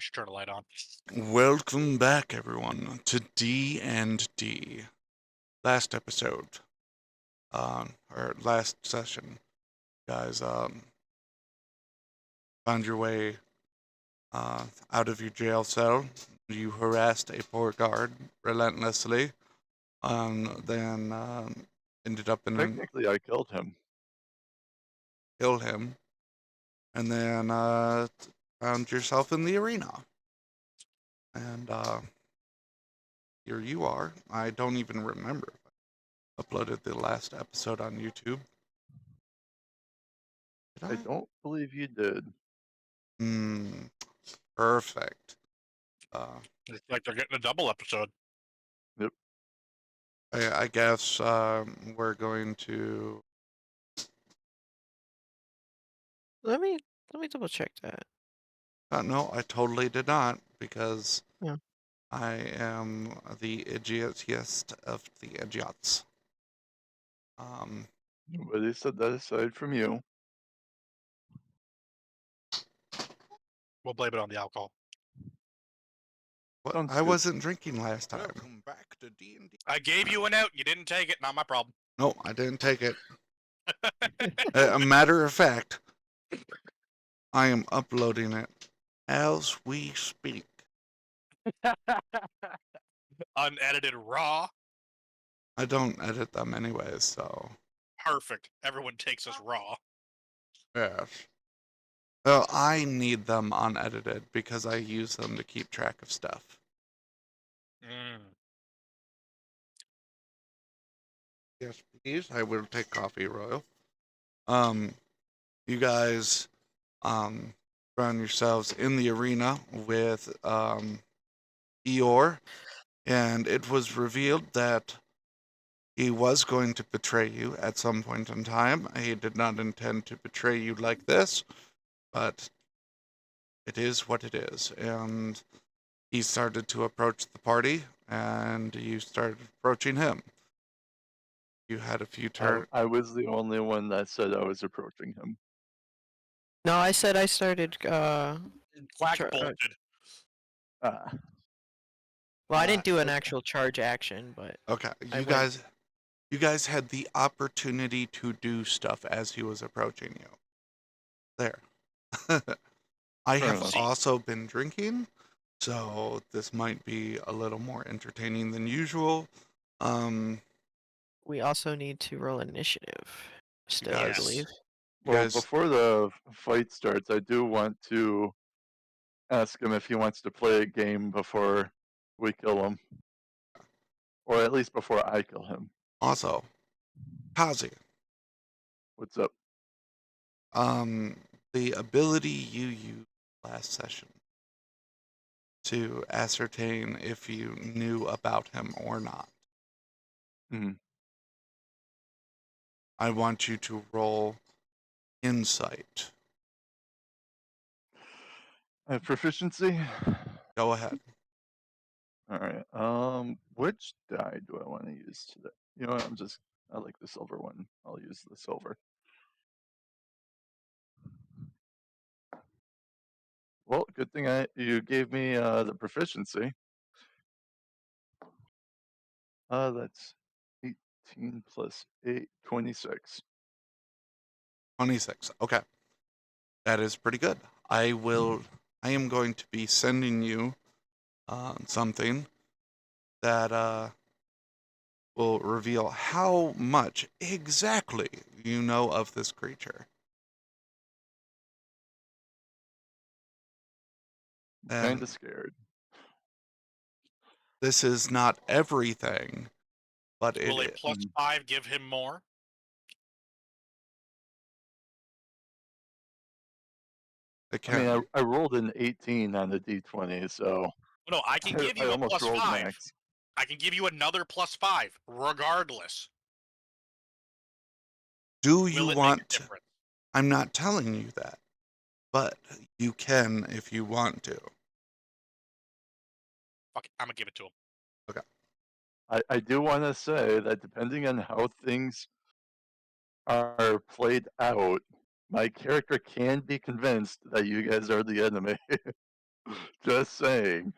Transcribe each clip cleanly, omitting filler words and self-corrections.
should turn the light on. Welcome back, everyone, to D&D. Last episode, or last session, guys, found your way out of your jail cell. You harassed a poor guard relentlessly, then ended up in an Technically, I killed him. killed him, and then found yourself in the arena. And here you are. I don't even remember if I uploaded the last episode on YouTube. Did I don't believe you did. Perfect. It's like they're getting a double episode. Yep. I guess we're going to. Let me double check that. No, I totally did not because Yeah. I am the idiotiest of the idiots. Nobody said that aside from you. We'll blame it on the alcohol. What? Sounds I good. wasn't drinking last time. Welcome back to D&D. I gave you an out. You didn't take it. Not my problem. No, I didn't take it. A matter of fact, I am uploading it as we speak. Unedited raw. I don't edit them anyways, so. Perfect. Everyone takes us raw. Yes. Well, I need them unedited because I use them to keep track of stuff. Yes, please. I will take coffee, Royal. You guys, found yourselves in the arena with, Eeyore, and it was revealed that he was going to betray you at some point in time. He did not intend to betray you like this, but it is what it is. And he started to approach the party, and you started approaching him. You had a few turns. I was the only one that said I was approaching him. No, I said I started. Black Sure, bolted. Ah, Well, I didn't do an okay. actual charge action, but Okay, I you guys had the opportunity to do stuff as he was approaching you. There. I have enough. also been drinking, so this might be a little more entertaining than usual. we also need to roll initiative. Still, I Yes. believe. Well, guys- before the fight starts, I do want to ask him if he wants to play a game before we kill him. Or at least before I kill him. Also, Kazi, What's up? the ability you used last session to ascertain if you knew about him or not. Mhm. I want you to roll insight. I have proficiency? Go ahead. Alright, which die do I want to use today? You know what, I like the silver one. I'll use the silver. Well, good thing you gave me the proficiency. That's 18 plus 8, 26. 26. Okay. That is pretty good. I am going to be sending you something that will reveal how much exactly you know of this creature. Kinda scared. This is not everything, but Will a it plus 5 give him more? can. I mean, I rolled an 18 on the d20, so No, I can give I you a almost plus rolled 5. max. I can give you another plus 5, regardless. Do Will you it want make a to? difference? I'm not telling you that, but you can if you want to. Fuck it, I'm gonna give it to him. I do want to say that depending on how things are played out, my character can be convinced that you guys are the enemy. Just saying.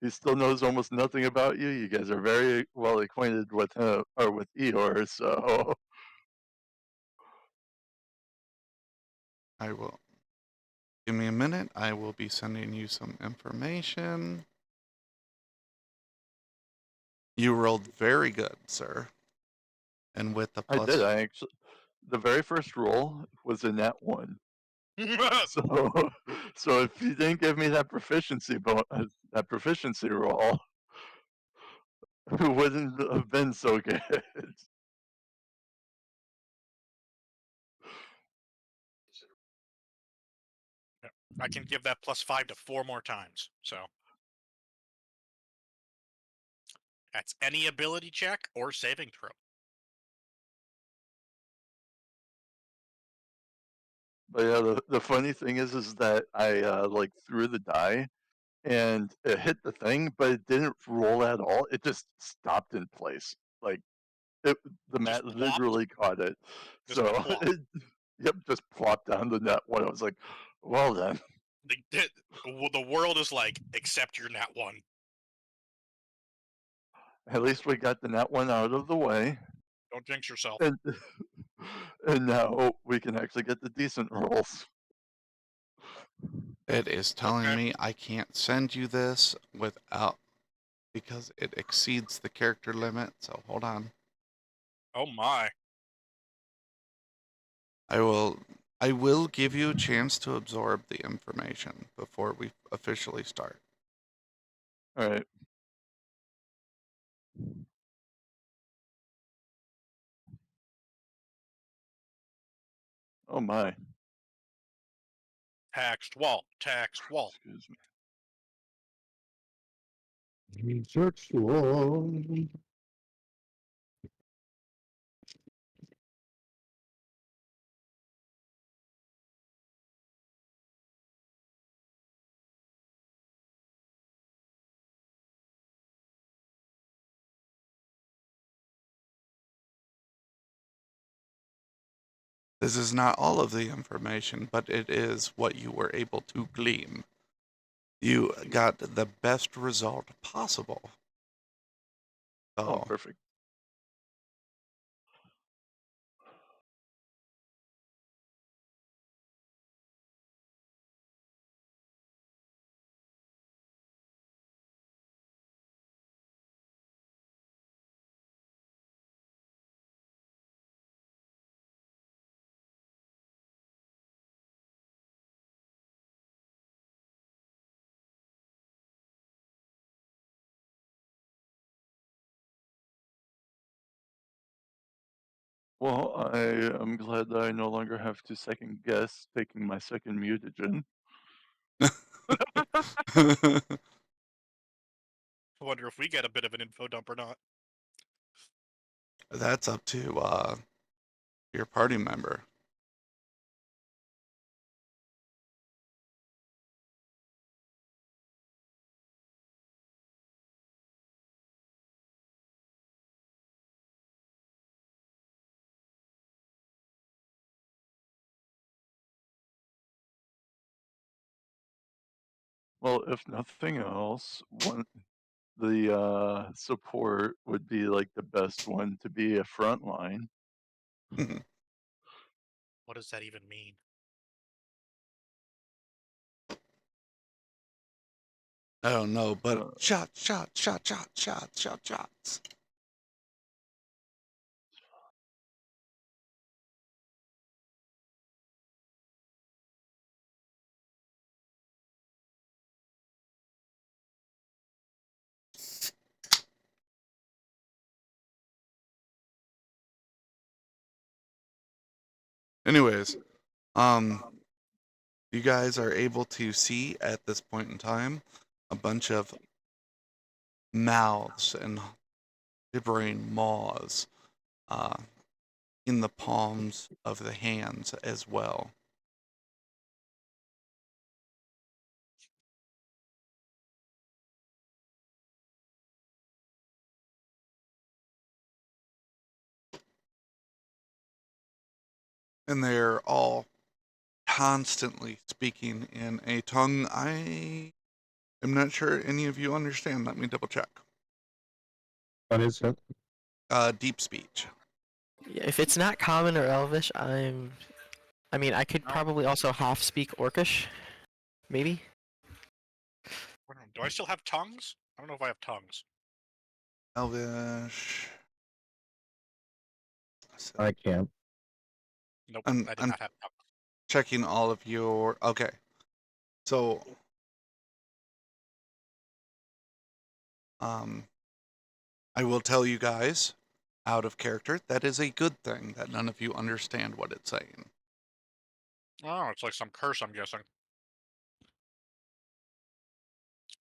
He still knows almost nothing about you. You guys are very well acquainted with him or with Eeyore, so I will. Give me a minute. I will be sending you some information. You rolled very good, sir. And with the I did. plus, I actually the very first roll was a net one. So so if you didn't give me that that proficiency roll, it wouldn't have been so good. I can give that +5 to 4 more times. So that's any ability check or saving throw. But yeah, the funny thing is that I like threw the die and it hit the thing, but it didn't roll at all. It just stopped in place. Like it, the mat Just plopped? literally caught it. Just So plop. it, yep, just plopped down the net one. I was like, well then. The world is like, accept your nat 1. At least we got the net one out of the way. Don't jinx yourself. And and now we can actually get the decent rolls. it is telling Okay. me I can't send you this without because it exceeds the character limit. So hold on. Oh my. I will give you a chance to absorb the information before we officially start. All right. Oh my. Taxed wall. Taxed wall. Excuse me. This is not all of the information, but it is what you were able to glean. You got the best result possible. Oh, So, perfect. Well, I am glad that I no longer have to second guess taking my second mutagen. I wonder if we get a bit of an info dump or not. that's up to your party member. Well, if nothing else, the support would be like the best one to be a frontline. What does that even mean? I don't know, but Uh, shots. Anyways, you guys are able to see at this point in time a bunch of mouths and gibbering maws in the palms of the hands as well. And they're all constantly speaking in a tongue I am not sure any of you understand. Let me double check. What is it? Deep speech. Yeah, if it's not common or elvish, I mean, I could No. probably also half speak Orcish, maybe. Do I still have tongues? I don't know if I have tongues. Elvish. I can't. Nope, I'm- I did I'm- not have tongues. Checking all of your. Okay. So. I will tell you guys, out of character, that is a good thing that none of you understand what it's saying. Oh, it's like some curse, I'm guessing.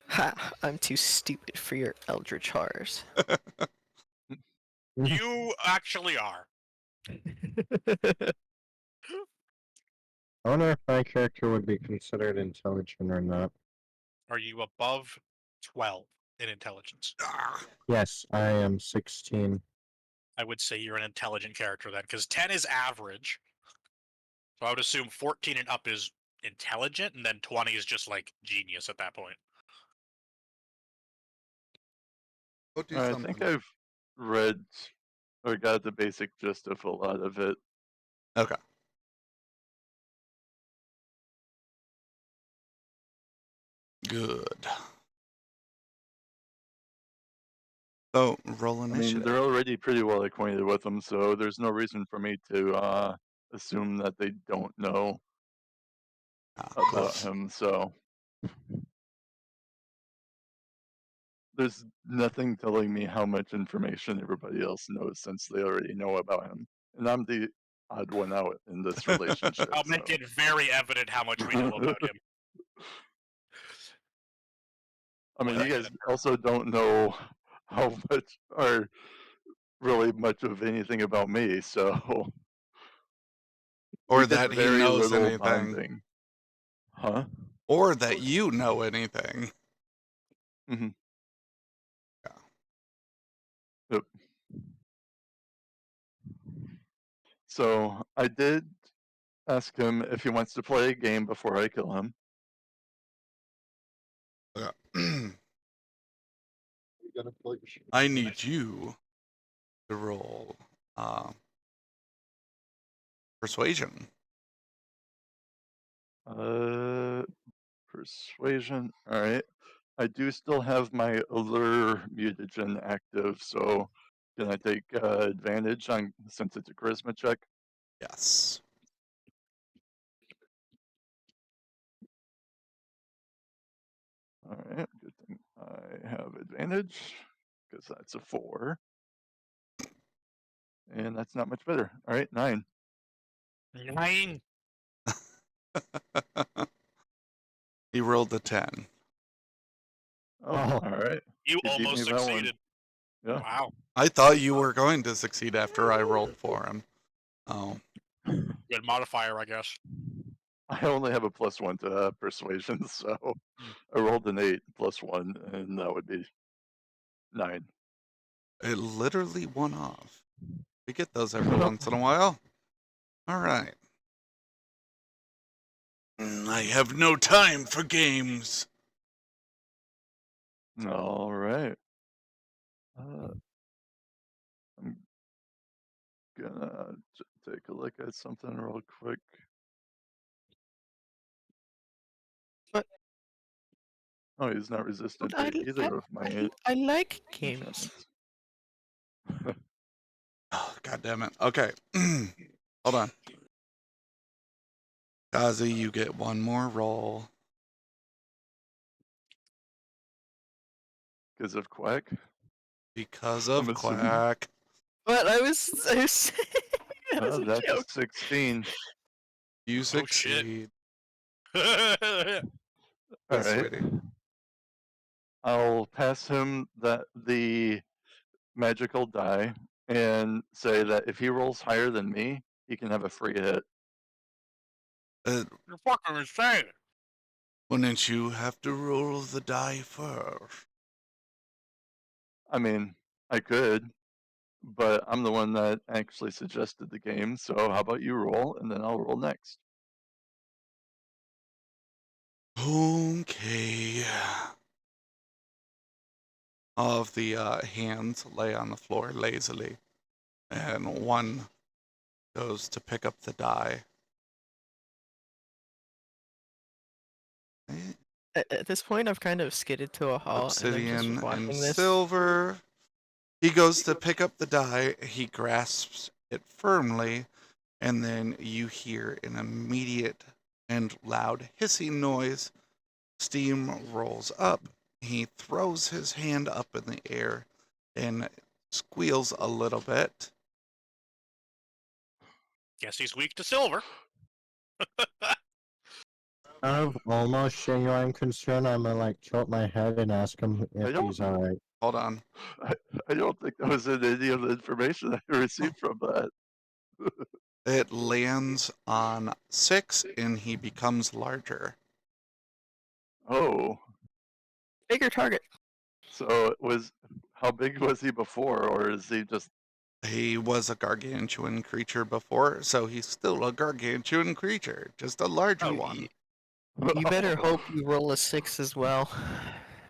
Ha! I'm too stupid for your eldritch horrors. You actually are. I wonder if my character would be considered intelligent or not. Are you above 12 in intelligence? Yes, I am 16. I would say you're an intelligent character then, because 10 is average. So I would assume 14 and up is intelligent, and then 20 is just like genius at that point. Go do I something. think I've read or got the basic gist of a lot of it. Okay. Good. So roll I mean, initiative. they're already pretty well acquainted with him, so there's no reason for me to assume that they don't know Cool. about him. So there's nothing telling me how much information everybody else knows since they already know about him, and I'm the odd one out in this relationship. I'll make it very evident how much we know about him. I mean, Like, you guys also don't know how much or really much of anything about me, so Or we did that he very knows little anything. bonding. Huh? Or that you know anything. Mm-hmm. Yeah. Yep. So I did ask him if he wants to play a game before I kill him. Okay. I need you to roll persuasion. Persuasion. All right. I do still have my allure mutagen active, so can I take advantage on since it's a charisma check? Yes. All right. Good thing I have advantage because that's a 4, and that's not much better. All right, 9. 9. He rolled a 10. Oh, Oh. all right. You He beat me almost by 1. succeeded. Yeah. Wow. I thought you were going to succeed after I rolled for him. Oh. Good modifier, I guess. I only have a +1 to persuasion, so I rolled an 8 +1, and that would be 9. It literally won off. We get those every once in a while. All right. I have no time for games. All right. I'm gonna take a look at something real quick. But- Oh, he's not resistant But to either of my I like games. enchantments. Oh, God damn it. Okay. Hold on. Kazi, you get one more roll. Because of Quack? Because of I'm assuming. Quack. But I was that was Oh, a that's joke. a 16. You shit. succeed. All Yes, right. sweetie. I'll pass him the magical die and say that if he rolls higher than me, he can have a free hit. You're fucking insane. Wouldn't you have to roll the die first? I mean, I could, but I'm the one that actually suggested the game. So how about you roll, and then I'll roll next. All of the hands lay on the floor lazily, and one goes to pick up the die. At this point, I've kind of skidded to a halt, and I'm just Obsidian and watching this. silver. He goes to pick up the die. He grasps it firmly, and then you hear an immediate and loud hissing noise. Steam rolls up. He throws his hand up in the air and squeals a little bit. Guess he's weak to silver. Out of almost genuine concern, I'm gonna like tilt my head and ask him I if don't- he's alright. Hold on. I don't think that was in any of the information I received from that. It lands on 6 and he becomes larger. Oh, Bigger target. so it was, how big was he before, or is he just, He was a gargantuan creature before, so he's still a gargantuan creature, just a larger Oh, one. You better hope you roll a 6 as well.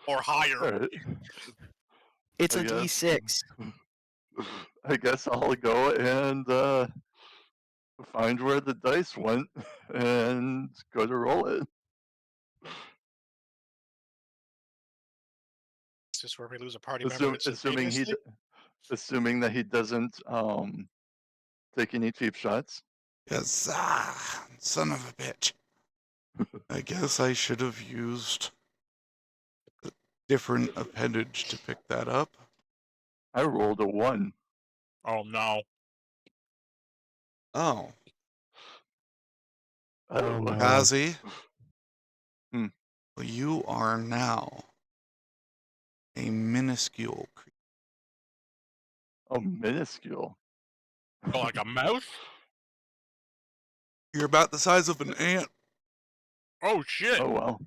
Or higher. Alright. It's I a guess. D6. I guess I'll go and find where the dice went and go to roll it. Is this where we lose a party member Assuming instantaneously? assuming that he doesn't take any cheap shots. Yes, son of a bitch. I guess I should have used a different appendage to pick that up. I rolled a 1. Oh no. Oh, Oh, no. Kazi, Hmm. you are now a minuscule creature. Oh, minuscule. Oh, like a mouse? You're about the size of an ant. Oh shit. Oh wow.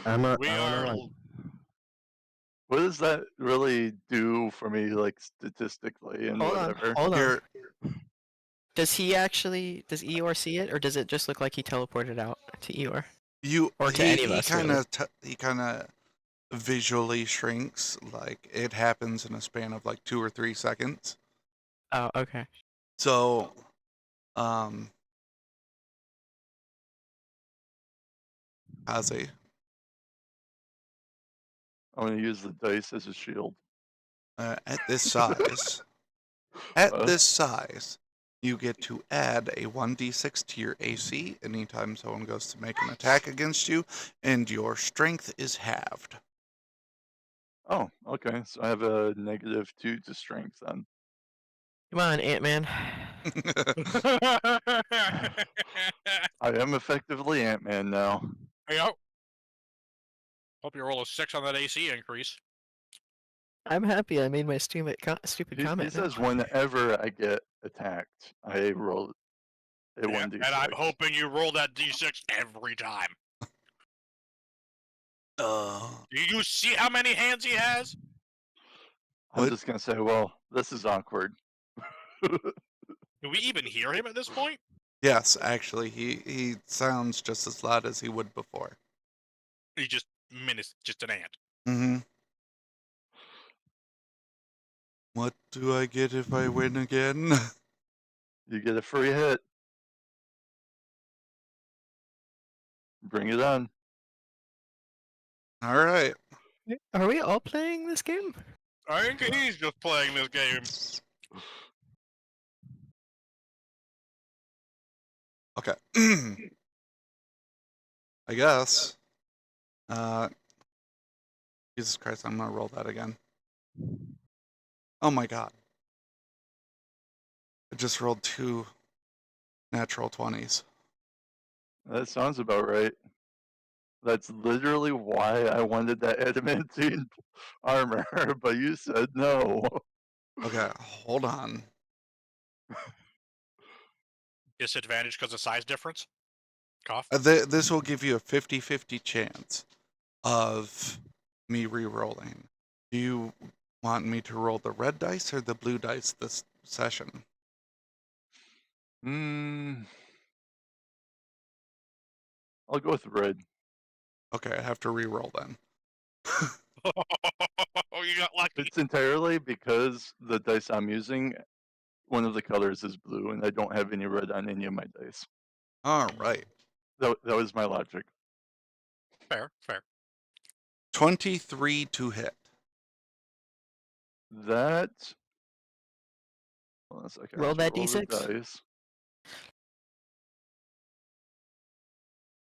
I'm a, We I wanna, are. like, What does that really do for me, like statistically and Hold on, whatever? hold on. Here, Does Eeyore see it, or does it just look like he teleported out to Eeyore? you Or to any of us, really. he kind of visually shrinks. Like it happens in a span of like 2 or 3 seconds. Oh, okay. So, Kazi, I'm gonna use the dice as a shield. at this size, at Uh, this size, you get to add a 1d6 to your AC anytime someone goes to make an attack against you, and your strength is halved. Oh, okay. So I have a -2 to strength then. Come on, Ant-Man. I am effectively Ant-Man now. Yep. Hope you roll a 6 on that AC increase. I'm happy I made my stupid He comment now. says whenever I get attacked, I roll a Yeah, 1d6. and I'm hoping you roll that D6 every time. Do you see how many hands he has? I'm What? just gonna say, well, this is awkward. Do we even hear him at this point? Yes, actually, he sounds just as loud as he would before. He just just an ant. Mm-hmm. What do I get if I win again? You get a free hit. Bring it on. All right. Are we all playing this game? I think he's just playing this game. Okay. I guess. Jesus Christ, I'm gonna roll that again. Oh my god. I just rolled 2 natural 20s. That sounds about right. That's literally why I wanted that adamantine armor, but you said no. Okay, hold on. Disadvantage because of size difference? Cough. This will give you a 50-50 chance of me re-rolling. Do you want me to roll the red dice or the blue dice this session? Hmm. I'll go with red. Okay, I have to re-roll then. Oh, you got lucky. It's entirely because the dice I'm using, one of the colors is blue, and I don't have any red on any of my dice. All right. That was my logic. Fair, fair. 23 to hit. That. Hold on a second. I Roll have to that roll the D6. dice.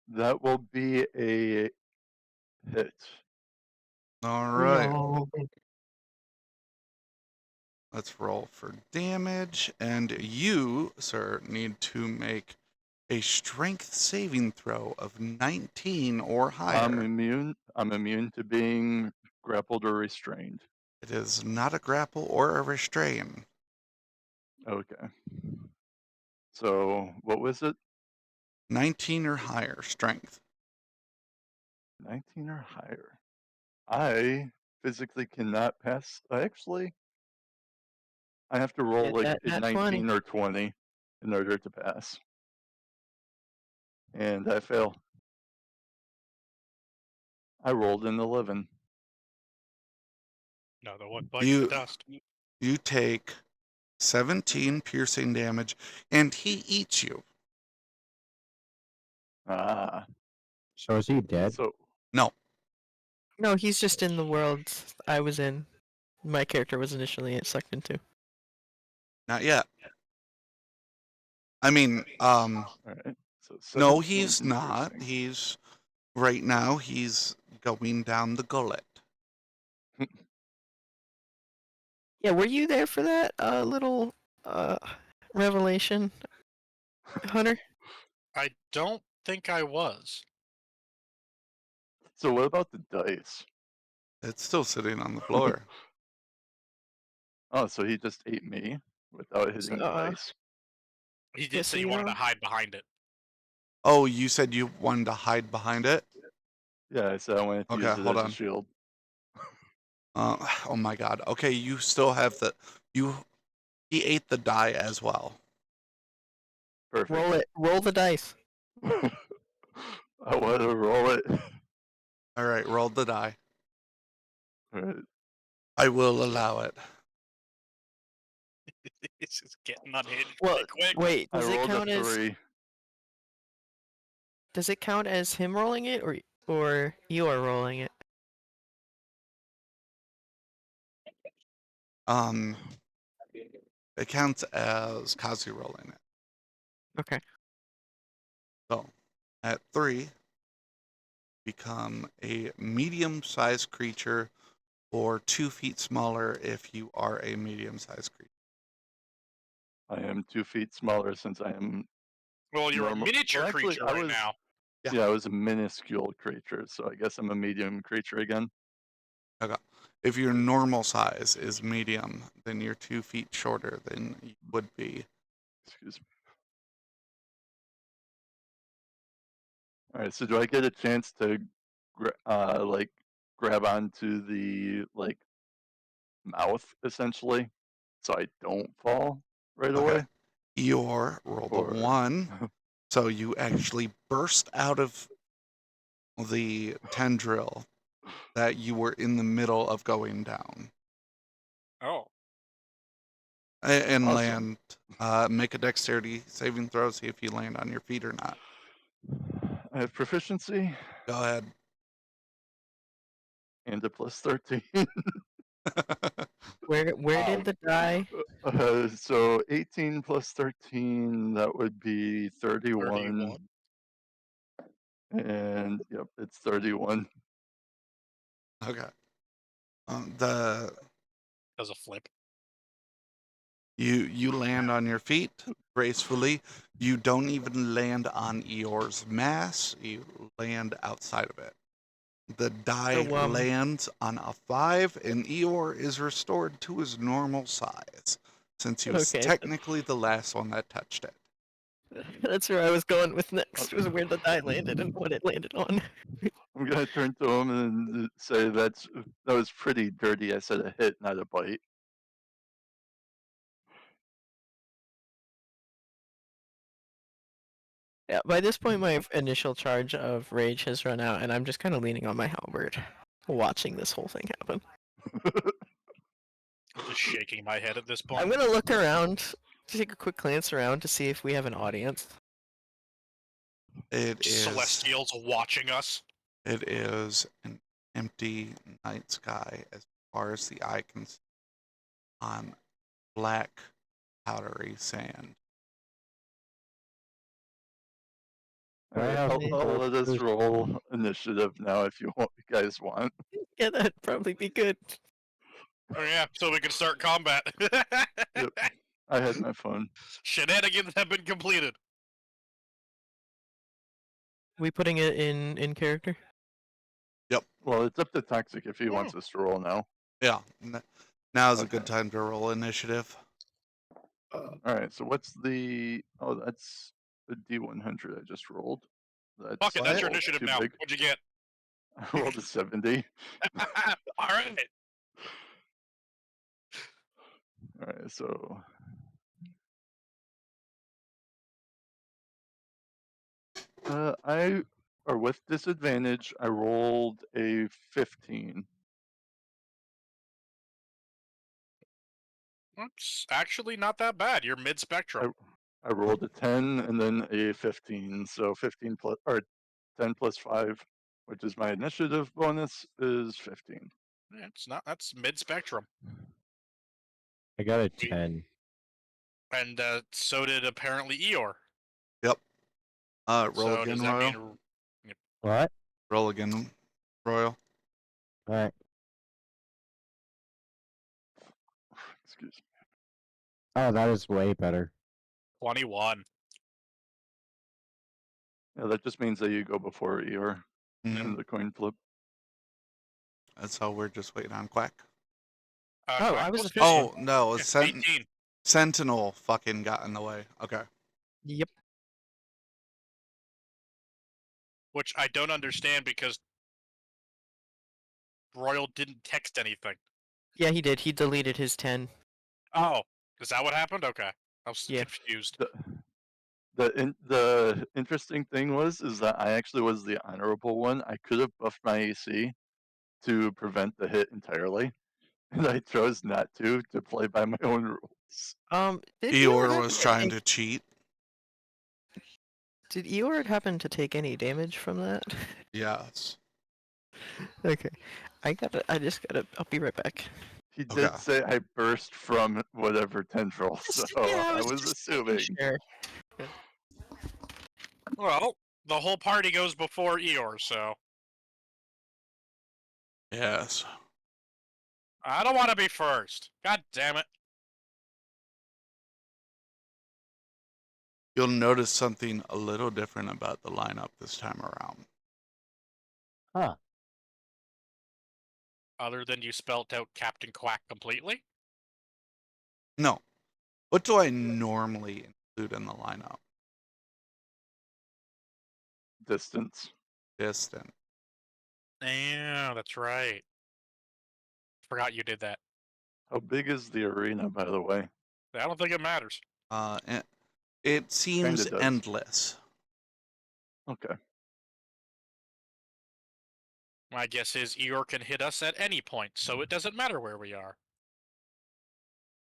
That will be a hit. All right. No. Let's roll for damage. And you, sir, need to make a strength saving throw of 19 or higher. I'm immune to being grappled or restrained. It is not a grapple or a restrain. Okay. So what was it? 19 or higher strength. 19 or higher. I physically cannot pass. Actually, I have to roll Get like that a nat 19 20. or 20 in order to pass. And I fail. I rolled an 11. Another one bites the You dust. you take 17 piercing damage, and he eats you. Ah, So is he dead? so No, No, he's just in the world I was in. My character was initially sucked into. not yet. I mean, all right. So no, 17 he's not. piercing. He's right now. He's going down the gullet. Yeah, were you there for that little revelation, Hunter? I don't think I was. So what about the dice? It's still sitting on the floor. Oh, so he just ate me without hitting the dice. He did Yeah, say so you you wanted to know- hide behind it. Oh, you said you wanted to hide behind it? Yeah, I said I wanted to Okay, use it hold as a on. shield. Oh my god. Okay, you still have the he ate the die as well. Perfect. Roll it. Roll the dice. I want to roll it. All right, roll the die. All right. I will allow it. It's just getting unhinged Well, pretty quick. wait. I Does it rolled a count as 3. Does it count as him rolling it, or you are rolling it? It counts as Kazu rolling it. Okay. So at 3, become a medium-sized creature, or 2 feet smaller if you are a medium-sized creature. I am 2 feet smaller since I am Well, you're normal. a miniature Well, actually, creature I right was, now. Yeah. yeah, I was a minuscule creature, so I guess I'm a medium creature again. Okay. If your normal size is medium, then you're 2 feet shorter than you would be. Excuse me. All right, so do I get a chance to, like, grab onto the like mouth essentially, so I don't fall right Okay. away? Eeyore rolled a Or 1, so you actually burst out of the tendril that you were in the middle of going down. Oh. And Awesome. land, make a dexterity saving throw, see if you land on your feet or not. I have proficiency Go ahead. and a plus 13. Where did the die? So 18 plus 13, that would be 31. 31. And yep, it's 31. Okay. The Does a flip. you land on your feet gracefully. You don't even land on Eeyore's mass. You land outside of it. The die So, lands on a 5, and Eeyore is restored to his normal size, since he was Okay. technically the last one that touched it. That's where I was going with next. Was where the die landed and what it landed on. I'm gonna turn to him and say that was pretty dirty. I said a hit, not a bite. Yeah, by this point, my initial charge of rage has run out, and I'm just kind of leaning on my halberd, watching this whole thing happen. I'm just shaking my head at this I'm point. gonna look around, take a quick glance around to see if we have an audience. It is. Celestials watching us. It is an empty night sky as far as the eye can see on black, powdery sand. All right, have I'll let us horses? roll initiative now if you guys want. Yeah, that'd probably be good. Oh yeah, so we can start combat. Yep. I had my phone. Shenanigans have been completed. We putting it in character? Well, it's up to Toxic if he wants us to roll now. Yeah, now's a Okay. good time to roll initiative. All right, so what's the? Oh, that's the D100 I just rolled. That's Fuck it, that's your What? initiative too now. big. What'd you get? I rolled a 70. All right. All right, so with disadvantage, I rolled a 15. It's actually not that bad. You're mid-spectrum. I rolled a 10 and then a 15. So 15 plus or 10 plus 5, which is my initiative bonus, is 15. Yeah, it's not. That's mid-spectrum. I got a 10. And so did apparently Eeyore. Yep. Roll So again, does that Royal. mean What? Roll again, Royal. Alright. Excuse me. Oh, that is way better. 21? Yeah, that just means that you go before Eeyore Mhm. in the coin flip. That's how we're just waiting on Quack. Oh, I was plus the first one. Oh no, Yeah, 18. Sentinel fucking got in the way. Okay. Yep. Which I don't understand because Royal didn't text anything. Yeah, he did. He deleted his 10. Oh, is that what happened? Okay, I was Yeah. confused. The interesting thing is that I actually was the honorable one. I could have buffed my AC to prevent the hit entirely, and I chose not to play by my own rules. Did Eeyore happen was to trying take- to cheat. Did Eeyore happen to take any damage from that? Yes. Okay. I just gotta, I'll be right back. He did Okay. say I burst from whatever tendril, so Yeah, I was just making assuming. sure. Well, the whole party goes before Eeyore, so Yes. I don't want to be first. God damn it. You'll notice something a little different about the lineup this time around. Huh. Other than you spelt out Captain Quack completely? No. What do I normally include in the lineup? Distance. Distant. Yeah, that's right. Forgot you did that. How big is the arena, by the way? I don't think it matters. It seems does. endless. Okay. My guess is Eeyore can hit us at any point, so it doesn't matter where we are.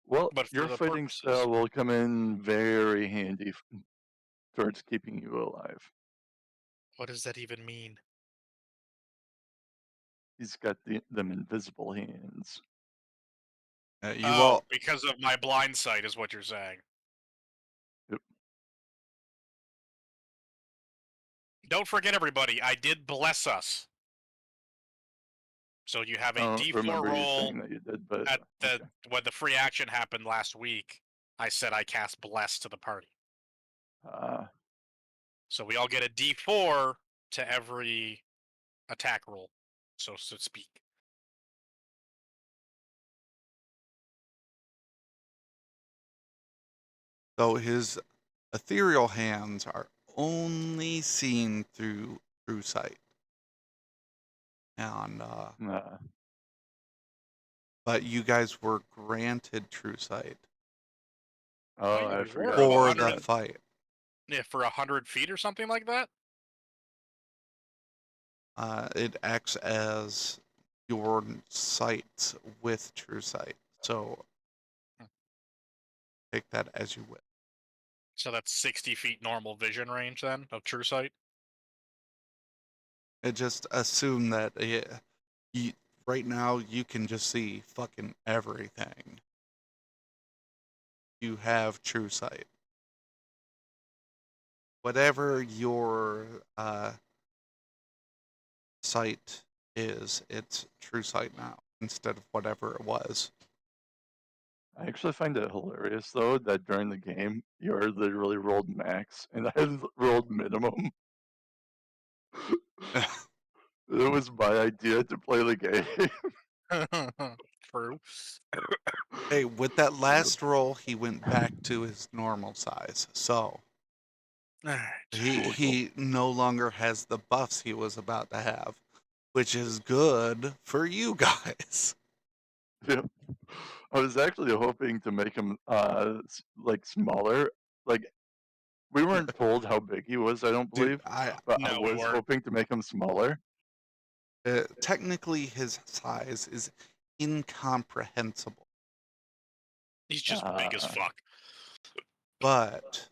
Well, But for your the fighting purposes- style will come in very handy towards keeping you alive. What does that even mean? He's got them invisible hands. You Oh, all. because of my blind sight is what you're saying. Yep. Don't forget, everybody, I did bless us. So you have a I don't D4 remember you roll saying that you did, but at the okay. when the free action happened last week. I said I cast bless to the party. So we all get a D4 to every attack roll, so to speak. So his ethereal hands are only seen through true sight. And but you guys were granted true sight oh, yeah, I we forgot were. about for the that. fight. Yeah, for 100 feet or something like that. It acts as your sight with true sight. So take that as you will. So that's 60 feet normal vision range then of true sight. It just assume that you, right now you can just see fucking everything. You have true sight. Whatever your sight is, it's true sight now instead of whatever it was. I actually find it hilarious though that during the game you're literally rolled max and I rolled minimum. It was my idea to play the game. True. Hey, with that last roll, he went back to his normal size. So Alright. he no longer has the buffs he was about to have, which is good for you guys. Yeah. I was actually hoping to make him like smaller. Like we weren't told how big he was, I don't Dude, believe, but I No, we was weren't. hoping to make him smaller. technically his size is incomprehensible, He's just big as fuck. but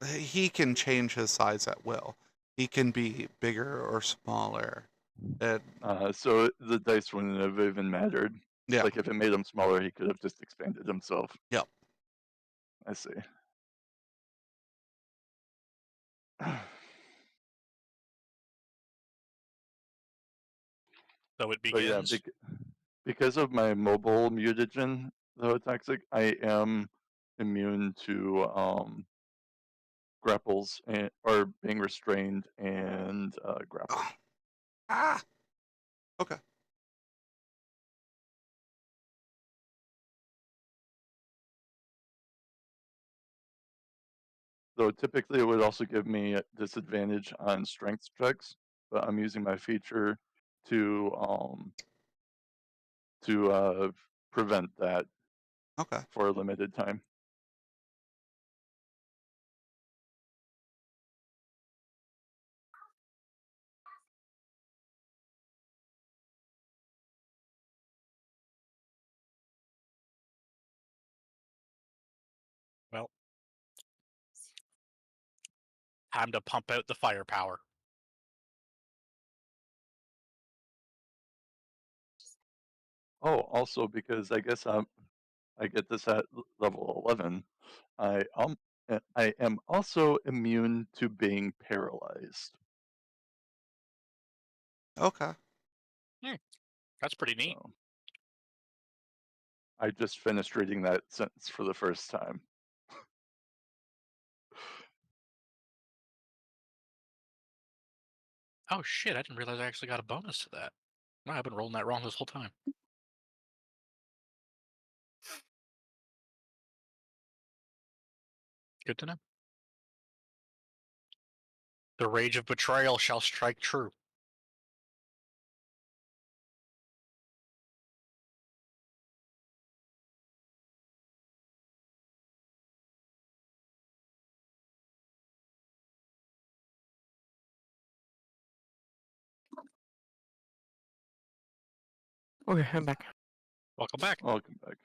he can change his size at will. He can be bigger or smaller. So the dice wouldn't have even mattered. Yeah. Like if it made him smaller, he could have just expanded himself. Yep. I see. So it But yeah, begins. because of my mobile mutagen, though toxic, I am immune to grapples and or being restrained and grappled. Ah. Okay. Though typically it would also give me a disadvantage on strength checks, but I'm using my feature to prevent that Okay. for a limited time. Well, time to pump out the firepower. Oh, also because I guess I get this at level 11, I am also immune to being paralyzed. Okay. That's pretty neat. So I just finished reading that sentence for the first time. Oh shit, I didn't realize I actually got a bonus to that. No, I've been rolling that wrong this whole time. Good to know. The rage of betrayal shall strike true. Okay, I'm back. Welcome back. Welcome back.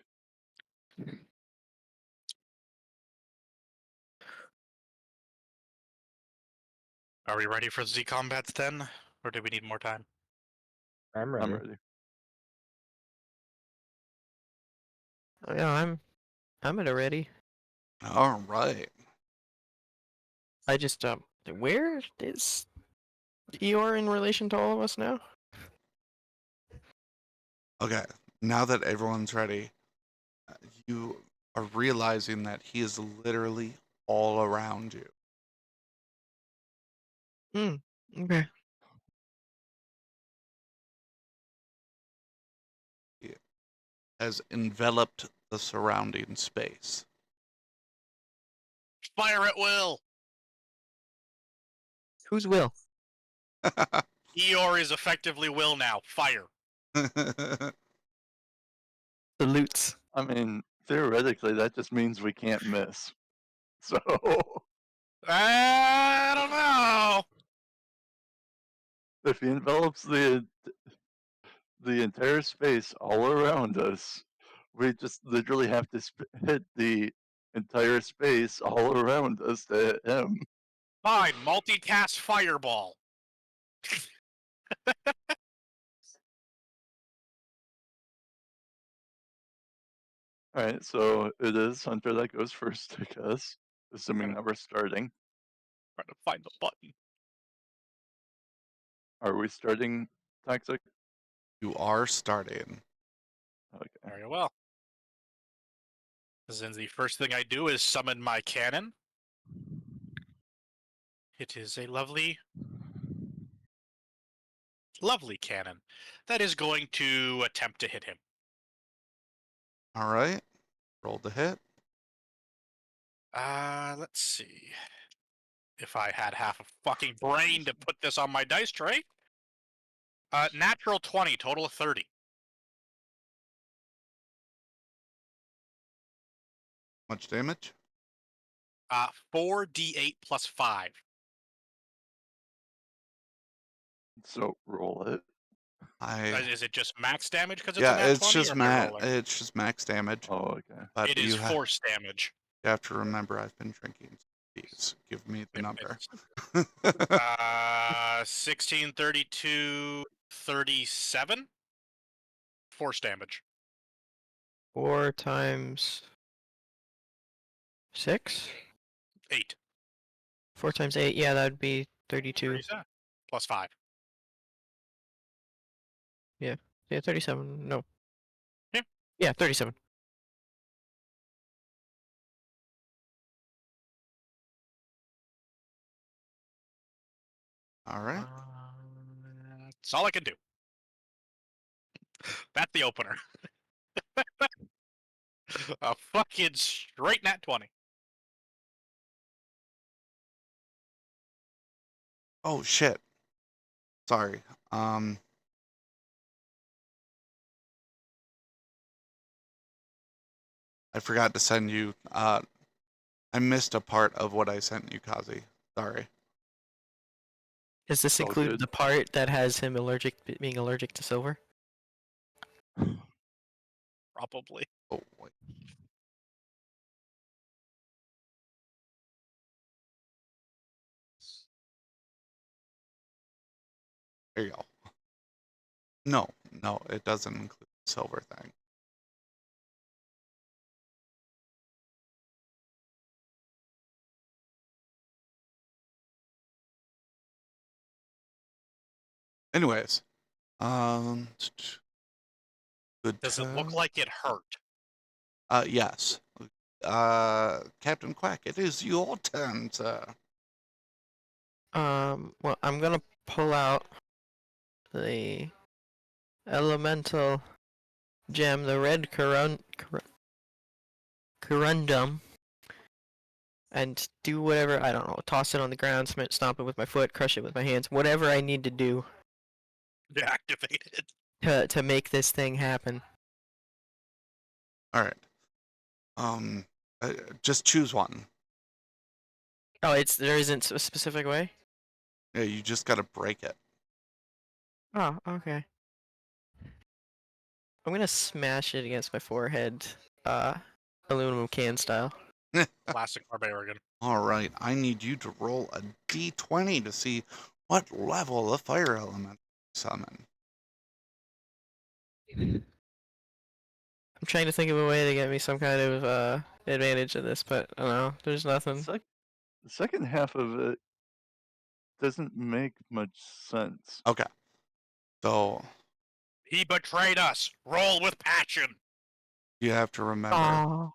Are we ready for Z combats then? Or do we need more time? I'm ready. I'm ready. Oh, yeah, I'm at a ready. All right. I just where is Eeyore in relation to all of us now? Okay. Now that everyone's ready, you are realizing that he is literally all around you. Okay. He has enveloped the surrounding space. Fire at will! Who's Will? Eeyore is effectively will now. Fire. Salutes. I mean, theoretically, that just means we can't miss. So I don't know. If he envelops the entire space all around us, we just literally have to hit the entire space all around us to hit him. Fine, multicast fireball. All right, so it is Hunter that goes first, I guess, assuming that we're starting. Trying to find the button. Are we starting Toxic? You are starting. Okay. Very well. Then the first thing I do is summon my cannon. It is a lovely, lovely cannon that is going to attempt to hit him. All right. Roll the hit. Let's see. If I had half a fucking brain to put this on my dice tray. Natural 20, total of 30. Much damage? 4d8 plus 5. So roll it. Is it just max damage because it's a Yeah, nat it's 20, just or am I rolling? it's just max damage. Oh, okay. But It is you force damage. have to remember I've been drinking. Please give me the number. 16, 32, 37. Force damage. 4 times 6? 8. 4 times 8, yeah, that would be 32. 37. Plus 5. Yeah, 37. No. Yeah. Yeah, 37. All right. That's all I can do. That's the opener. A fucking straight nat 20. Oh shit. Sorry. I forgot to send you I missed a part of what I sent you, Kazi. Sorry. Does this It's all include good. the part that has him being allergic to silver? Probably. Oh wait. There you go. No, it doesn't include the silver thing. Anyways, good. Does it look like it hurt? Yes. Captain Quack, it is your turn, sir. Well, I'm gonna pull out the elemental gem, the red corundum, and do whatever, I don't know, toss it on the ground, stomp it with my foot, crush it with my hands, whatever I need to do Deactivate it. to make this thing happen. All right. Just choose one. Oh, there isn't a specific way? Yeah, you just gotta break it. Oh, okay. I'm gonna smash it against my forehead, aluminum can style. Classic barbarian. All right. I need you to roll a d20 to see what level the fire element summon. I'm trying to think of a way to get me some kind of advantage in this, but I don't know. There's nothing. The second half of it doesn't make much sense. Okay. So He betrayed us. Roll with passion. you have to remember. Oh,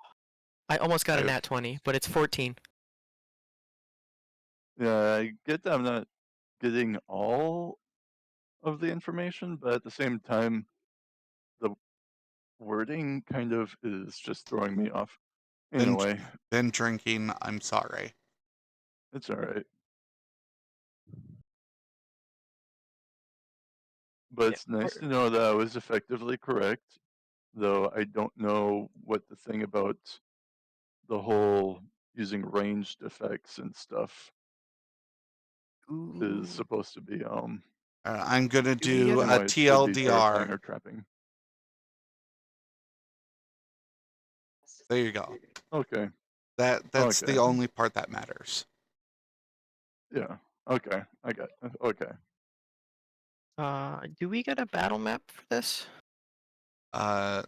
I almost got a nat 20, but it's 14. Yeah, I get that I'm not getting all of the information, but at the same time, the wording kind of is just throwing me off. In a way, Been drinking. I'm sorry. it's all right. But it's nice to know that I was effectively correct, though I don't know what the thing about the whole using ranged effects and stuff Ooh. is supposed to be I'm gonna Do we get do a- a noise would be terrifying TLDR. or trapping. There you go. Okay. That's the Okay. only part that matters. Yeah. Okay. I got. Okay. Do we get a battle map for this? Not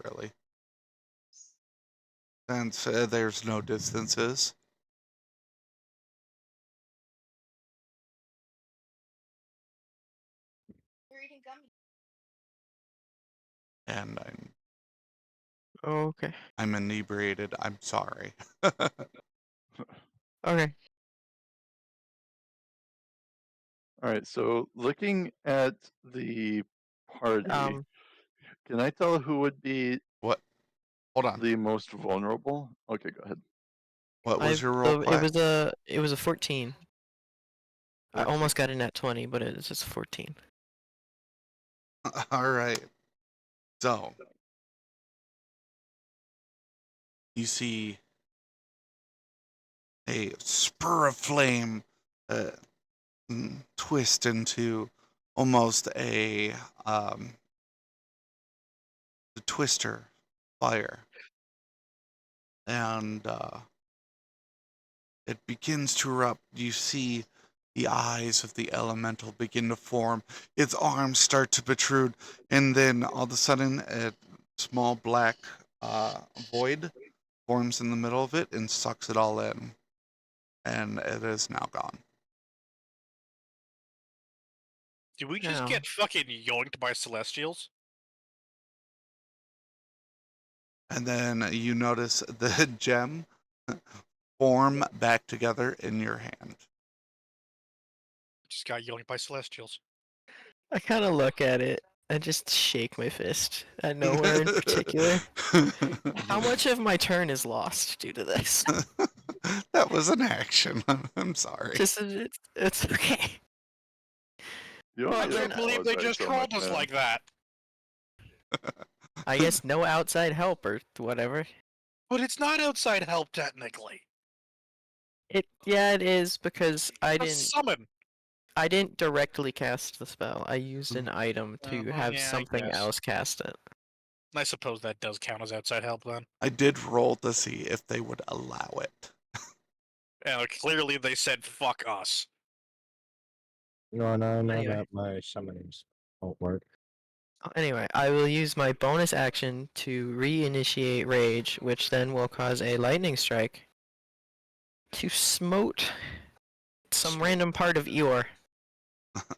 really. Since there's no distances. And Okay. I'm inebriated. I'm sorry. Okay. All right. So looking at the party, can I tell who would be What? Hold on. the most vulnerable? Okay, go ahead. What was your roll, It Quack? was a 14. I 14. almost got a net 20, but it's just 14. All right. So you see a spur of flame twist into almost a twister fire, and it begins to erupt. You see the eyes of the elemental begin to form. Its arms start to protrude, and then all of a sudden, a small black void forms in the middle of it and sucks it all in, and it is now gone. Did we just Now. get fucking yoinked by Celestials? And then you notice the gem form back together in your hand. Just got yoinked by Celestials. I kind of look at it and just shake my fist at nowhere in particular. How much of my turn is lost due to this? That was an action. I'm sorry. Just it's okay. You don't Well, I need to can't believe they apologize just so trolled much, us man. like that. I guess no outside help or whatever. But it's not outside help technically. It is because A summon. I didn't directly cast the spell. I used an item to Uh-huh, have yeah, I something guess. else cast it. I suppose that does count as outside help then. I did roll to see if they would allow it. Yeah, clearly they said fuck us. No, Anyway. that my summonings won't work. Anyway, I will use my bonus action to reinitiate rage, which then will cause a lightning strike to smote some random part of Eeyore.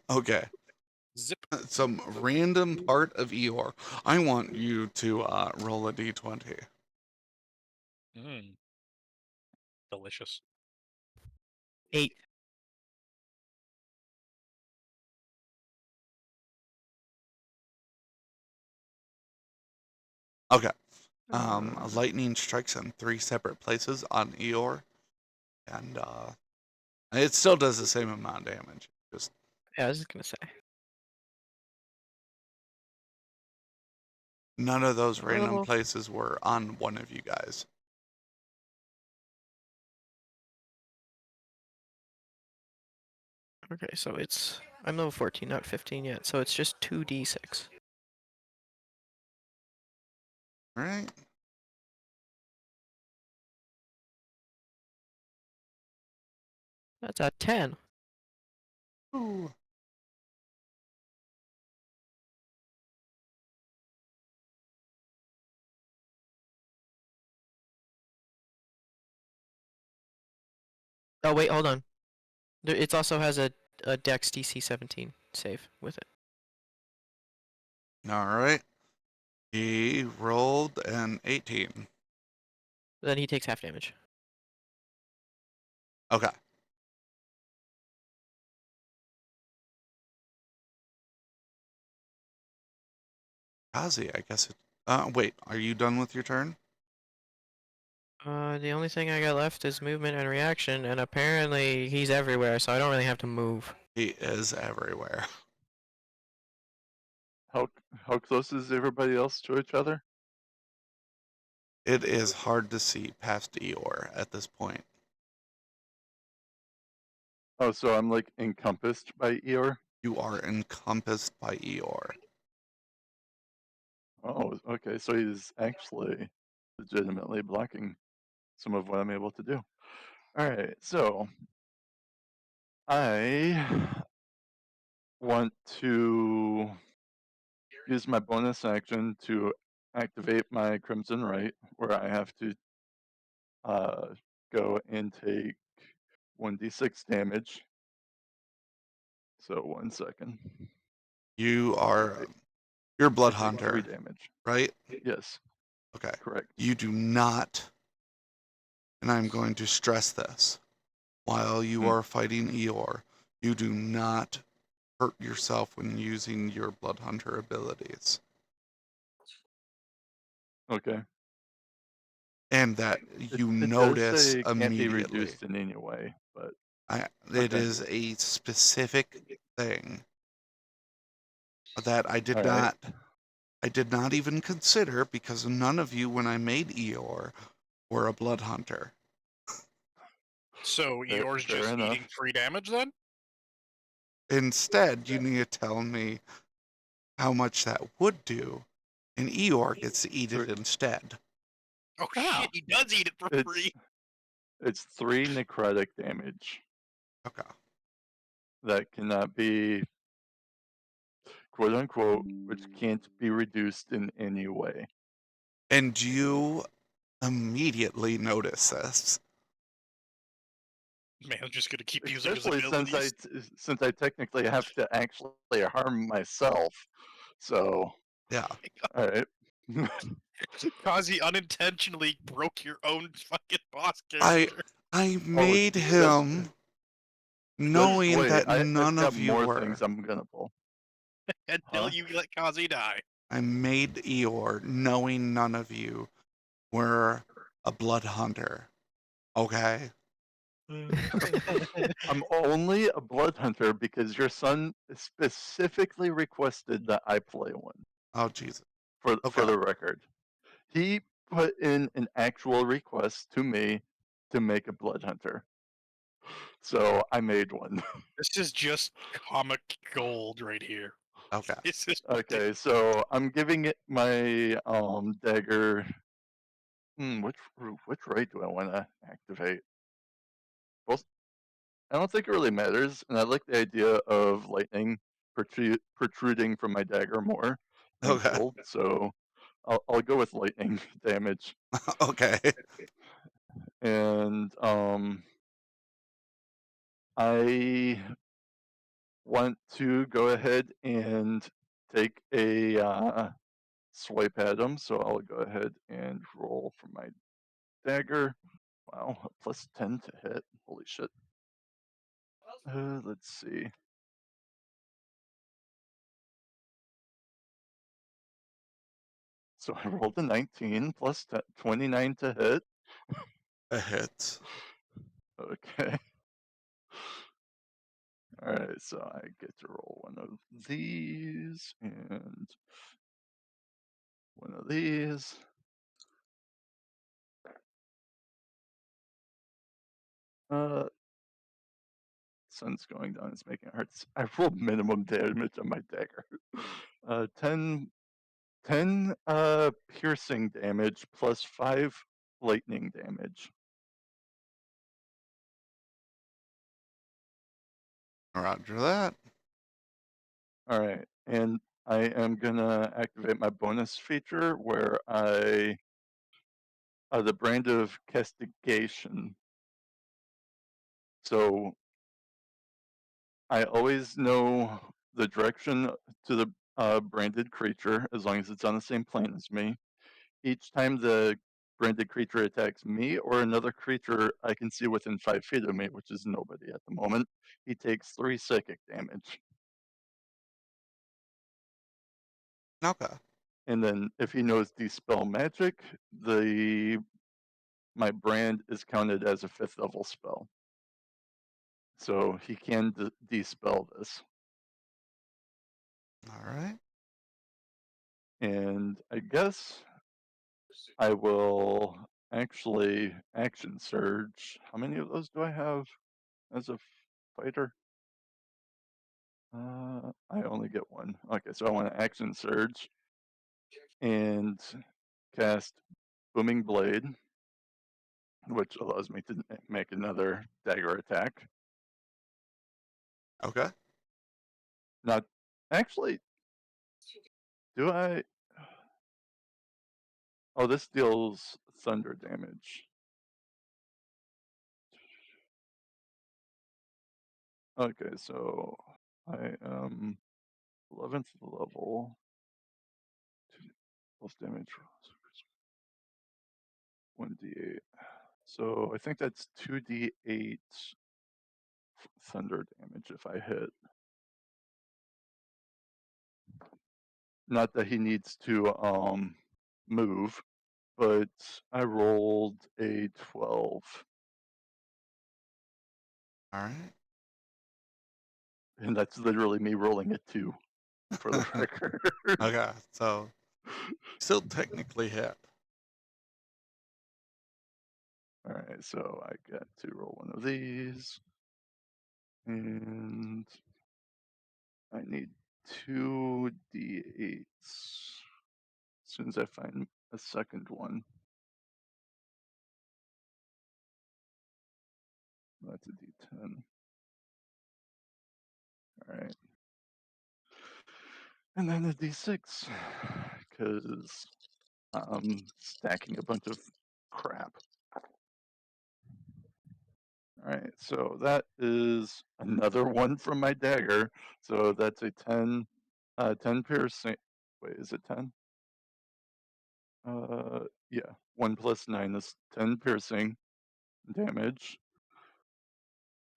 Okay. Zip. Some random part of Eeyore. I want you to roll a d20. Mmm. Delicious. 8. Okay. Lightning strikes in 3 separate places on Eeyore, and it still does the same amount of damage. Just Yeah, I was just gonna say. none of those random Little- places were on one of you guys. Okay, so I'm level 14, not 15 yet, so it's just 2d6. All right. That's a 10. Ooh. Oh wait, hold on. It also has a Dex DC 17 save with it. All right. He rolled an 18. Then he takes half damage. Okay. Kazi, I guess it. Wait, are you done with your turn? The only thing I got left is movement and reaction, and apparently he's everywhere, so I don't really have to move. He is everywhere. How close is everybody else to each other? It is hard to see past Eeyore at this point. Oh, so I'm like encompassed by Eeyore? You are encompassed by Eeyore. Oh, okay. So he's actually legitimately blocking some of what I'm able to do. All right. So I want to use my bonus action to activate my Crimson Right, where I have to go and take 1d6 damage. So 1 second. You are you're a blood I take 3 hunter, damage. right? Yes, Okay. correct. You do not, and I'm going to stress this, while you are fighting Eeyore, you do not hurt yourself when using your blood hunter abilities. Okay. And that you It does notice say it can't be immediately. reduced in any way, but It okay. is a specific thing that I did All right. not even consider because none of you, when I made Eeyore, were a blood hunter. So Fair- Eeyore's fair just enough. eating 3 damage then? Instead, you need to tell me how much that would do, and Eeyore gets to eat it Three- instead. Oh Yeah. shit, he does eat it for It's free. it's 3 necrotic damage Okay. that cannot be quote unquote, which can't be reduced in any way. And you immediately notice this. Man, I'm just gonna keep using his Especially abilities. since I technically have to actually harm myself. So Yeah. all right. Kazi unintentionally broke your own fucking boss I character. made just- him knowing wait, that I've none got of you more were. things I'm gonna pull. Until Huh? you let Kazi die. I made Eeyore knowing none of you were a blood hunter. Okay? I'm only a blood hunter because your son specifically requested that I play one. Oh, Jesus. For Okay. the record, he put in an actual request to me to make a blood hunter. So I made one. This is just comic gold right here. Okay. This is Okay, so I'm giving it my dagger. Which right do I want to activate? Both. I don't think it really matters, and I like the idea of lightning protruding from my dagger more than Okay. cold. So I'll go with lightning damage, Okay. and I want to go ahead and take a swipe at him. So I'll go ahead and roll for my dagger. Wow, a plus 10 to hit. Holy shit. Let's see. So I rolled a 19 plus 10, 29 to hit. A hit. Okay. All right, so I get to roll one of these and one of these. Sun's going down. It's making it hard. I rolled minimum damage on my dagger. 10 piercing damage plus 5 lightning damage. Roger that. All right, and I am gonna activate my bonus feature where I the brand of castigation. So I always know the direction to the branded creature as long as it's on the same plane as me. Each time the branded creature attacks me or another creature I can see within 5 feet of me, which is nobody at the moment, he takes 3 psychic damage. Okay. And then if he knows Dispel Magic, my brand is counted as a 5th level spell. So he can dispel this. All right. And I guess I will actually action surge. How many of those do I have as a fighter? I only get one. Okay, so I want to action surge and cast Booming Blade, which allows me to make another dagger attack. Okay. Not actually. Do I? Oh, this deals thunder damage. Okay, so I am 11th level. Plus damage. 1d8. So I think that's 2d8 thunder damage if I hit. Not that he needs to move, but I rolled a 12. All right. And that's literally me rolling a 2 for the record. Okay, so still technically hit. All right, so I get to roll one of these. And I need 2d8s. As soon as I find a second one. That's a d10. All right. And then a d6, because I'm stacking a bunch of crap. All right, so that is another one from my dagger. So that's a 10, 10 piercing. Wait, is it 10? Yeah, 1 plus 9 is 10 piercing damage.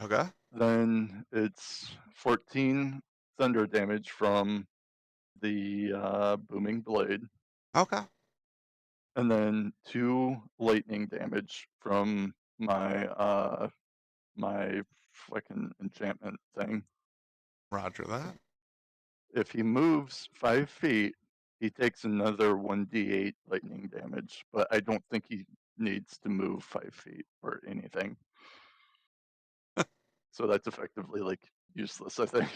Okay. Then it's 14 thunder damage from the booming blade. Okay. And then 2 lightning damage from my my fucking enchantment thing. Roger that. If he moves 5 feet, he takes another 1d8 lightning damage, but I don't think he needs to move 5 feet or anything. So that's effectively like useless, I think.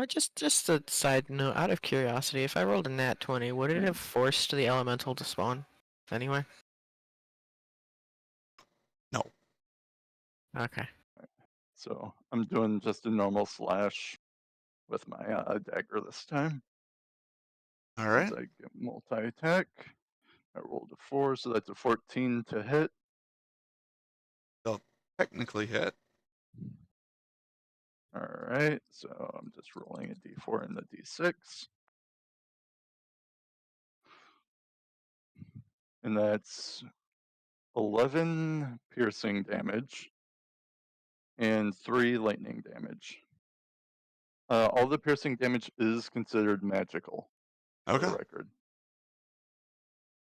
Just a side note, out of curiosity, if I rolled a nat 20, would it have forced the elemental to spawn? Anyway? No. Okay. So I'm doing just a normal slash with my dagger this time. All right. Since I get multi-attack. I rolled a 4, so that's a 14 to hit. Still technically hit. All right, so I'm just rolling a d4 and a d6. And that's 11 piercing damage and 3 lightning damage. All the piercing damage is considered magical, for Okay. the record.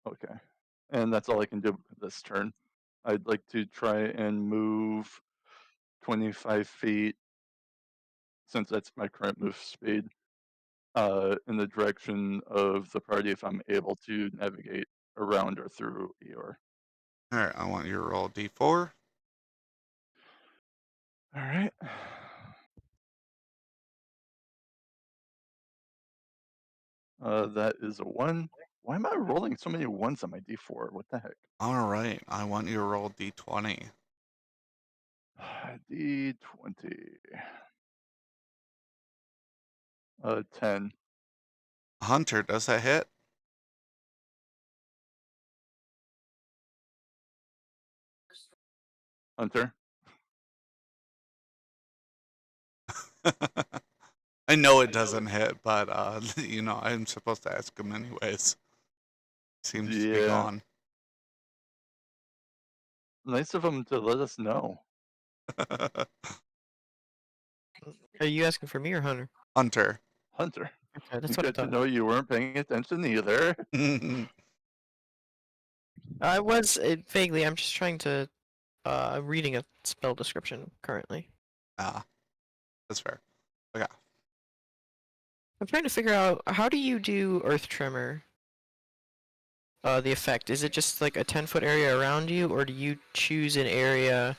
Okay, and that's all I can do this turn. I'd like to try and move 25 feet, since that's my current move speed, in the direction of the party if I'm able to navigate around or through Eeyore. All right. I want you to roll d4. All right. That is a 1. Why am I rolling so many 1s on my d4? What the heck? All right. I want you to roll d20. D20. 10. Hunter, does that hit? Hunter. I know it doesn't hit, but you know, I'm supposed to ask him anyways. Seems to be Yeah. gone. Nice of him to let us know. Are you asking for me or Hunter? Hunter. Hunter. Okay, that's what I Good to thought. know you weren't paying attention either. I was vaguely. I'm just trying to reading a spell description currently. Ah, that's fair. Okay. I'm trying to figure out, how do you do Earth Tremor? The effect, is it just like a 10-foot area around you, or do you choose an area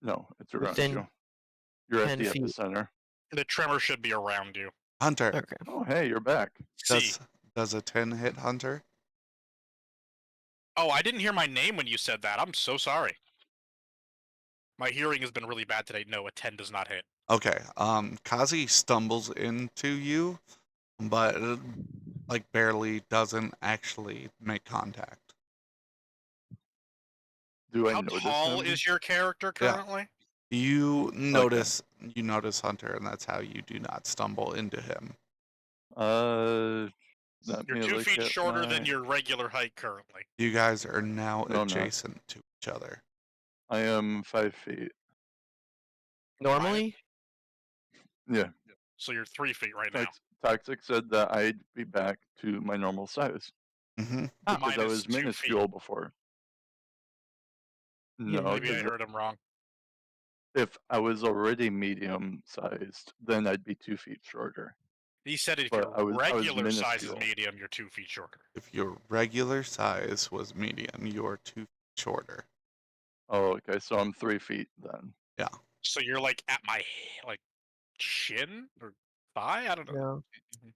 No, it's around within you. You're at 10 the feet? epicenter. The tremor should be around you. Hunter, Okay. Oh, hey, you're back. See. does a 10 hit Hunter? Oh, I didn't hear my name when you said that. I'm so sorry. My hearing has been really bad today. No, a 10 does not hit. Okay. Kazi stumbles into you, but it, like barely doesn't actually make contact. Do I How notice tall him? is your character Yeah. currently? You notice Hunter, and that's how you do not stumble into him. Let You're me 2 look feet at shorter my... than your regular height currently. You guys are now No, I'm not. adjacent to each other. I am 5 feet. Normally? Yeah. So you're 3 feet right now. Toxic said that I'd be back to my normal size Mm-hmm. because I Minus was 2 feet. minuscule before. Yeah, No, Maybe I 'cause heard him wrong. if I was already medium sized, then I'd be 2 feet shorter. He said if But your I was regular size is minuscule. medium, you're 2 feet shorter. If your regular size was medium, you are 2 feet shorter. Oh, okay, so I'm 3 feet then. Yeah. So you're like at my chin or thigh? I don't know. No.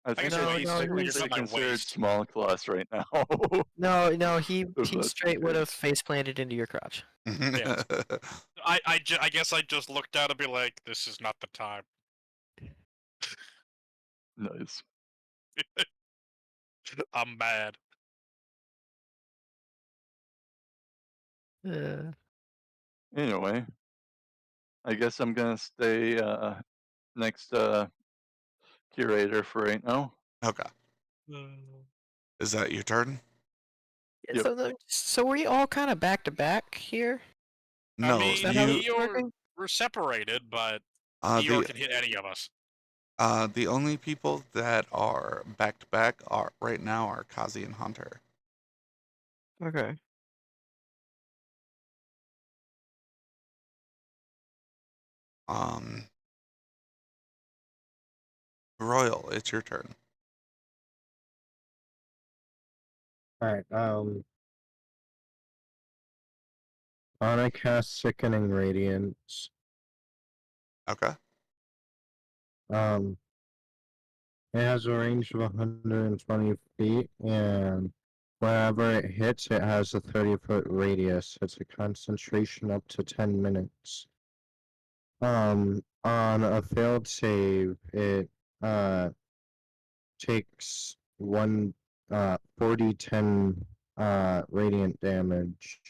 I think guess No, I'd be no, technically he's at my considered waist. small class right now. No, he If that's the straight would have case. face planted into your crotch. Yes. I guess I just looked down and be like, this is not the time. Nice. I'm mad. Anyway, I guess I'm gonna stay next curator for right now. Okay. Is that your turn? Yeah, Yep. so were you all kind of back to back here? No, I mean, Is that how this is you. working? we're separated, but The Eeyore can hit any of us. the only people that are back to back are right now are Kazi and Hunter. Okay. Royal, it's your turn. Alright, when I cast Sickening Radiance, Okay. it has a range of 120 feet, and wherever it hits, it has a 30-foot radius. It's a concentration up to 10 minutes. On a failed save, it takes 40-10 radiant damage,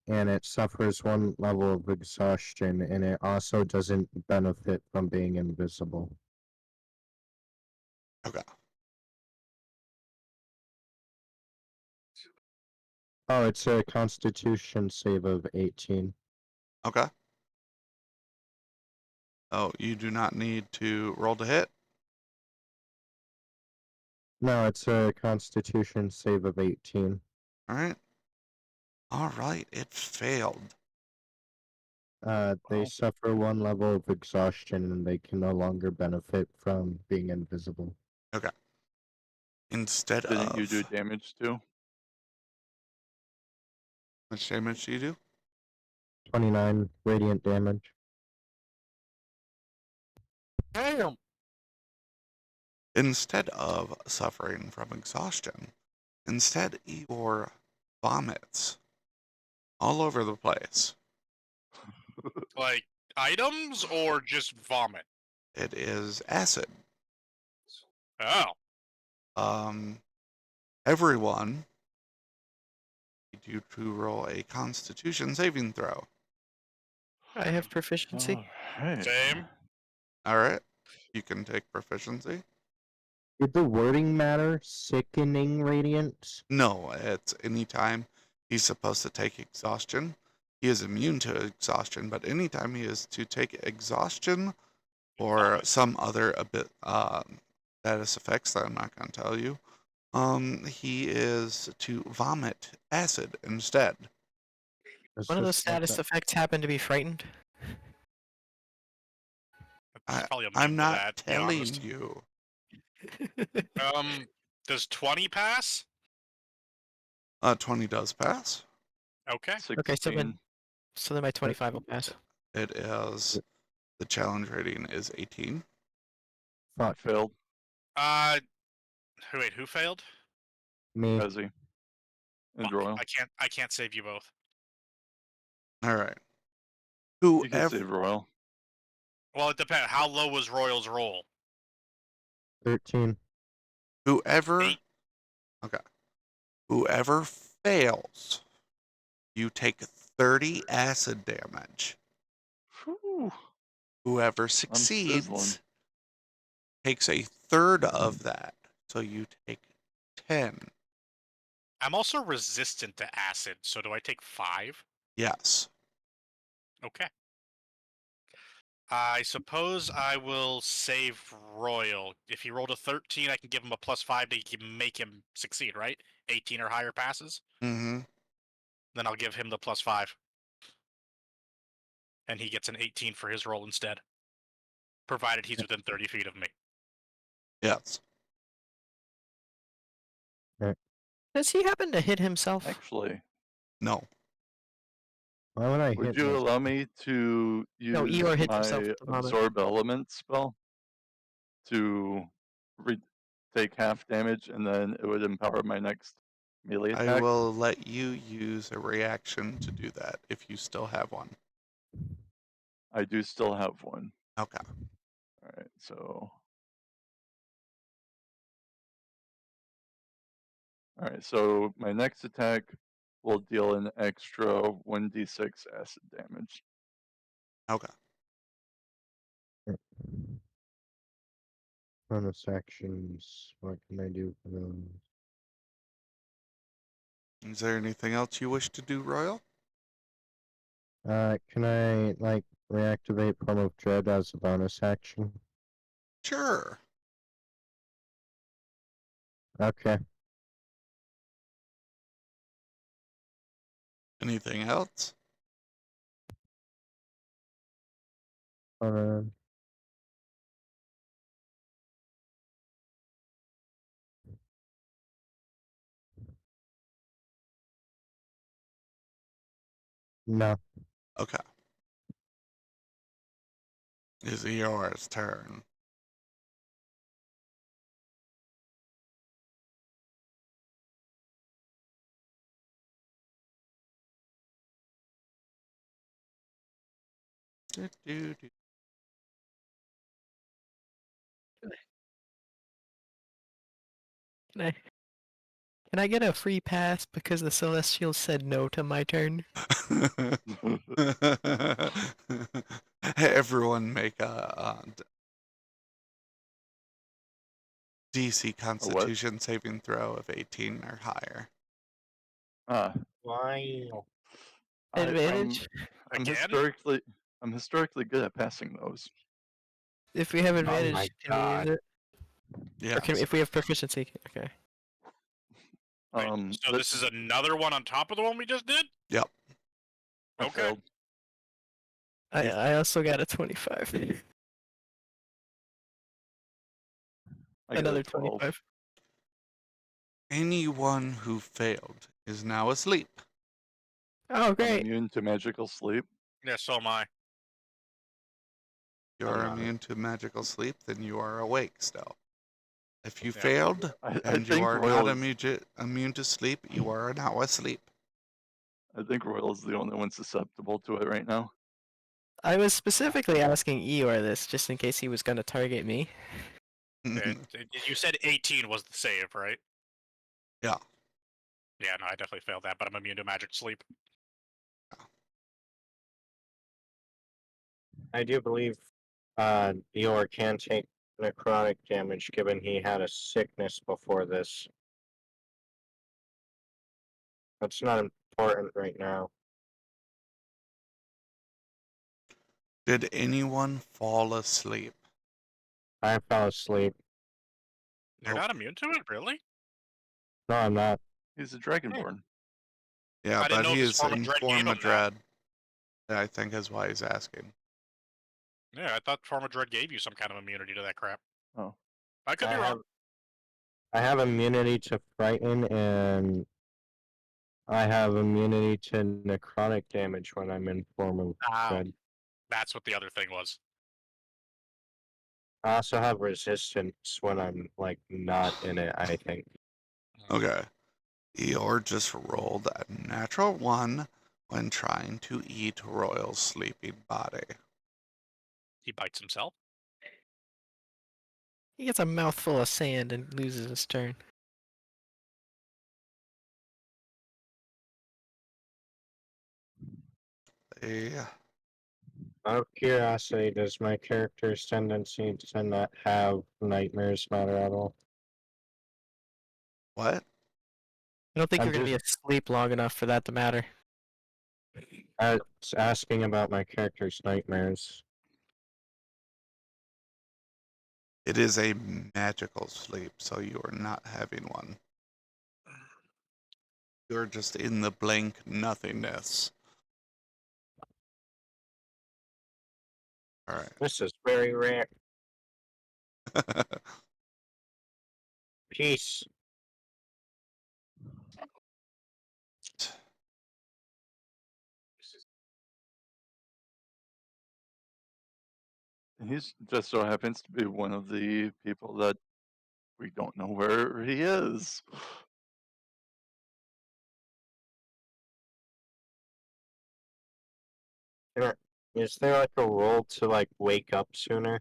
and it suffers 1 level of exhaustion, and it also doesn't benefit from being invisible. Okay. Oh, it's a Constitution save of 18. Okay. Oh, you do not need to roll to hit. No, it's a Constitution save of 18. All right. All right. It failed. They Wow. suffer 1 level of exhaustion, and they can no longer benefit from being invisible. Okay. Instead Didn't you do of damage too? how much damage do you do? 29 radiant damage. Damn! Instead of suffering from exhaustion, instead Eeyore vomits all over the place. Like, items or just vomit? It is acid. Oh. Everyone need you to roll a Constitution saving throw. I have proficiency. Alright. Same. All right. You can take proficiency. Did the wording matter? Sickening radiance? No, it's anytime he's supposed to take exhaustion. He is immune to exhaustion, but anytime he is to take exhaustion or Vomit. some other status effects that I'm not going to tell you, he is to vomit acid instead. It's One of those just like status that. effects happened to be frightened. It's probably immune I'm to not that, to be telling honest. you. Does 20 pass? 20 does pass. Okay. 16. Okay, so then my 25 will pass. It is the challenge rating is 18. I Fuck failed. Wait, who failed? me. Ezzy. And Fuck, Royal. I can't save you both. All right. You can Whoever save Royal. Well, it depends. How low was Royal's roll? 13. whoever 8. okay. Whoever fails, you take 30 acid damage. Whew. Whoever I'm succeeds sizzling. takes a third of that. So you take 10. I'm also resistant to acid, so do I take 5? Yes. Okay. I suppose I will save Royal. If he rolled a 13, I can give him a +5 to make him succeed, right? 18 or higher passes. Mm-hmm. Then I'll give him the +5. And he gets an 18 for his roll instead. Provided he's within 30 feet of me. Yes. Does he happen to hit himself? Actually, No. Why would I would hit you myself? allow me to No, use Eeyore hits himself my with the vomit. absorb element spell to take half damage, and then it would empower my next melee I attack? will let you use a reaction to do that if you still have one. I do still have one. Okay. All right, so. All right, so my next attack will deal an extra 1d6 acid damage. Okay. Bonus actions. What can I do for those? Is there anything else you wish to do, Royal? Can I, like, reactivate Palm of Dread as a bonus action? Sure. Okay. Anything else? Uh, no. Okay. Is yours turn. Do. Can I get a free pass because the Celestials said no to my turn? Everyone make a DC Constitution saving throw of 18 or higher. Ah, Why? Advantage? I'm Again? historically good at passing those. If we have my advantage, can we God. use it? Yeah. Or can, if we have proficiency, okay. Wait, so this is another one on top of the one we just did? Yep. I Okay. failed. I also got a 25. I got Another a 12. 25. Anyone who failed is now asleep. Oh, I'm great. immune to magical sleep. Yeah, so am I. If you I'm are not. immune to magical sleep, then you are awake still. If you Yeah. failed I and you think are Royal not is, immune to sleep, you are now asleep. I think Royal is the only one susceptible to it right now. I was specifically asking Eeyore this just in case he was going to target me. You said 18 was the save, right? Yeah. Yeah, no, I definitely failed that, but I'm immune to magic sleep. I do believe Eeyore can take necrotic damage given he had a sickness before this. That's not important right now. Did anyone fall asleep? I fell asleep. You're Nope. not immune to it, really? No, I'm not. He's a dragonborn. Yeah, I didn't but know he if his is form of in dread form gave of him that. dread. I think is why he's asking. Yeah, I thought form of dread gave you some kind of immunity to that crap. Oh. I could be wrong. I have immunity to frighten, and I have immunity to necrotic damage when I'm in form of Oh, dread. that's what the other thing was. I also have resistance when I'm like not in it, I think. Okay. Eeyore just rolled a natural 1 when trying to eat Royal's sleeping body. He bites himself. He gets a mouthful of sand and loses his turn. Yeah. Out of curiosity, does my character's tendency to not have nightmares matter at all? What? I don't think I'm you're gonna be just asleep long enough for that to matter. asking about my character's nightmares. It is a magical sleep, so you are not having one. You're just in the blank nothingness. Alright. This is very rare. Peace. He's just so happens to be one of the people that we don't know where he is. Is there like a role to like wake up sooner?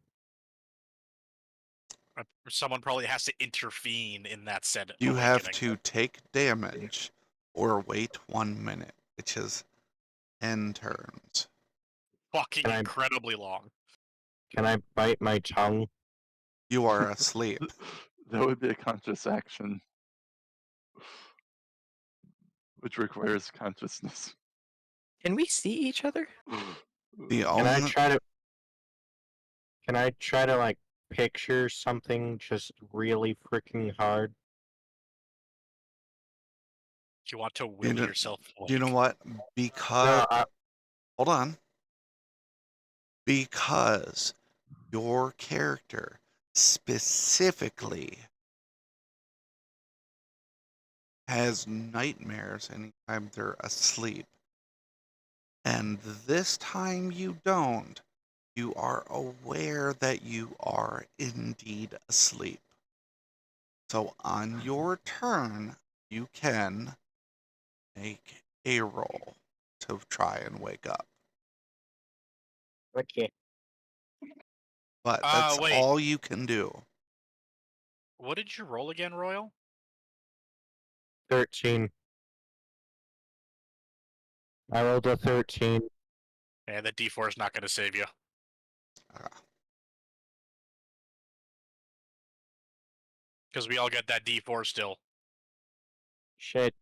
Someone probably has to intervene in that said You awakening. have to take damage or wait 1 minute, which is 10 turns. Fucking Can I- incredibly long. Can I bite my tongue? You are asleep. That would be a conscious action, which requires consciousness. Can we see each other? The Can I only try to? Can I try to like picture something just really freaking hard? You want to will know- yourself awake. you know what? Because No, hold on. Because your character specifically has nightmares anytime they're asleep. And this time you don't. You are aware that you are indeed asleep. So on your turn, you can make a roll to try and wake up. okay. But that's wait. all you can do. What did you roll again, Royal? 13. I rolled a 13. And the D4 is not going to save you. Because we all get that D4 still. Shit.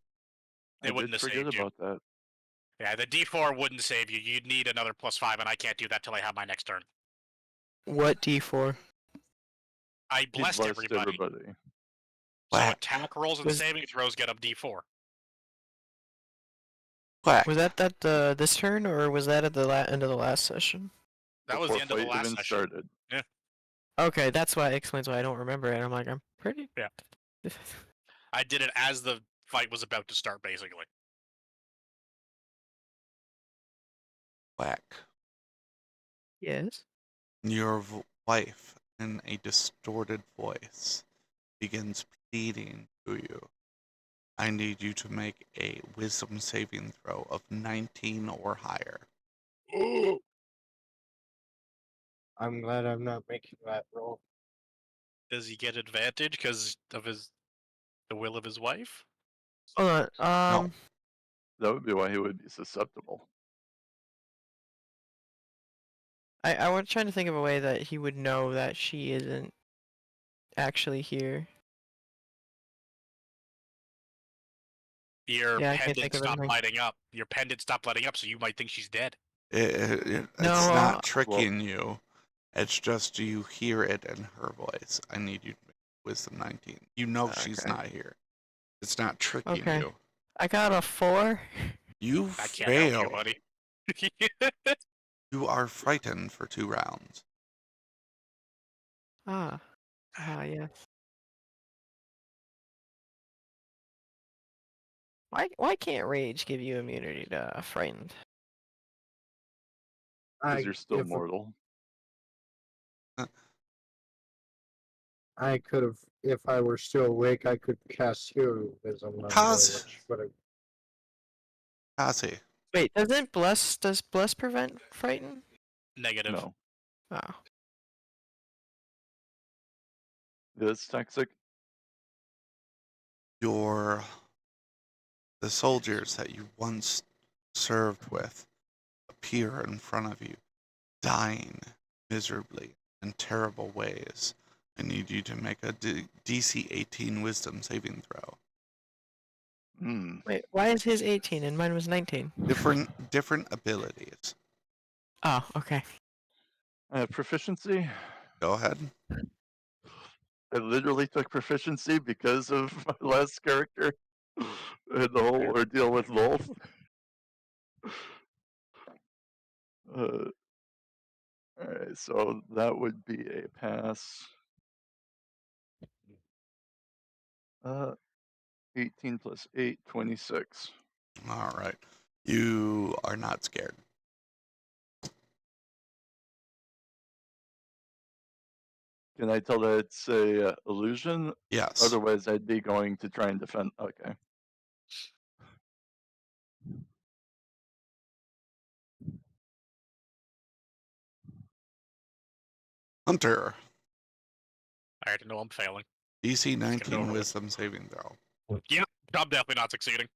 It I wouldn't did have forget saved you. about that. Yeah, the D4 wouldn't save you. You'd need another +5, and I can't do that till I have my next turn. What D4? I He blessed everybody. So Whack. attack rolls and Was- saving throws get up D4. Quack. Was that this turn, or was that at the end of the last session? That was Before the end of the fight last even session. started. Okay, that's why it explains why I don't remember it. I'm like, I'm pretty. Yeah. I did it as the fight was about to start, basically. Quack. Yes. Your wife, in a distorted voice, begins pleading to you. I need you to make a wisdom saving throw of 19 or higher. I'm glad I'm not making that roll. Does he get advantage because of the will of his wife? Hold on. No. That would be why he would be susceptible. I was trying to think of a way that he would know that she isn't actually here. Your Yeah, I can't pendant think of stopped anything. lighting up. Your pendant stopped lighting up, so you might think she's dead. It's No, not tricking you. It's just you hear it in her voice. I need you to make wisdom 19. You know she's Okay. not here. It's not tricking Okay. you. I got a 4. You I can't help fail. you, buddy. You are frightened for 2 rounds. Ah, yes. Why can't rage give you immunity to frightened? Because you're still if mortal. I could have, if I were still awake, I could cast heroism on her, which would have. Cassie, Wait, does bless prevent frighten? Negative. No. Oh. It's toxic. the soldiers that you once served with appear in front of you, dying miserably in terrible ways. I need you to make a DC 18 Wisdom saving throw. Hmm. Wait, why is his 18 and mine was 19? Different abilities. Oh, okay. I have proficiency. Go ahead. I literally took proficiency because of my last character and the whole ordeal with Wolf. Alright, so that would be a pass. 18 plus 8, 26. All right. You are not scared. Can I tell that it's a illusion? Yes. Otherwise, I'd be going to try and defend. Okay. Hunter, I already know I'm failing. DC Let's get it 19 over with. Wisdom saving throw. Yep, I'm definitely not succeeding.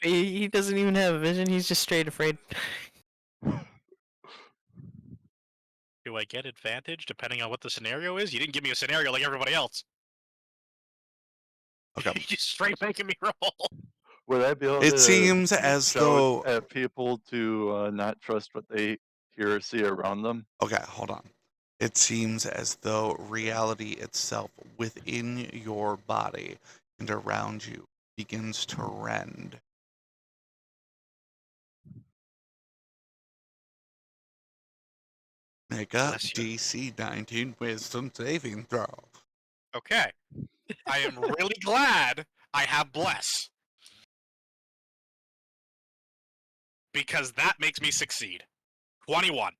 He doesn't even have vision. He's just straight afraid. Do I get advantage depending on what the scenario is? You didn't give me a scenario like everybody else. Okay. You just straight making me roll. Would I be able It to seems as shout though. at people to not trust what they hear or see around them? Okay, hold on. It seems as though reality itself within your body and around you begins to rend. Make a Bless you. DC 19 Wisdom saving throw. Okay. I am really glad I have bless. Because that makes me succeed. 21.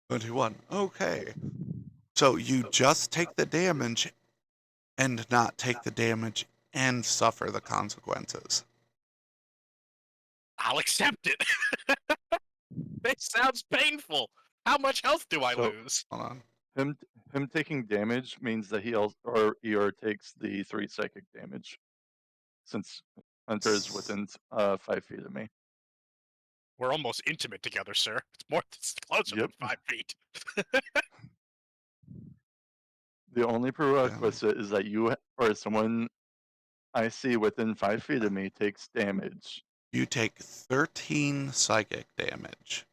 21. Okay. So you just take the damage and not take the damage and suffer the consequences. I'll accept it. It sounds painful. How much health do I So- lose? Hold on. Him taking damage means that he also or takes the 3 psychic damage, since Hunter is within 5 feet of me. We're almost intimate together, sir. It's closer Yep. than 5 feet. The only prerequisite is that you or someone I see within 5 feet of me takes damage. You take 13 psychic damage.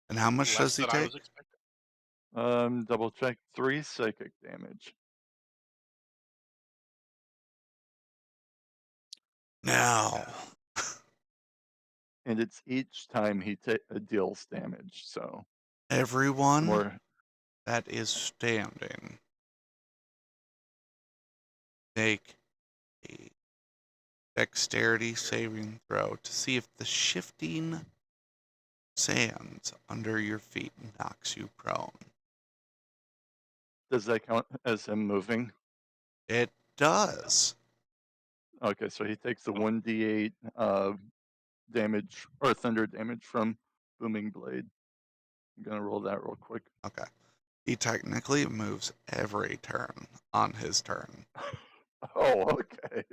And how much Less does he than I take? was expecting. Double check 3 psychic damage. Now, And it's each time he deals damage, so everyone more. that is standing, make a dexterity saving throw to see if the shifting sands under your feet knocks you prone. Does that count as him moving? It does. Okay, so he takes the 1d8 damage or thunder damage from booming blade. I'm gonna roll that real quick. Okay. He technically moves every turn on his turn. Oh, okay.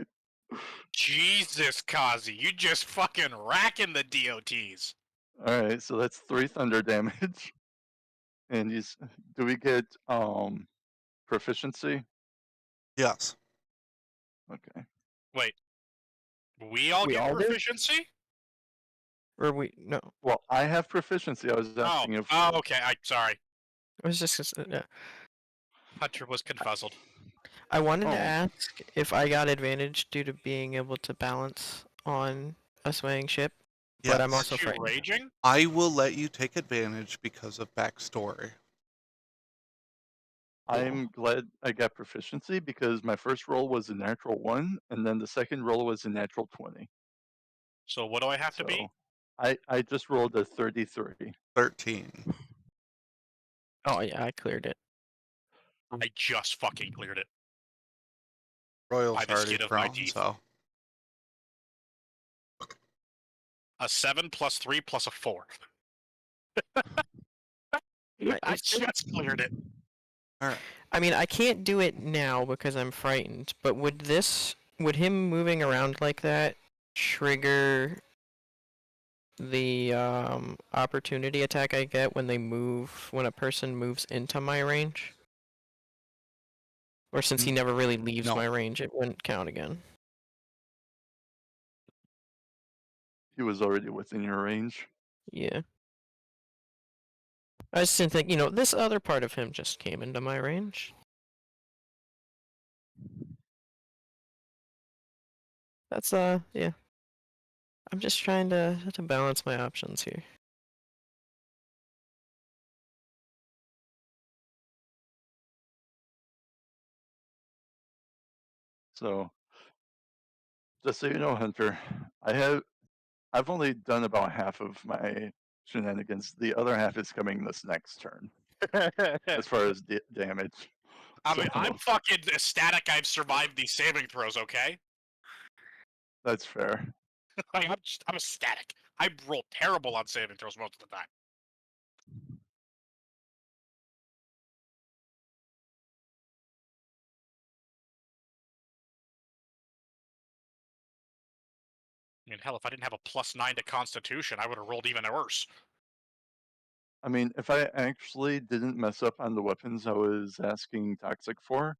Jesus, Kazi, you just fucking racking the DOTs. All right, so that's 3 thunder damage. And do we get proficiency? Yes. Okay. Wait, we all We get all do? proficiency? Or no? Well, I have proficiency. I was asking if. Oh, okay. Sorry. I was just. Hunter was confuzzled. I wanted to Oh. ask if I got advantage due to being able to balance on a swaying ship, but I'm Yes. also Aren't you frightened. raging? I will let you take advantage because of backstory. I'm glad I got proficiency because my first roll was a natural 1, and then the second roll was a natural 20. So what do I have to be? So I just rolled a 33. 13. Oh yeah, I cleared it. I just fucking cleared it Royal's by the already skin of my thrown, teeth. so A 7 plus 3 plus a 4. I it's just cleared it. all right. I mean, I can't do it now because I'm frightened, but would him moving around like that trigger the opportunity attack I get when when a person moves into my range? Or since he never really leaves No. my range, it wouldn't count again. He was already within your range. Yeah. I just didn't think, this other part of him just came into my range. That's, yeah. I'm just trying to balance my options here. So just so you know, Hunter, I've only done about half of my shenanigans. The other half is coming this next turn, as far as damage. I mean, So I'm fucking ecstatic I've survived these saving throws, okay? that's fair. I'm ecstatic. I roll terrible on saving throws most of the time. I mean, hell, if I didn't have a +9 to Constitution, I would have rolled even worse. I mean, if I actually didn't mess up on the weapons I was asking Toxic for,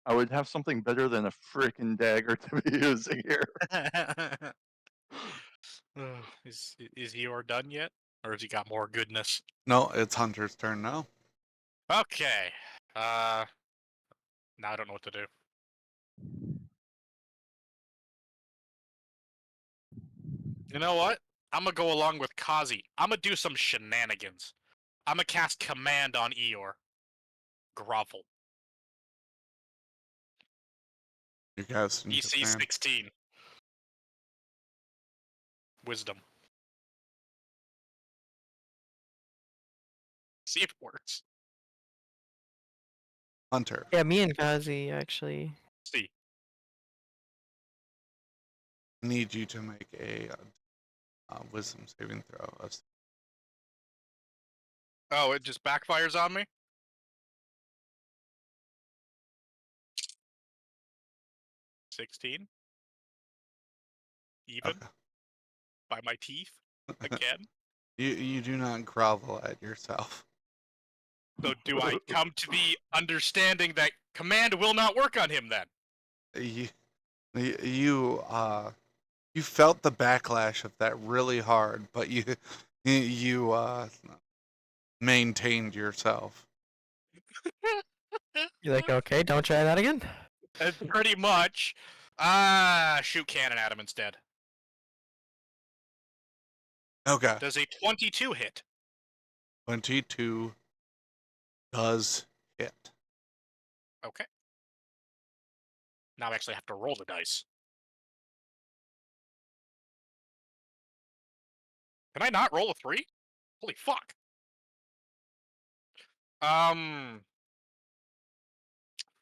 I would have something better than a freaking dagger to be using here. Is Eeyore done yet? Or has he got more goodness? No, it's Hunter's turn now. Okay. Now I don't know what to do. You know what? I'm gonna go along with Kazi. I'm gonna do some shenanigans. I'm gonna cast Command on Eeyore. Grovel. You guys need DC to plan. 16. Wisdom. See if it works. Hunter, Yeah, me and Kazi actually. See. I need you to make a wisdom saving throw. Oh, it just backfires on me? 16? Even? Okay. By my teeth? Again? You do not grovel at yourself. So do I come to the understanding that Command will not work on him then? You felt the backlash of that really hard, but you maintained yourself. You're like, okay, don't try that again. Pretty much. Shoot cannon at him instead. Okay. Does a 22 hit? 22 does hit. Okay. Now I actually have to roll the dice. Can I not roll a 3? Holy fuck.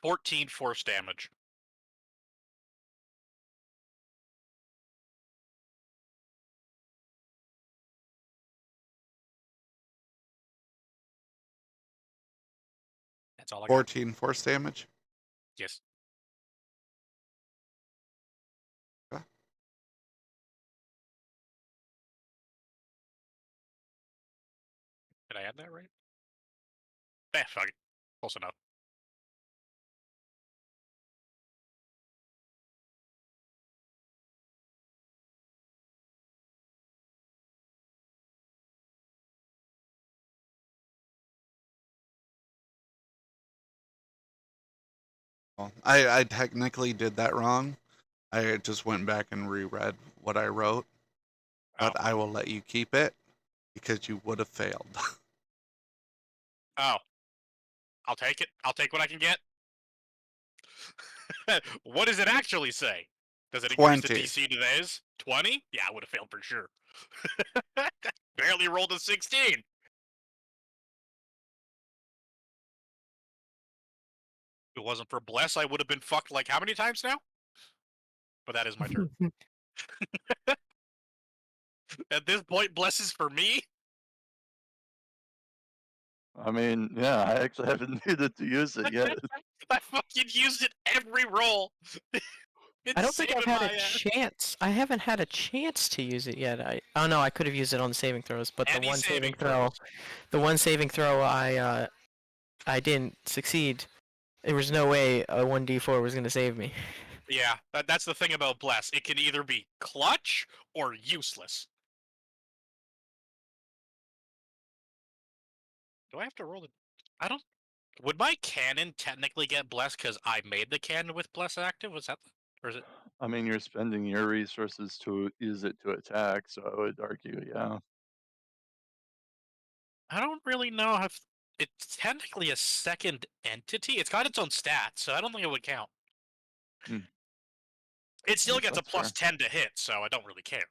14 force damage. That's all I got. 14 force damage. Yes. Okay. Did I add that right? Fuck it. Close enough. Well, I technically did that wrong. I just went back and reread what I wrote, but I will let you keep it because you would have failed. Oh. I'll take it. I'll take what I can get. What does it actually say? Does it increase the 20. DC to theirs? 20? Yeah, I would have failed for sure. Barely rolled a 16. If it wasn't for Bless, I would have been fucked like how many times now? But that is my turn. At this point, Bless is for me? I mean, yeah, I actually haven't needed to use it yet. I fucking used it every roll. It's I don't think I've saving had my a ass. chance. I haven't had a chance to use it yet. Oh no, I could have used it on the saving throws, but Any the one saving saving throw, throws. the one saving throw I didn't succeed. There was no way a 1d4 was gonna save me. Yeah, that's the thing about Bless. It can either be clutch or useless. Do I have to roll it? I don't. Would my cannon technically get Bless because I made the cannon with Bless active? Was that, or is it? I mean, you're spending your resources to use it to attack, so I would argue, yeah. I don't really know if it's technically a second entity. It's got its own stats, so I don't think it would count. Hmm. It still Yes, gets a that's fair. plus 10 to hit, so I don't really care.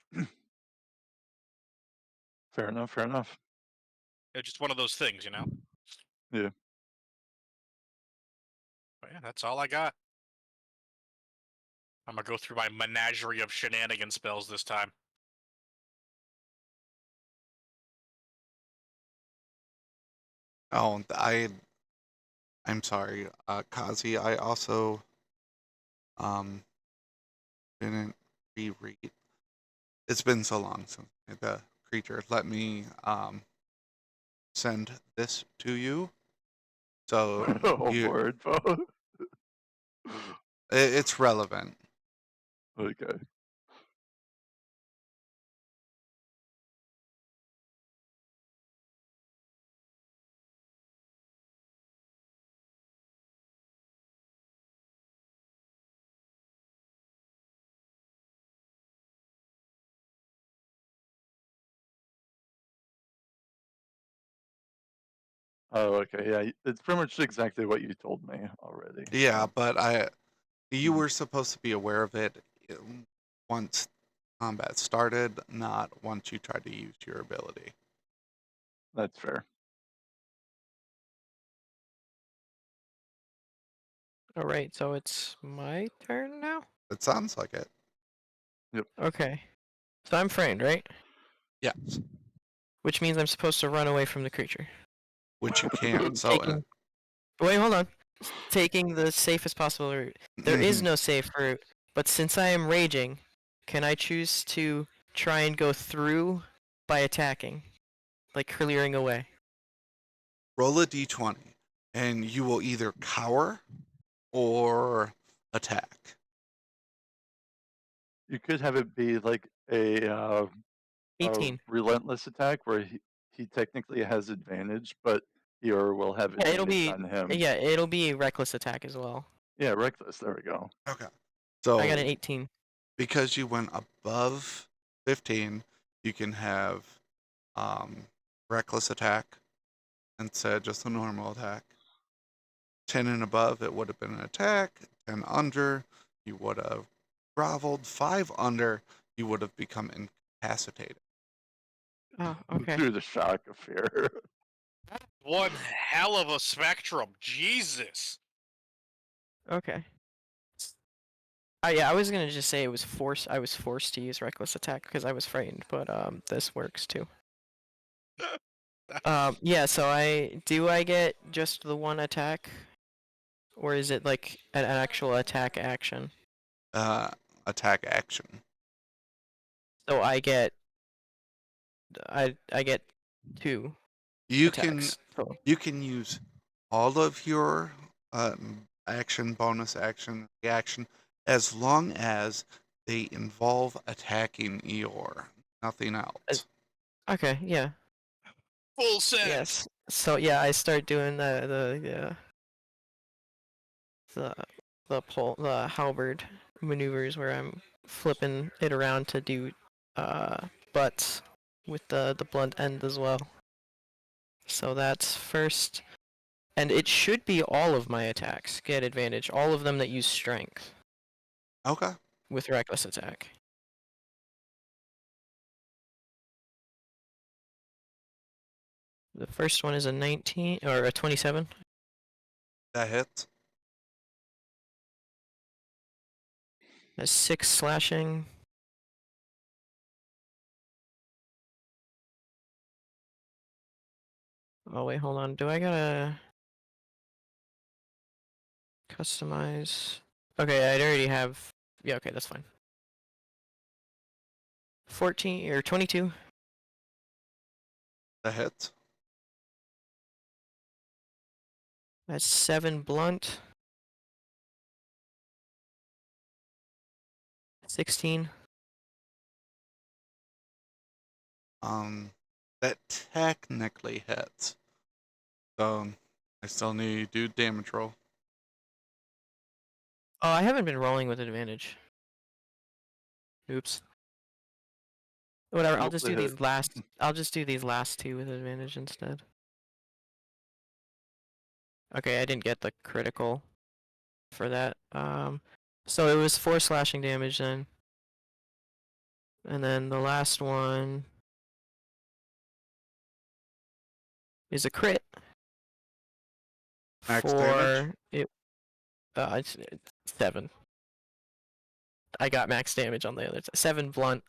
Fair enough, fair enough. It's just one of those things, you know? Yeah. But yeah, that's all I got. I'm gonna go through my menagerie of shenanigan spells this time. Oh, I'm sorry, Kazi. I also didn't reread. It's been so long since the creature. Let me send this to you. So Oh, you, word, Bo. it's relevant. Okay. Oh, okay. Yeah, it's pretty much exactly what you told me already. Yeah, so. but you Mhm. were supposed to be aware of it once combat started, not once you tried to use your ability. That's fair. Alright, so it's my turn now? It sounds like it. Okay. So I'm framed, right? Yes, Which means I'm supposed to run away from the creature. which you can. So Taking... Wait, hold on. Taking the safest possible route. There is no safe route, but since I am raging, can I choose to try and go through by attacking? Like clearing away? roll a d20, and you will either cower or attack. You could have it be like a 18. relentless attack where he technically has advantage, but Eeyore will have Yeah, it'll advantage be... on him. Yeah, it'll be a reckless attack as well. Yeah, reckless. There we go. Okay. So I got an 18. because you went above 15, you can have reckless attack instead of just a normal attack. 10 and above, it would have been an attack. 10 under, you would have groveled. 5 under, you would have become incapacitated. Oh, okay. Through the shock of fear. One hell of a spectrum. Jesus. Okay. Yeah, I was gonna just say it was forced. I was forced to use reckless attack because I was frightened, but this works too. Yeah. So I get just the one attack, or is it like an actual attack action? Attack action. So I get 2 You attacks. you can use all of your action, bonus action, reaction, as long as they involve attacking Eeyore. Nothing else. Okay. Yeah. Full send. Yes. So yeah, I start doing the halberd maneuvers where I'm flipping it around to do butts with the blunt end as well. So that's first And it should be all of my attacks get advantage, all of them that use strength Okay. with reckless attack. The first one is a 19 or a 27. That hits. That's 6 slashing. Oh wait, hold on. Do I gotta customize? Okay, I'd already have. Yeah, okay, that's fine. 14 or 22. That hits. That's 7 blunt. 16. That technically hits. So I still need to do damage roll. Oh, I haven't been rolling with advantage. Oops. Whatever. I'll Roll just the do hit. these last. I'll just do these last two with advantage instead. Okay, I didn't get the critical for that. So it was 4 slashing damage then, and then the last one is a crit. Max damage? For it. It's 7. I got max damage on the other 7 blunt.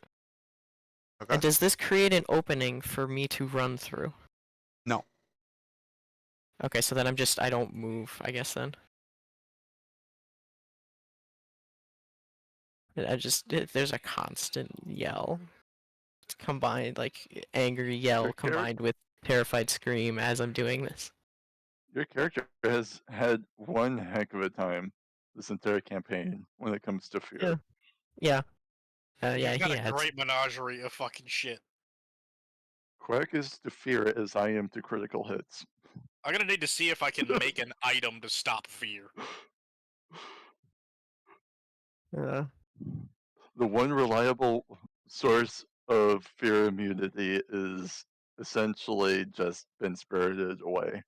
Okay. And does this create an opening for me to run through? No. Okay, so then I don't move, I guess then. There's a constant yell. It's combined, like, angry yell Your combined with terrified scream as I'm doing this. Your character has had one heck of a time this entire campaign when it comes to fear. Yeah. Yeah, He's got he a has. great menagerie of fucking shit. Quack is to fear as I am to critical hits. I'm gonna need to see if I can make an item to stop fear. The one reliable source of fear immunity is essentially just been spirited away.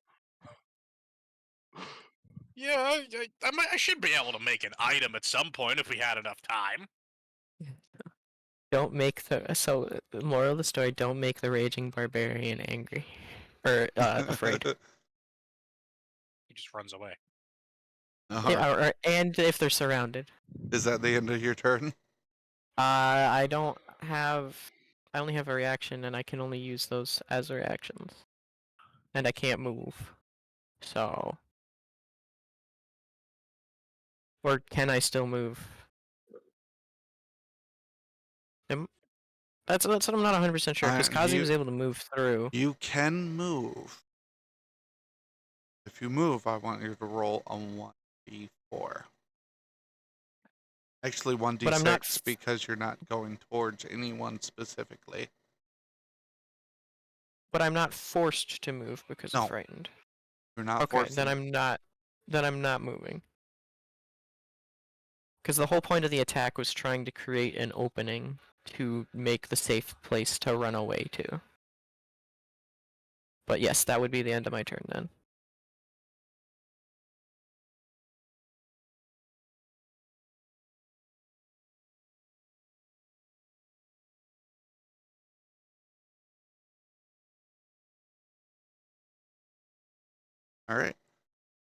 Yeah, I should be able to make an item at some point if we had enough time. Don't make the moral of the story, don't make the raging barbarian angry. Or, afraid. He just runs away. Yeah, and if they're surrounded. Is that the end of your turn? I don't have. I only have a reaction, and I can only use those as reactions. And I can't move. So. Or can I still move? That's what I'm not 100% sure, because Kazi was able to move through. You can move. If you move, I want you to roll a 1d4. Actually, 1d6 But I'm not because you're not going towards anyone specifically. But I'm not forced to move because No. I'm frightened. You're not Okay, forced then to I'm not. Then I'm not moving. Because the whole point of the attack was trying to create an opening to make the safe place to run away to. But yes, that would be the end of my turn then. All right.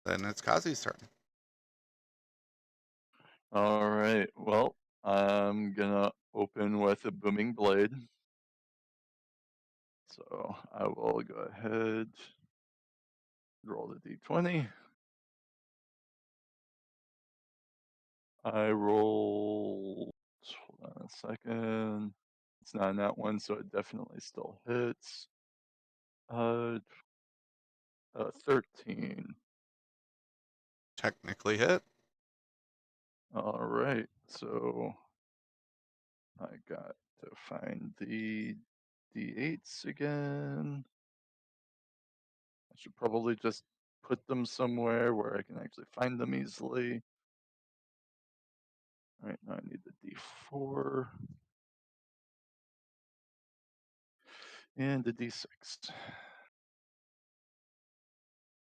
Then it's Kazi's turn. All right. Well, I'm gonna open with a booming blade. So I will go ahead, roll the d20. I rolled, hold on a second. It's not in that one, so it definitely still hits. 13. Technically hit. All right, so I got to find the d8s again. I should probably just put them somewhere where I can actually find them easily. All right, now I need the d4 and the d6.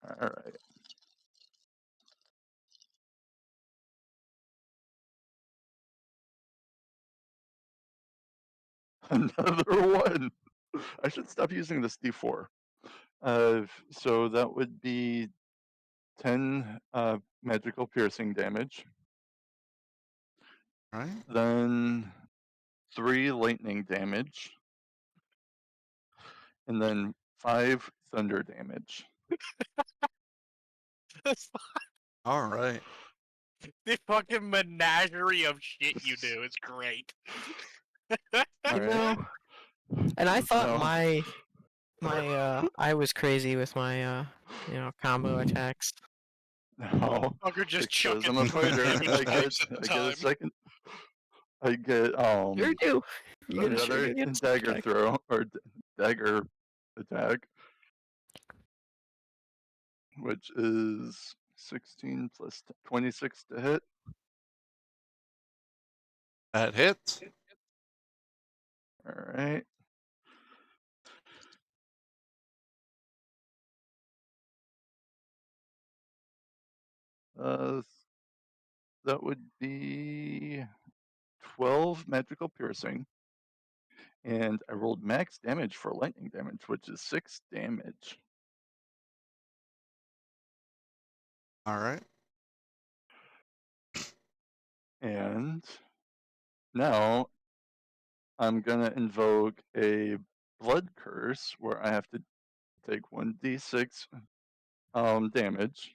All right. Another one. I should stop using this D4. So that would be 10 magical piercing damage, Right. then 3 lightning damage, and then 5 thunder damage. All right. The fucking menagerie of shit you do is great. All You right. know, and I thought No. I was crazy with my combo attacks. No, Fucker just because chucking I'm a three fighter. damage types at a I get a time. second. I get Sure do. You're gonna another get some dagger attack. throw or dagger attack, which is 16 plus 26 to hit. That hits. All right. That would be 12 magical piercing, and I rolled max damage for lightning damage, which is 6 damage. All right. And now I'm gonna invoke a blood curse where I have to take 1d6 damage,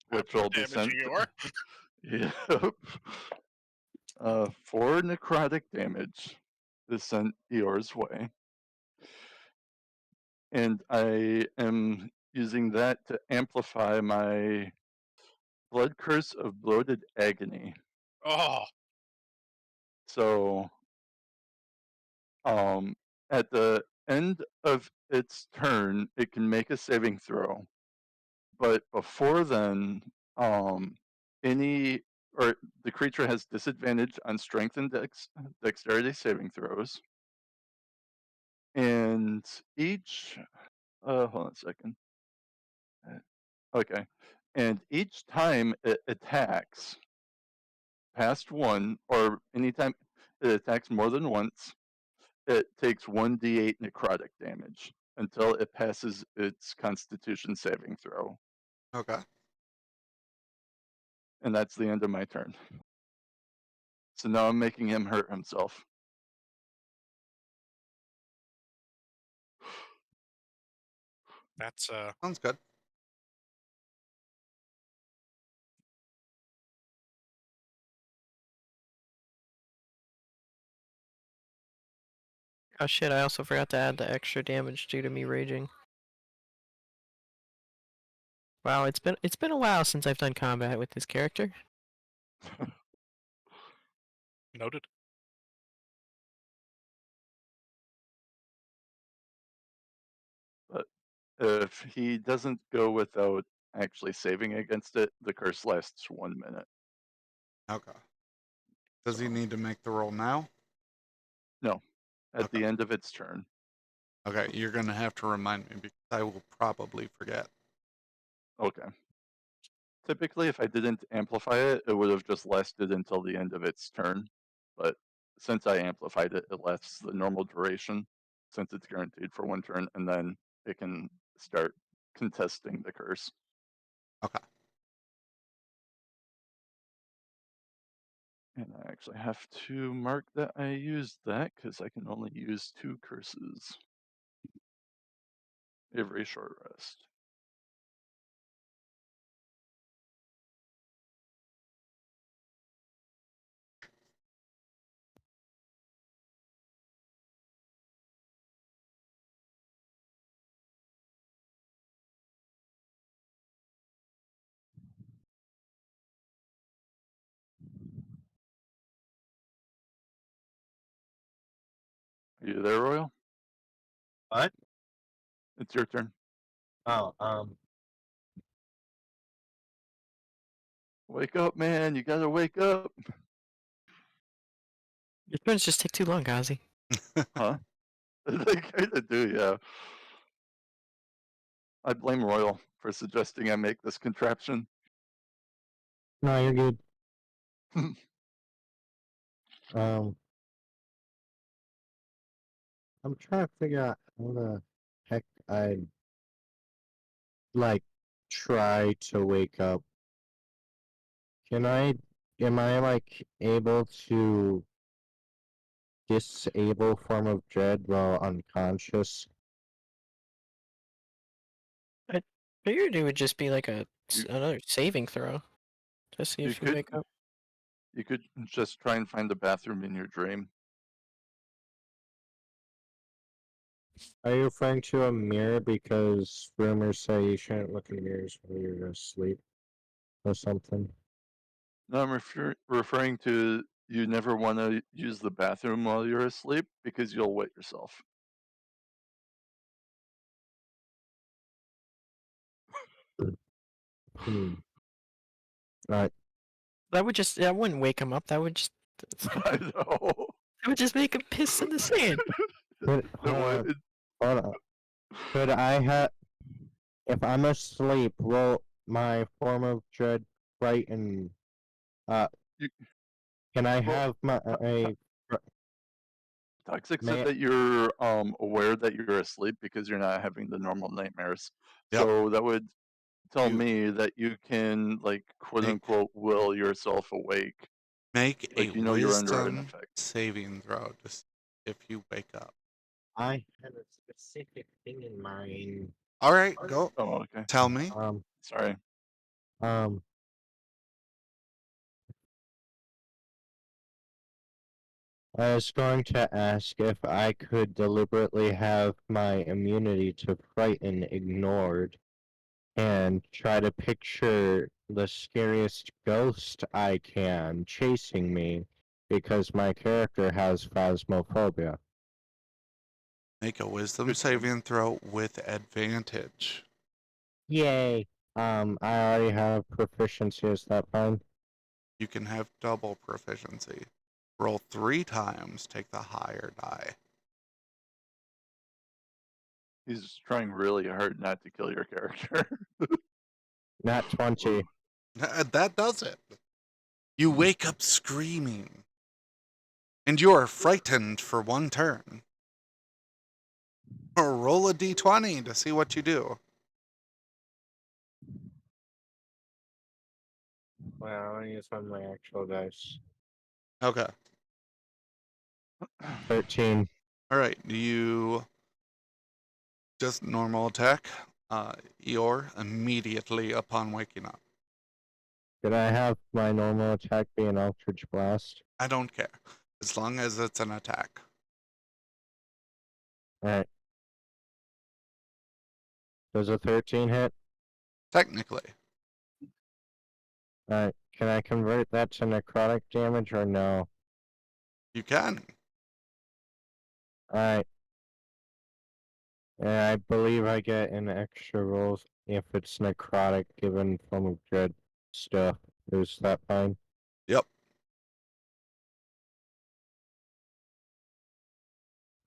which How will much be damage sent. you are? Yep. 4 necrotic damage is sent Eeyore's way. And I am using that to amplify my blood curse of bloated agony. Oh, So at the end of its turn, it can make a saving throw. But before then, any or the creature has disadvantage on strength and dexterity saving throws. And each hold on a second. Okay. And each time it attacks past 1 or anytime it attacks more than once, it takes 1d8 necrotic damage until it passes its constitution saving throw. Okay. And that's the end of my turn. So now I'm making him hurt himself. that's Sounds good. Oh shit! I also forgot to add the extra damage due to me raging. Wow, it's been a while since I've done combat with this character. noted. But if he doesn't go without actually saving against it, the curse lasts 1 minute. Okay. Does he So, need to make the roll now? no, at Okay. the end of its turn. Okay, you're gonna have to remind me because I will probably forget. Okay. Typically, if I didn't amplify it, it would have just lasted until the end of its turn. But since I amplified it, it lasts the normal duration since it's guaranteed for 1 turn, and then it can start contesting the curse. Okay. And I actually have to mark that I used that because I can only use 2 curses every short rest. Are you there, Royal? What? It's your turn. Oh, Wake up, man. You gotta wake up. Your turns just take too long, Gazi. Huh? They kind of do, yeah. I blame Royal for suggesting I make this contraption. No, you're good. Um, I'm trying to figure out how the heck I'd like try to wake up. Am I like able to disable form of dread while unconscious? I figured it would just be like You- another saving throw to see You if you could wake up. you could just try and find the bathroom in your dream. Are you referring to a mirror because rumors say you shouldn't look in mirrors while you're asleep or something? No, I'm referring to you never want to use the bathroom while you're asleep because you'll wet yourself. Right. That wouldn't wake him up. That would just I know. that would just make him piss in the sand. Could, It would. hold on. Could I have, if I'm asleep, will my form of dread frighten? You- Can I well, have my Toxic may said that you're aware that you're asleep because you're not having the normal nightmares. Yep. So that would tell You- me that you can like quote Make- unquote will yourself awake. Make a Like you know you're under an wisdom effect. saving throw just if you wake up. I had a specific thing in mind. All right, go. Oh, okay. Tell me. Sorry. I was going to ask if I could deliberately have my immunity to frighten ignored and try to picture the scariest ghost I can chasing me because my character has phasmophobia. Make a wisdom Good choice. saving throw with advantage. Yay! I already have proficiency, is that fine? You can have double proficiency. Roll 3 times, take the higher die. He's trying really hard not to kill your character. Nat 20. That does it. You wake up screaming. And you are frightened for 1 turn. Or roll a d20 to see what you do. Well, I want to use one of my actual dice. Okay. 13. Alright, you just normal attack Eeyore immediately upon waking up. Could I have my normal attack be an Eldritch Blast? I don't care. As long as it's an attack. Alright. Does a 13 hit? Technically. Alright. Can I convert that to necrotic damage or no? You can. Alright. And I believe I get an extra roll if it's necrotic given form of dread stuff. Is that fine? Yep.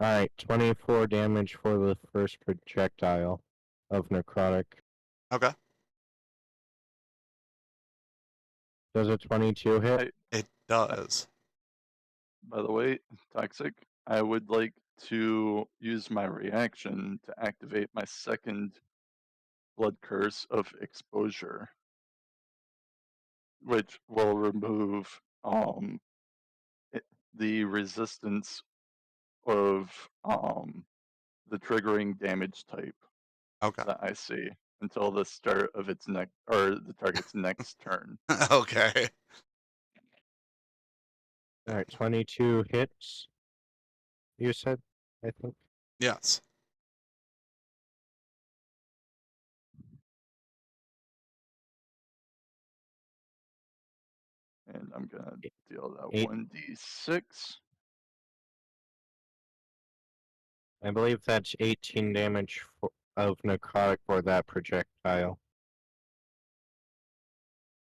Alright, 24 damage for the first projectile of necrotic. Okay. Does a 22 hit? It does. By the way, Toxic, I would like to use my reaction to activate my second blood curse of exposure, which will remove the resistance of the triggering damage type Okay. that I see until the start of its next or the target's next turn. Okay. Alright, 22 hits. You said, I think. Yes. And I'm gonna deal that Eight. 1d6. I believe that's 18 damage of necrotic for that projectile.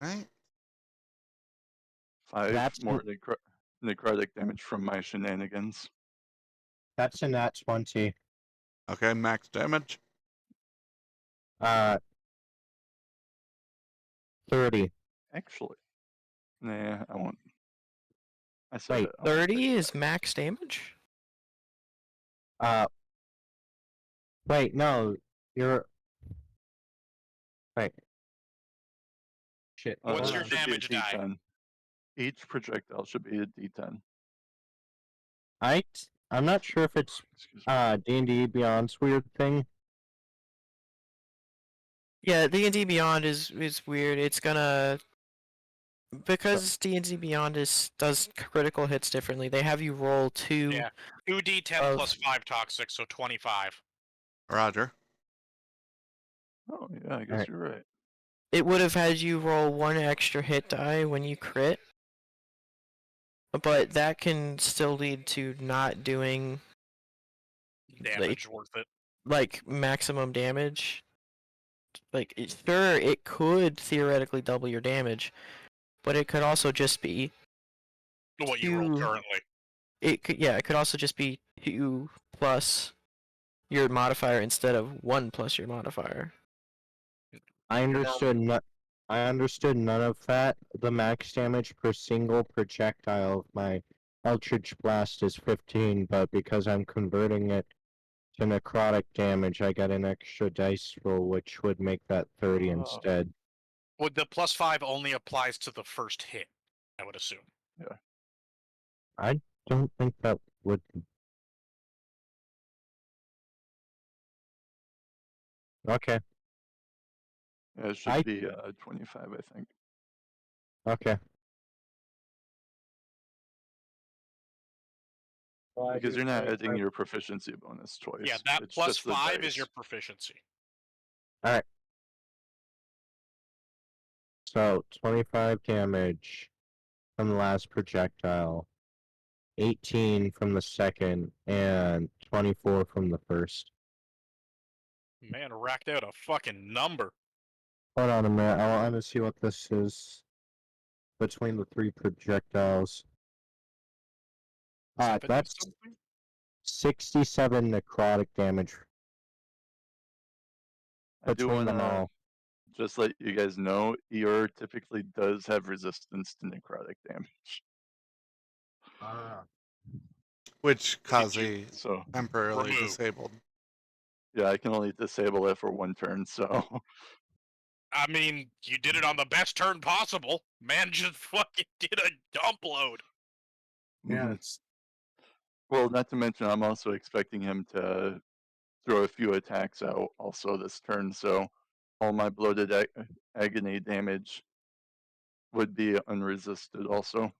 Right? 5 That's more necrotic damage from my shenanigans. That's a nat 20. Okay, max damage. Uh, 30. Actually, nah, I won't. I said Wait, it. I won't 30 take it is back. max damage? Uh, wait, no, you're. Wait. Shit. What's hold your It on. should be a damage die? D10. Each projectile should be a D10. I'm not sure if it's Excuse me. D&D Beyond's weird thing. Yeah, D&D Beyond is weird. It's gonna because D&D Beyond does critical hits differently. They have you roll 2 Yeah. 2d10 of plus 5 toxic, so 25. Roger. Oh yeah, I guess Alright. you're right. it would have had you roll 1 extra hit die when you crit. But that can still lead to not doing Damage worth it. like maximum damage. Like sure, it could theoretically double your damage, but it could also just be What you roll 2. currently. It could also just be 2 plus your modifier instead of 1 plus your modifier. I understood none of that. The max damage per single projectile of my Eldritch Blast is 15, but because I'm converting it to necrotic damage, I get an extra dice roll, which would make that 30 Oh. instead. Well, the plus 5 only applies to the first hit, I would assume. I don't think that would. Okay, Yeah, it should be 25, I think. okay. Because you're not adding your proficiency bonus twice. Yeah, that it's plus just the 5 is dice. your proficiency. So 25 damage from the last projectile, 18 from the second, and 24 from the first. Man, racked out a fucking number. Hold on a minute, I want to see what this is between the 3 projectiles. 70 That's something? 67 necrotic damage I do between want them to all. just let you guys know, ER typically does have resistance to necrotic damage. Which cause you a So temporarily remove? disabled. yeah, I can only disable it for 1 turn. So I mean, you did it on the best turn possible. Man just fucking did a dump load. mhm. it's Well, not to mention, I'm also expecting him to throw a few attacks out also this turn. So all my bloated agony damage would be unresisted also.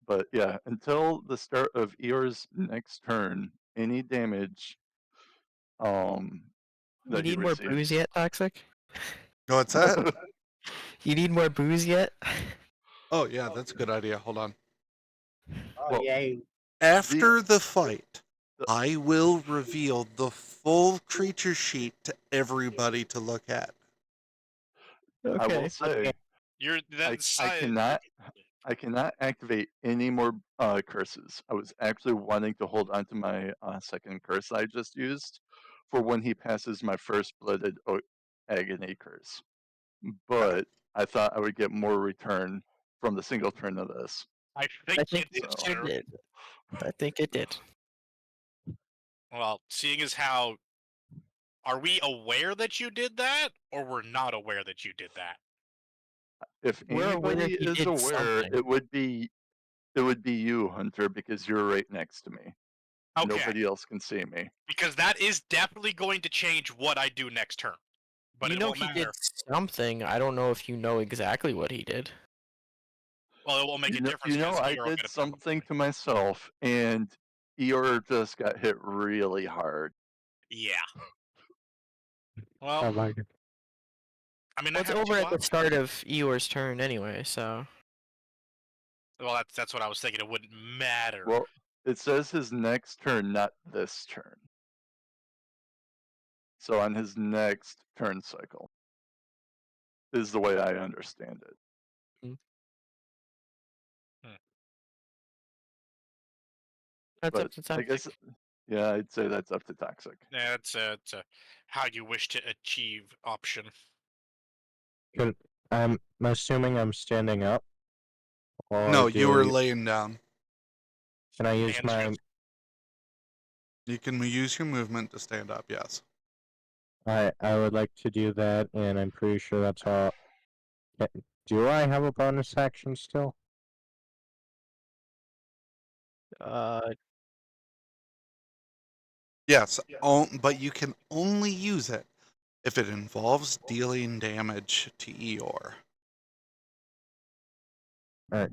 But yeah, until the start of Eeyore's next turn, any damage You that he need more booze receives. yet, Toxic? What's that? You need more booze yet? Oh yeah, that's a good idea. Hold on. Well, yay. After the fight, the- I will reveal the full creature sheet to everybody to look at. I will Okay. say You're that I cannot activate any more curses. I was actually wanting to hold on to my second curse I just used for when he passes my first blooded agony curse. But I thought I would get more return from the single turn of this. I I think think it it did. did. I think it did. Well, seeing as how, are we aware that you did that, or we're not aware that you did that? If We're aware anybody he is did aware, something. it would be you, Hunter, because you're right next to me. Okay, Nobody else can see me. because that is definitely going to change what I do next turn. But you it know won't he matter. did something. I don't know if you know exactly what he did. Well, it won't make a difference. You know, 'cause I Eeyore did could have done something before to myself, and Eeyore just got hit really hard. me. Yeah. Well, Oh my god. I mean, Well, I it's have over two at the options. start of Eeyore's turn anyway, so. Well, that's what I was thinking. It wouldn't matter. Well, it says his next turn, not this turn. So on his next turn cycle is the way I understand it. That's But up to I Toxic. guess Yeah, I'd say that's up to Toxic. Yeah, it's a how you wish to achieve option. I'm assuming I'm standing up. Or No, do you were you- laying down. Can I use Hands my? just- You can use your movement to stand up. Yes. I would like to do that, and I'm pretty sure that's all. Do I have a bonus action still? Yes. But you can only use it if it involves dealing damage to Eeyore. Alright.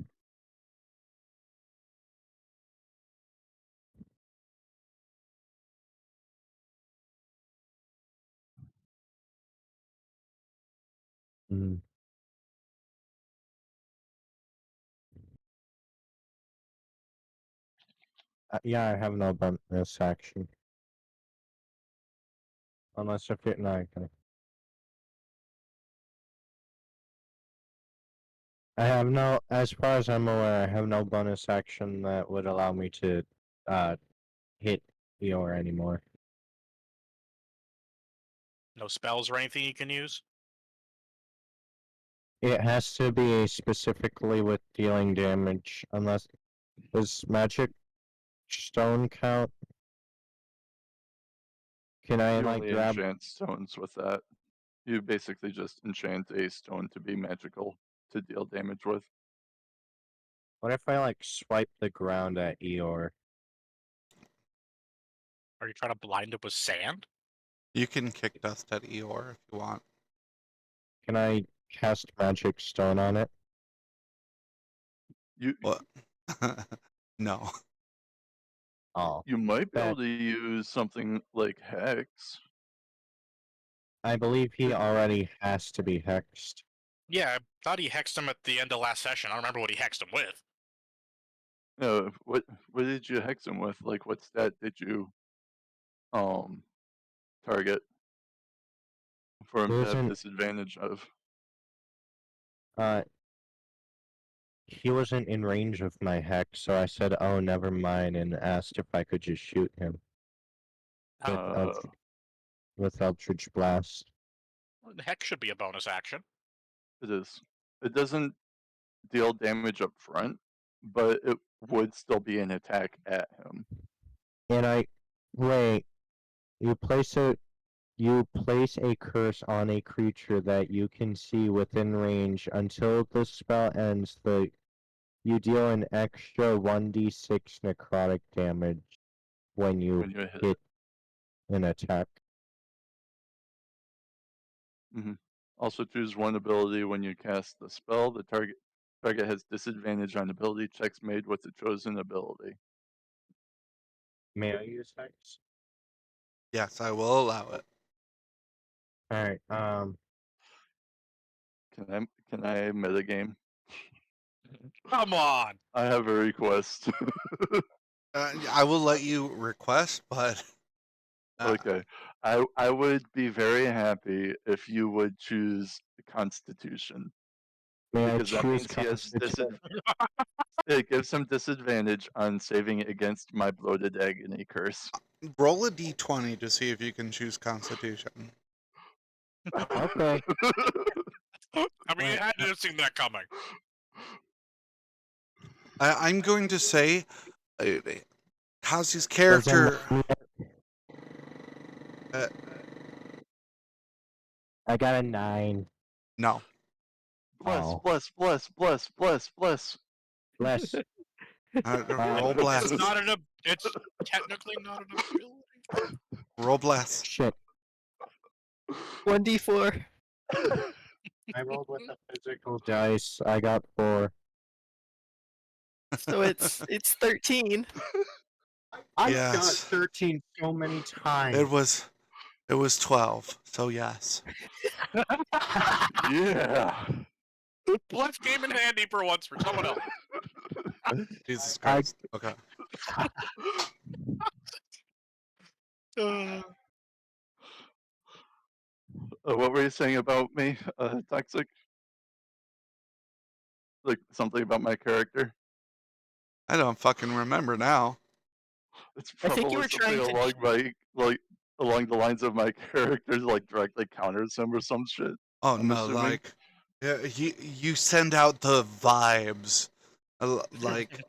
Mm. Yeah, I have no bonus action. Unless if it no, okay. I have no, as far as I'm aware, I have no bonus action that would allow me to hit Eeyore anymore. No spells or anything you can use. It has to be specifically with dealing damage, unless does magic stone count? Can I You like only grab? enchant stones with that. You basically just enchant a stone to be magical to deal damage with. What if I like swipe the ground at Eeyore? Are you trying to blind it with sand? You can kick dust at Eeyore if you want. Can I cast magic stone on it? You What? No. Oh, you might be That- able to use something like Hex. I believe he already has to be hexed. Yeah, I thought he hexed him at the end of last session. I don't remember what he hexed him with. What did you hex him with? Like what stat did you target for him to have Isn't disadvantage of? he wasn't in range of my hex, so I said, "Oh, never mind," and asked if I could just shoot him with Uh, Eldritch Blast. Hex should be a bonus action. it is. It doesn't deal damage up front, but it would still be an attack at him. And wait, you place a curse on a creature that you can see within range until the spell ends. You deal an extra 1d6 necrotic damage when you When you hit hit an attack. Also choose one ability when you cast the spell. The target has disadvantage on ability checks made with the chosen ability. May I use hex? Yes, I will allow it. Alright, Can I metagame? Come on! I have a request. I will let you request, but Okay. I would be very happy if you would choose Constitution. may I Because that choose means he has Constitution? it gives him disadvantage on saving against my bloated agony curse. roll a d20 to see if you can choose Constitution. Okay. I mean, you had to have seen that coming. I'm going to say, Kazi's Does character. I got a 9. No, Bless, Oh. bless, bless, bless, bless, bless. Bless. roll blast. It's not an. It's technically not an ability. Roll blast. Shit. 1d4. I rolled with a physical dice. I got 4. So it's 13. I've Yes. got 13 so many times. It was 12. So yes. Yeah. Bless came in handy for once for someone else. Jesus Christ. Okay. What were you saying about me, Toxic? Like something about my character? I don't fucking remember now. It's I think you probably were something trying to. along along the lines of my characters like directly counters him or some shit. Oh I'm no, assuming. like you send out the vibes, like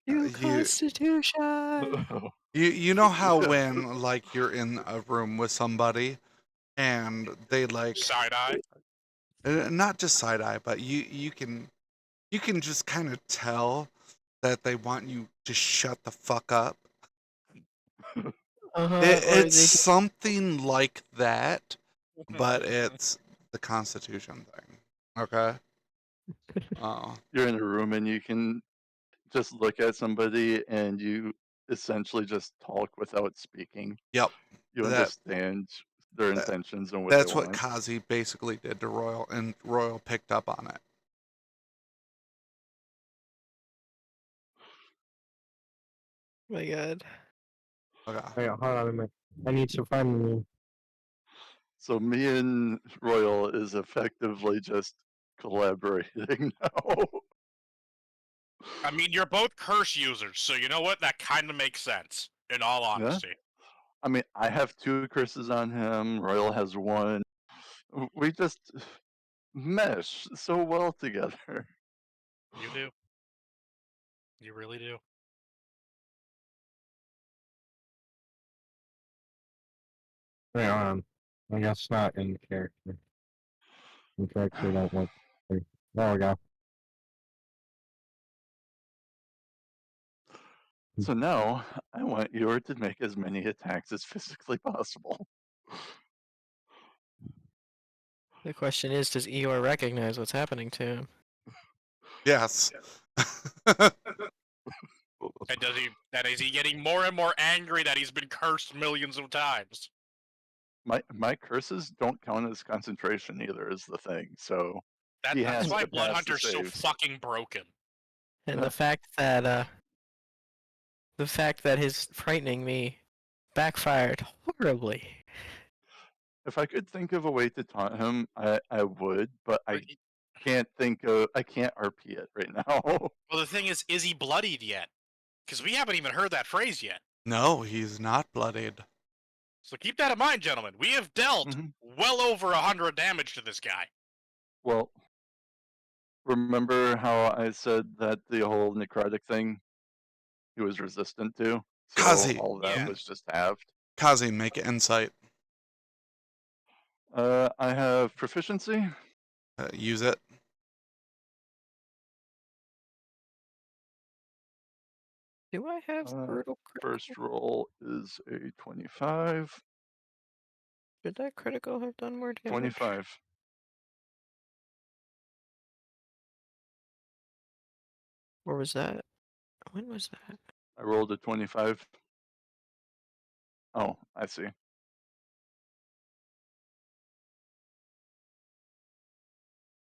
New you Constitution. you know how when like you're in a room with somebody and they like Side eye. not just side eye, but you can just kind of tell that they want you to shut the fuck up. Or It's they something like that, but it's the Constitution thing. Okay. Oh, You're in a room and you can just look at somebody and you essentially just talk without speaking. yep. You That understand their that- intentions and what they that's what want. Kazi basically did to Royal, and Royal picked up on it. Oh my god. Okay. Wait, hold on a minute. I need to find you. So me and Royal is effectively just collaborating now. I mean, you're both curse users, so you know what? That kind of makes sense. In all honesty. I mean, I have 2 curses on him. Royal has 1. We just mesh so well together. You do. You really do. Wait, I guess not in character. In character, don't work. There we go. So now I want Yor to make as many attacks as physically possible. The question is, does Eeyore recognize what's happening to him? Yes. And is he getting more and more angry that he's been cursed millions of times? My curses don't count as concentration either, is the thing. So he That's has why to Blood pass the Hunter's so saves. fucking broken. And Yeah. the fact that his frightening me backfired horribly. If I could think of a way to taunt him, I would, but I can't RP it right now. Well, the thing is he bloodied yet? Because we haven't even heard that phrase yet. No, he's not bloodied. So keep that in mind, gentlemen. We have dealt Mhm. well over 100 damage to this guy. Well, remember how I said that the whole necrotic thing he was resistant to? So Kazi. all that Yeah. was just halved. Kazi, make insight. I have proficiency. Use it. Do I have brutal critical? First roll is a 25. Should that critical have done more damage? 25. Or was that? When was that? I rolled a 25. Oh, I see.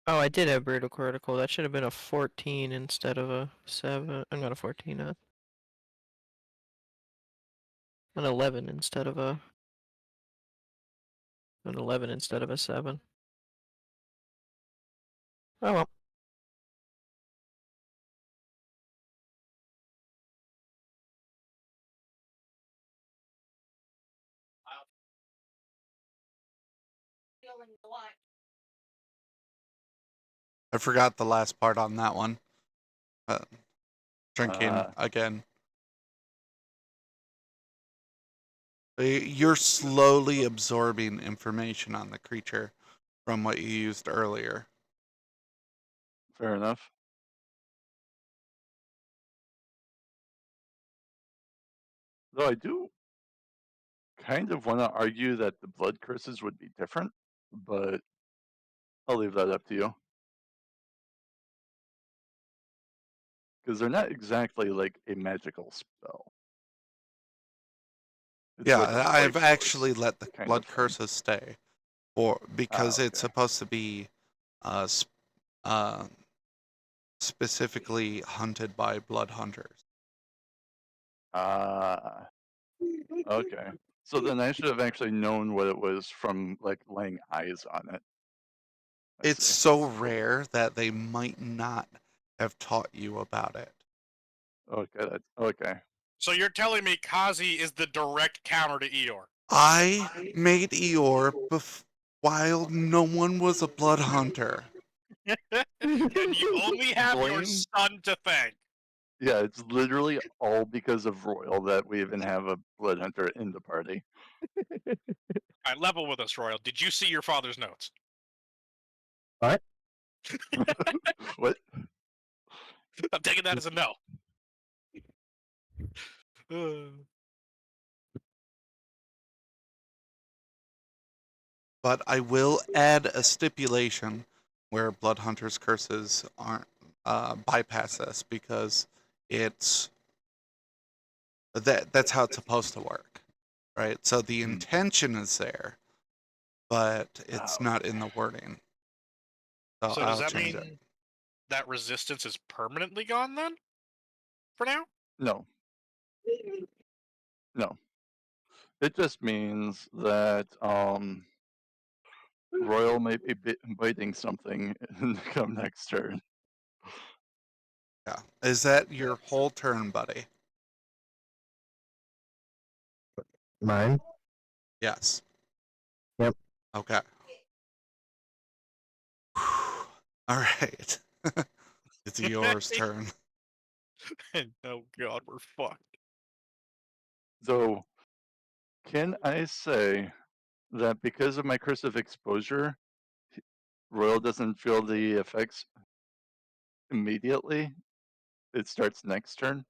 Oh, I did have brutal critical. That should have been a 14 instead of a 7. I'm not a 14. An 11 instead of a. An 11 instead of a 7. Oh well. I forgot the last part on that one. Drinking again. You're slowly absorbing information on the creature from what you used earlier. Fair enough. Though I do kind of want to argue that the blood curses would be different, but I'll leave that up to you. Because they're not exactly like a magical spell. It's Yeah, like a I've life actually force let the kind blood of thing. curses stay, because it's okay. supposed to be specifically hunted by blood hunters. Okay. So then I should have actually known what it was from like laying eyes on it. I It's see. so rare that they might not have taught you about it. Okay. Okay. So you're telling me Kazi is the direct counter to Eeyore? I made Eeyore while no one was a blood hunter. And you only have your Blame- son to thank. Yeah, it's literally all because of Royal that we even have a blood hunter in the party. Alright, level with us, Royal. Did you see your father's notes? What? I'm taking that as a no. But I will add a stipulation where blood hunters' curses aren't bypass this, because it's that's how it's supposed to work, right? So the intention is there, but it's not in the wording. So, So I'll does that change mean it. that resistance is permanently gone then? For now? No. No. It just means that Royal might be biting something come next turn. Yeah. Is that your whole turn, buddy? Mine? Yes. Yep. Okay. All right. It's yours turn. Oh god, we're fucked. So, can I say that because of my cursive exposure, Royal doesn't feel the effects immediately? It starts next turn?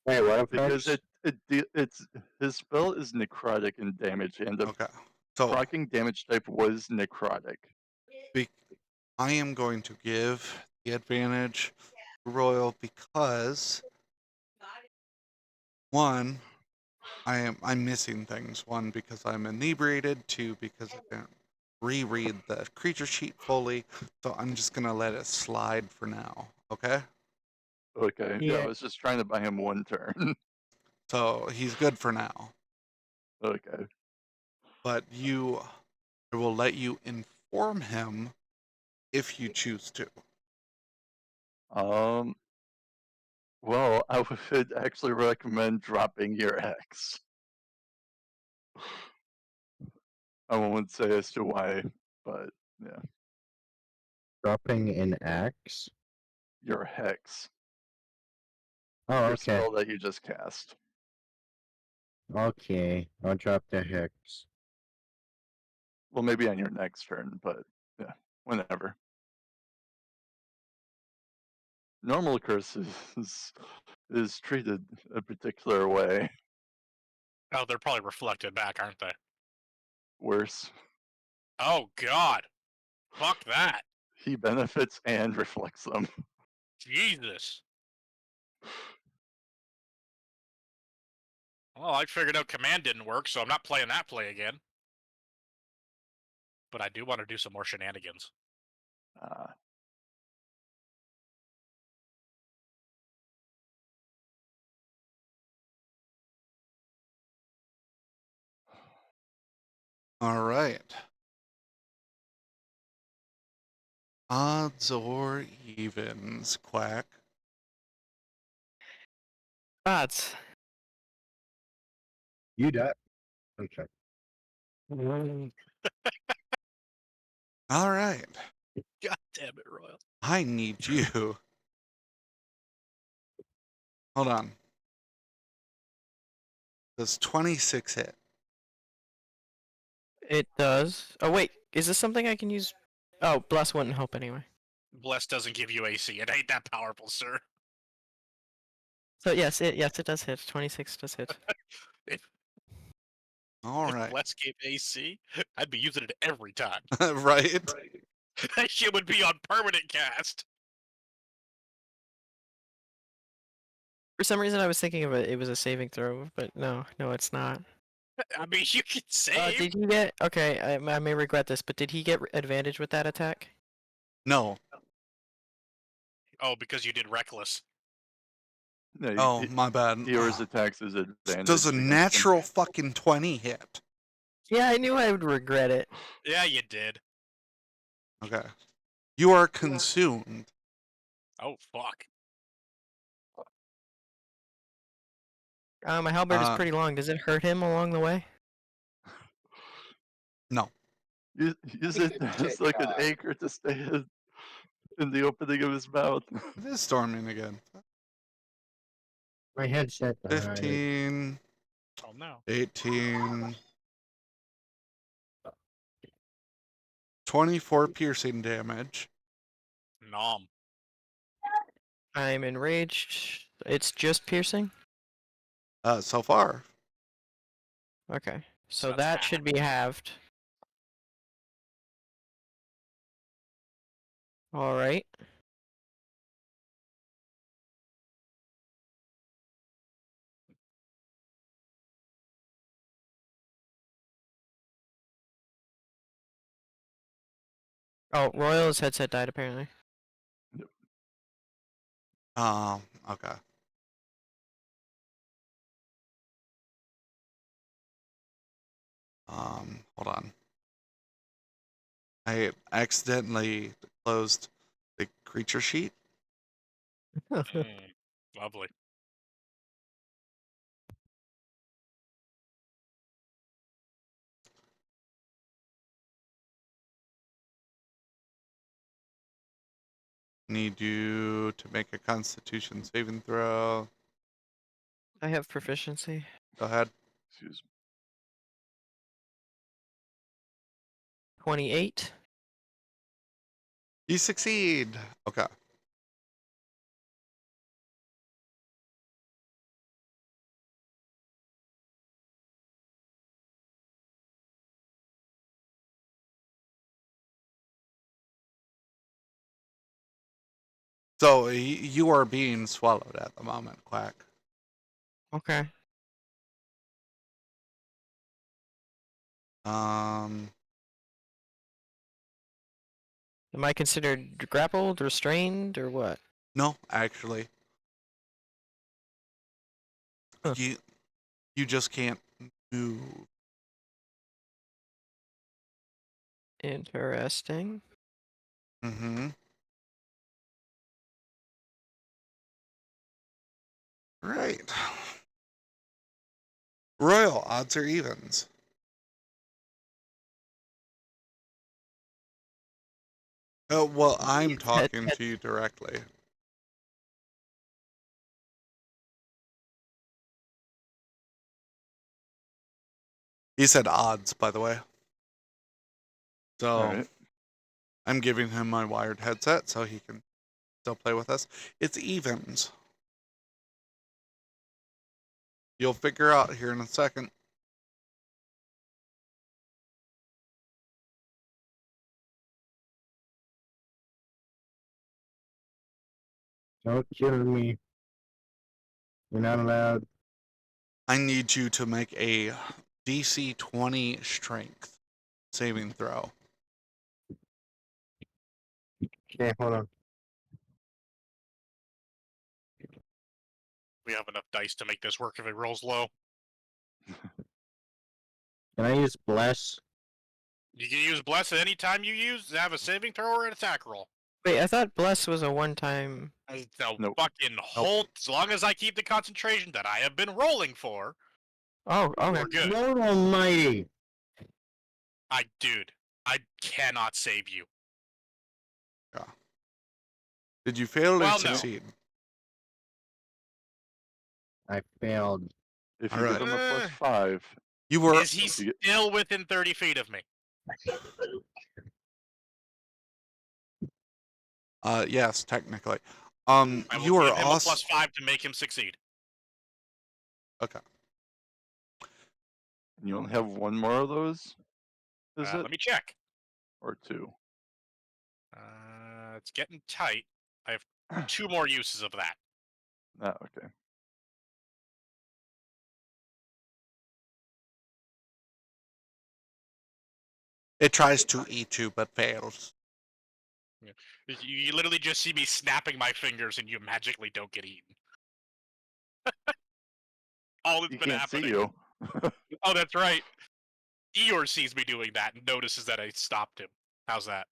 Wait, what Because effects? it's his spell is necrotic in damage, and the Okay. So proccing damage type was necrotic. I am going to give the advantage to Royal because one, I'm missing things. One, because I'm inebriated. Two, because I didn't reread the creature sheet fully. So I'm just gonna let it slide for now. Okay. Okay, yeah, I Yeah. was just trying to buy him one turn. So he's good for now. Okay. But I will let you inform him if you choose to. Well, I would actually recommend dropping your X. I won't say as to why, but yeah, Dropping an axe? your Hex, Oh, your okay. spell that you just cast. Okay, I'll drop the hex. Well, maybe on your next turn, but yeah, whenever. Normal curse is treated a particular way. Oh, they're probably reflected back, aren't they? Worse. Oh god. Fuck that. He benefits and reflects them. Jesus. Well, I figured out command didn't work, so I'm not playing that play again. But I do want to do some more shenanigans. All right. Odds or evens, Quack. Odds. You die. Okay. All right. God damn it, Royal. I need you. Hold on. Does 26 hit? It does. Oh wait, is this something I can use? Oh, bless wouldn't help anyway. Bless doesn't give you AC. It ain't that powerful, sir. So yes, it does hit. 26 does hit. All If right. Bless gave AC, I'd be using it every time. Right? That shit would be on permanent cast. For some reason, I was thinking of it. It was a saving throw, but no, it's not. I mean, you can save. Did he get? Okay, I may regret this, but did he get advantage with that attack? No. Oh, because you did reckless. No, Oh, my bad. Eeyore's attacks is advantage. Does a against him. natural fucking 20 hit? Yeah, I knew I would regret it. Yeah, you did. Okay. You are consumed. Oh, fuck. My halberd is Uh, pretty long. Does it hurt him along the way? No. Use it as like an anchor to stay in the opening of his mouth. It is storming again. My headset died. 15, Oh no. 18, 24 piercing damage. Nom. I'm enraged. It's just piercing? So far. Okay. So That's that half. should be halved. Alright. Oh, Royal's headset died apparently. Okay. Hold on. I accidentally closed the creature sheet. Lovely. Need you to make a Constitution saving throw. I have proficiency. Go ahead. Excuse me. 28. You succeed. Okay. So you are being swallowed at the moment, Quack. Okay. Um, Am I considered grappled, restrained, or what? no, actually, Huh. you just can't move. Interesting. Mm-hmm. Right. Royal, odds or evens? Oh, well, I'm talking to you directly. He said odds, by the way. So All right. I'm giving him my wired headset so he can still play with us. It's evens. You'll figure out here in a second. Don't kill me. You're not allowed. I need you to make a DC 20 strength saving throw. Okay, hold on. We have enough dice to make this work if it rolls low. Can I use bless? You can use bless at any time you have a saving throw or an attack roll. Wait, I thought bless was a one-time. No, Nope. fucking hold. As long as I keep the concentration that I have been rolling for, Oh, okay. we're good. Lord Almighty! Dude, I cannot save you. Did you fail or Well, no. succeed? I failed. If you Alright. give him a +5, You were Is he You still within 30 feet of me? yes, technically. I You will were give him a also +5 to make him succeed. okay. you only have one more of those, is it? Let me check. Or two? It's getting tight. I have 2 more uses of that. Ah, okay. It tries to eat you but fails. You literally just see me snapping my fingers and you magically don't get eaten. All that's He been can't see happening. you. Oh, that's right. Eeyore sees me doing that and notices that I stopped him. How's that?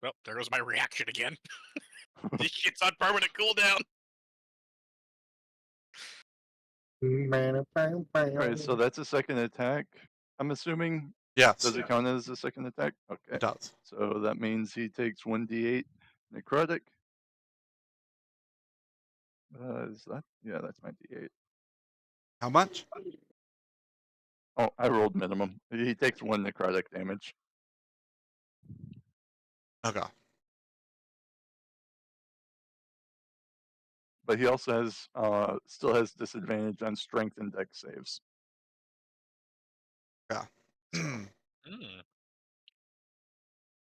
Well, there goes my reaction again. This shit's on permanent cooldown. Alright, so that's a second attack, I'm assuming? Yes, Does it count as a second attack? Okay. it does. So that means he takes 1d8 necrotic. Is that? Yeah, that's my d8. How much? Oh, I rolled minimum. He takes 1 necrotic damage. Okay. But he also has still has disadvantage on strength and dex saves. Yeah. Hmm,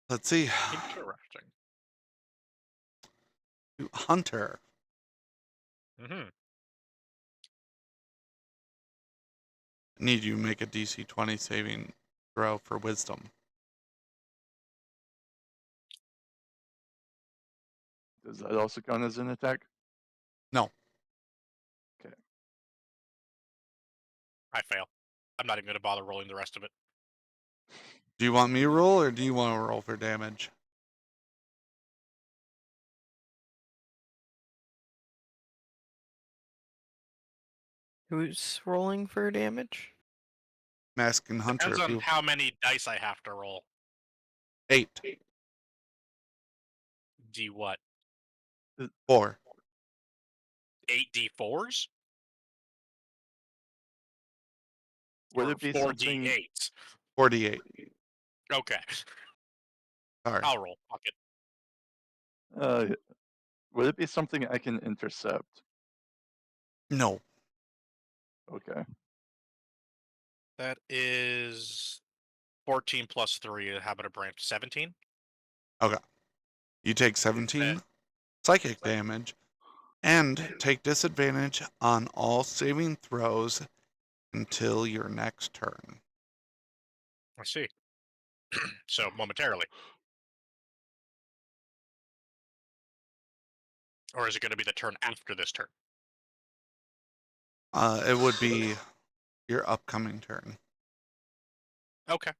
Let's see. interesting. Hunter. Mm-hmm. Need you to make a DC 20 saving throw for wisdom. Does that also count as an attack? No. Okay. I fail. I'm not even going to bother rolling the rest of it. Do you want me to roll or do you want to roll for damage? Who's rolling for damage? Mask and Hunter. Depends If on you how many dice I have to roll. 8, D what? 4. 8d4s? Would Or it be 4 something? d8s? 48. Okay. Sorry. I'll roll. Fuck it. Would it be something I can intercept? No. Okay. That is 14 plus 3. Habit of branch. 17? You take 17 psychic damage and take disadvantage on all saving throws until your next turn. I see. So, momentarily. Or is it going to be the turn after this turn? It would be your upcoming turn. Okay.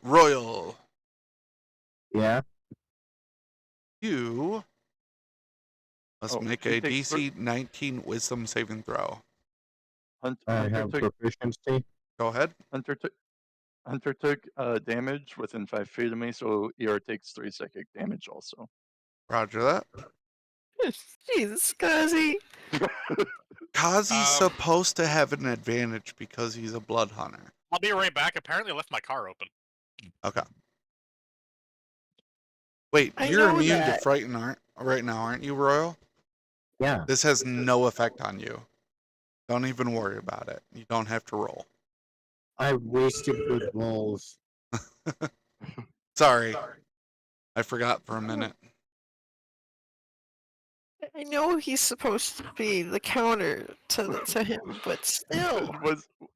Royal. Yeah. You must Oh, make he a takes DC 19 Wisdom saving throw. I Hunter have took proficiency. Go ahead. Hunter took damage within 5 feet of me, so ER takes 3 psychic damage also. Roger that. Jesus, Kazi. Kazi's supposed to have an advantage because he's a blood hunter. I'll be right back. Apparently I left my car open. Okay. Wait, I you're know immune to that. frighten right now, aren't you, Royal? Yeah. This has no effect on you. Don't even worry about it. You don't have to roll. I wasted good rolls. Sorry. I forgot for a minute. I know he's supposed to be the counter to him, but still.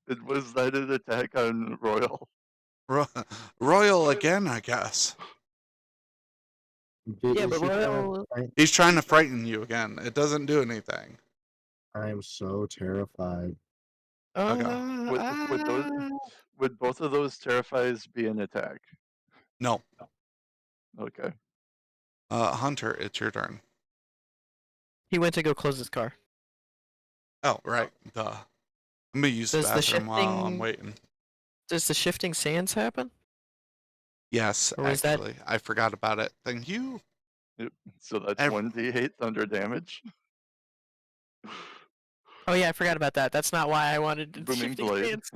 It was not an attack on Royal. Royal again, I guess. Yeah, Is but he trying to Royal. fight? He's trying to frighten you again. It doesn't do anything. I am so terrified. Would both of those terrifies be an attack? No. Okay. Hunter, it's your turn. He went to go close his car. Oh, right. Duh. I'm gonna use the Does the bathroom while I'm shifting- waiting. Does the shifting sands happen? Yes, Or was that- actually. I forgot about it. Thank you. So that's Ev- 1d8 thunder damage. Oh yeah, I forgot about that. That's not why I wanted the Booming shifting blade. sands.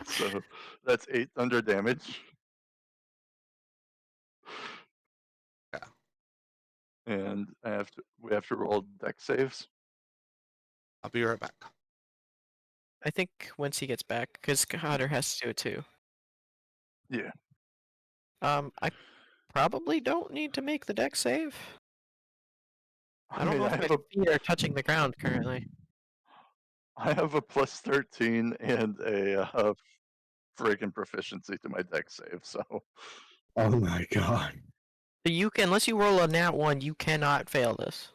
So that's 8 thunder damage. Yeah. And we have to roll dex saves. I'll be right back. I think once he gets back, because Hunter has to do it too. Yeah. I probably don't need to make the deck save. I don't mean, know if my feet are touching the ground currently. I have a plus 13 and a freaking proficiency to my dex save, so Oh my god. So you can, unless you roll a nat 1, you cannot fail this.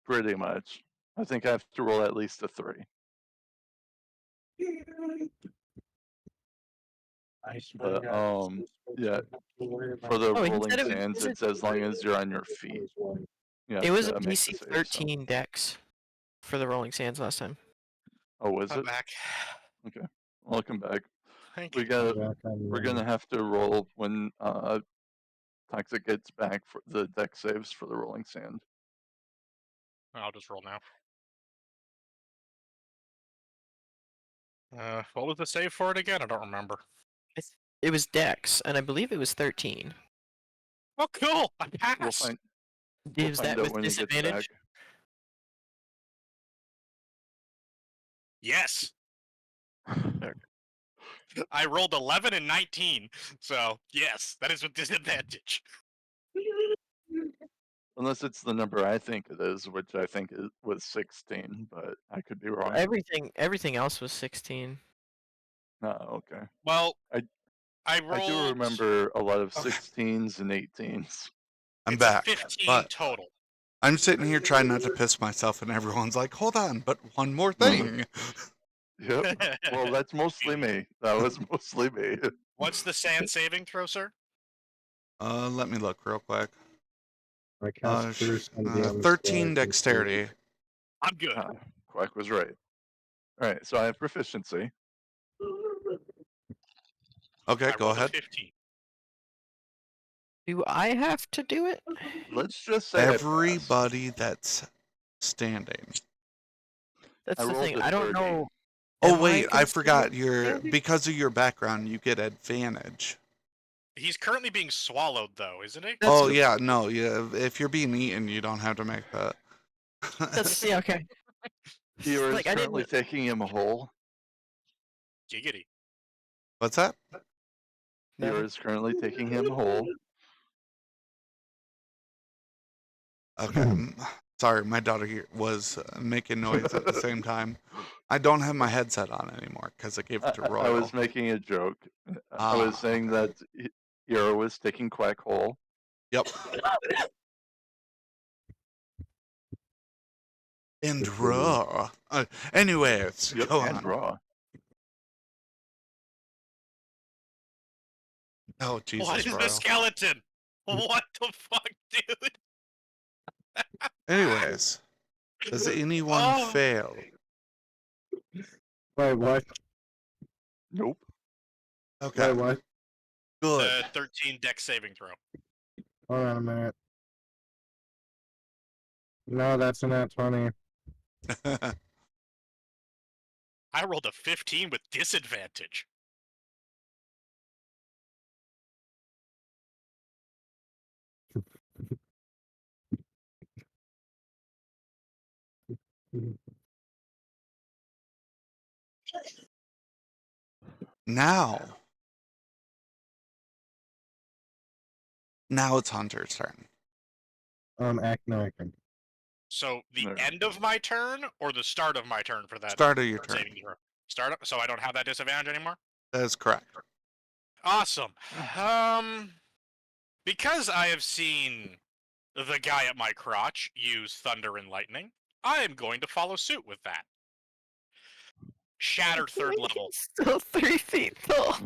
pretty much. I think I have to roll at least a 3. But yeah, for the Oh, he rolling said it was sands, it's as long as you're on your feet. You have it was a to make the DC save. So. 13 dex for the Rolling Sands last time. Oh, was I'm it? back. Okay, welcome back. Thank We you. got. We're gonna have to roll when Toxic gets back for the deck saves for the rolling sand. I'll just roll now. What was the save for it again? I don't remember. It was dex, and I believe it was 13. Oh, cool! I We'll passed. find. We'll Is find that out with when he gets back. disadvantage? Yes. I rolled 11 and 19, so yes, that is with disadvantage. Unless it's the number I think it is, which I think it was 16, but I could be wrong. Everything else was 16. Oh, okay. Well, I rolled. I do remember a lot of Okay. 16s and 18s. I'm It's back, a 15 but total. I'm sitting here trying not to piss myself, and everyone's like, "Hold on, but one more thing." Yep. Well, that's mostly me. That was mostly me. What's the sand saving throw, sir? Let me look real quick. I cast Bruce on DM's 13 dexterity. I'm good. Quack was right. All right, so I have proficiency. Okay, I go rolled a ahead. 15. Do I have to do it? Let's just say I passed. Everybody that's standing. That's I the rolled thing. a I don't 30. know. Oh Am wait, I forgot. considered Because of your background, you get advantage. He's currently being swallowed, though, isn't he? That's- Oh yeah, no, yeah. If you're being eaten, you don't have to make that. That's yeah, okay. Eeyore is Like, I currently didn't. taking him whole. Giggity. What's that? Eeyore is currently taking him whole. Okay. Sorry, my daughter here was making noise at the same time. I don't have my headset on anymore because I gave it to Royal. I was making a joke. I was saying okay. that Eeyore was taking Quack whole. Yep. And raw. Anyways, Yep, go and on. raw. Oh Jesus, What is Royal. the skeleton? What the fuck, dude? Anyways, does anyone Oh. fail? Wait, what? Nope. Okay. Wait, what? Good. 13 dex saving throw. Hold on a minute. No, that's a nat 20. I rolled a 15 with disadvantage. Now it's Hunter's turn. Act American. So the No. end of my turn or the start of my turn for that Start of your turn. saving throw? Start up, so I don't have that disadvantage anymore? That is correct. Awesome. Because I have seen the guy at my crotch use thunder and lightning, I am going to follow suit with that. Shattered third level. Still 3 feet tall.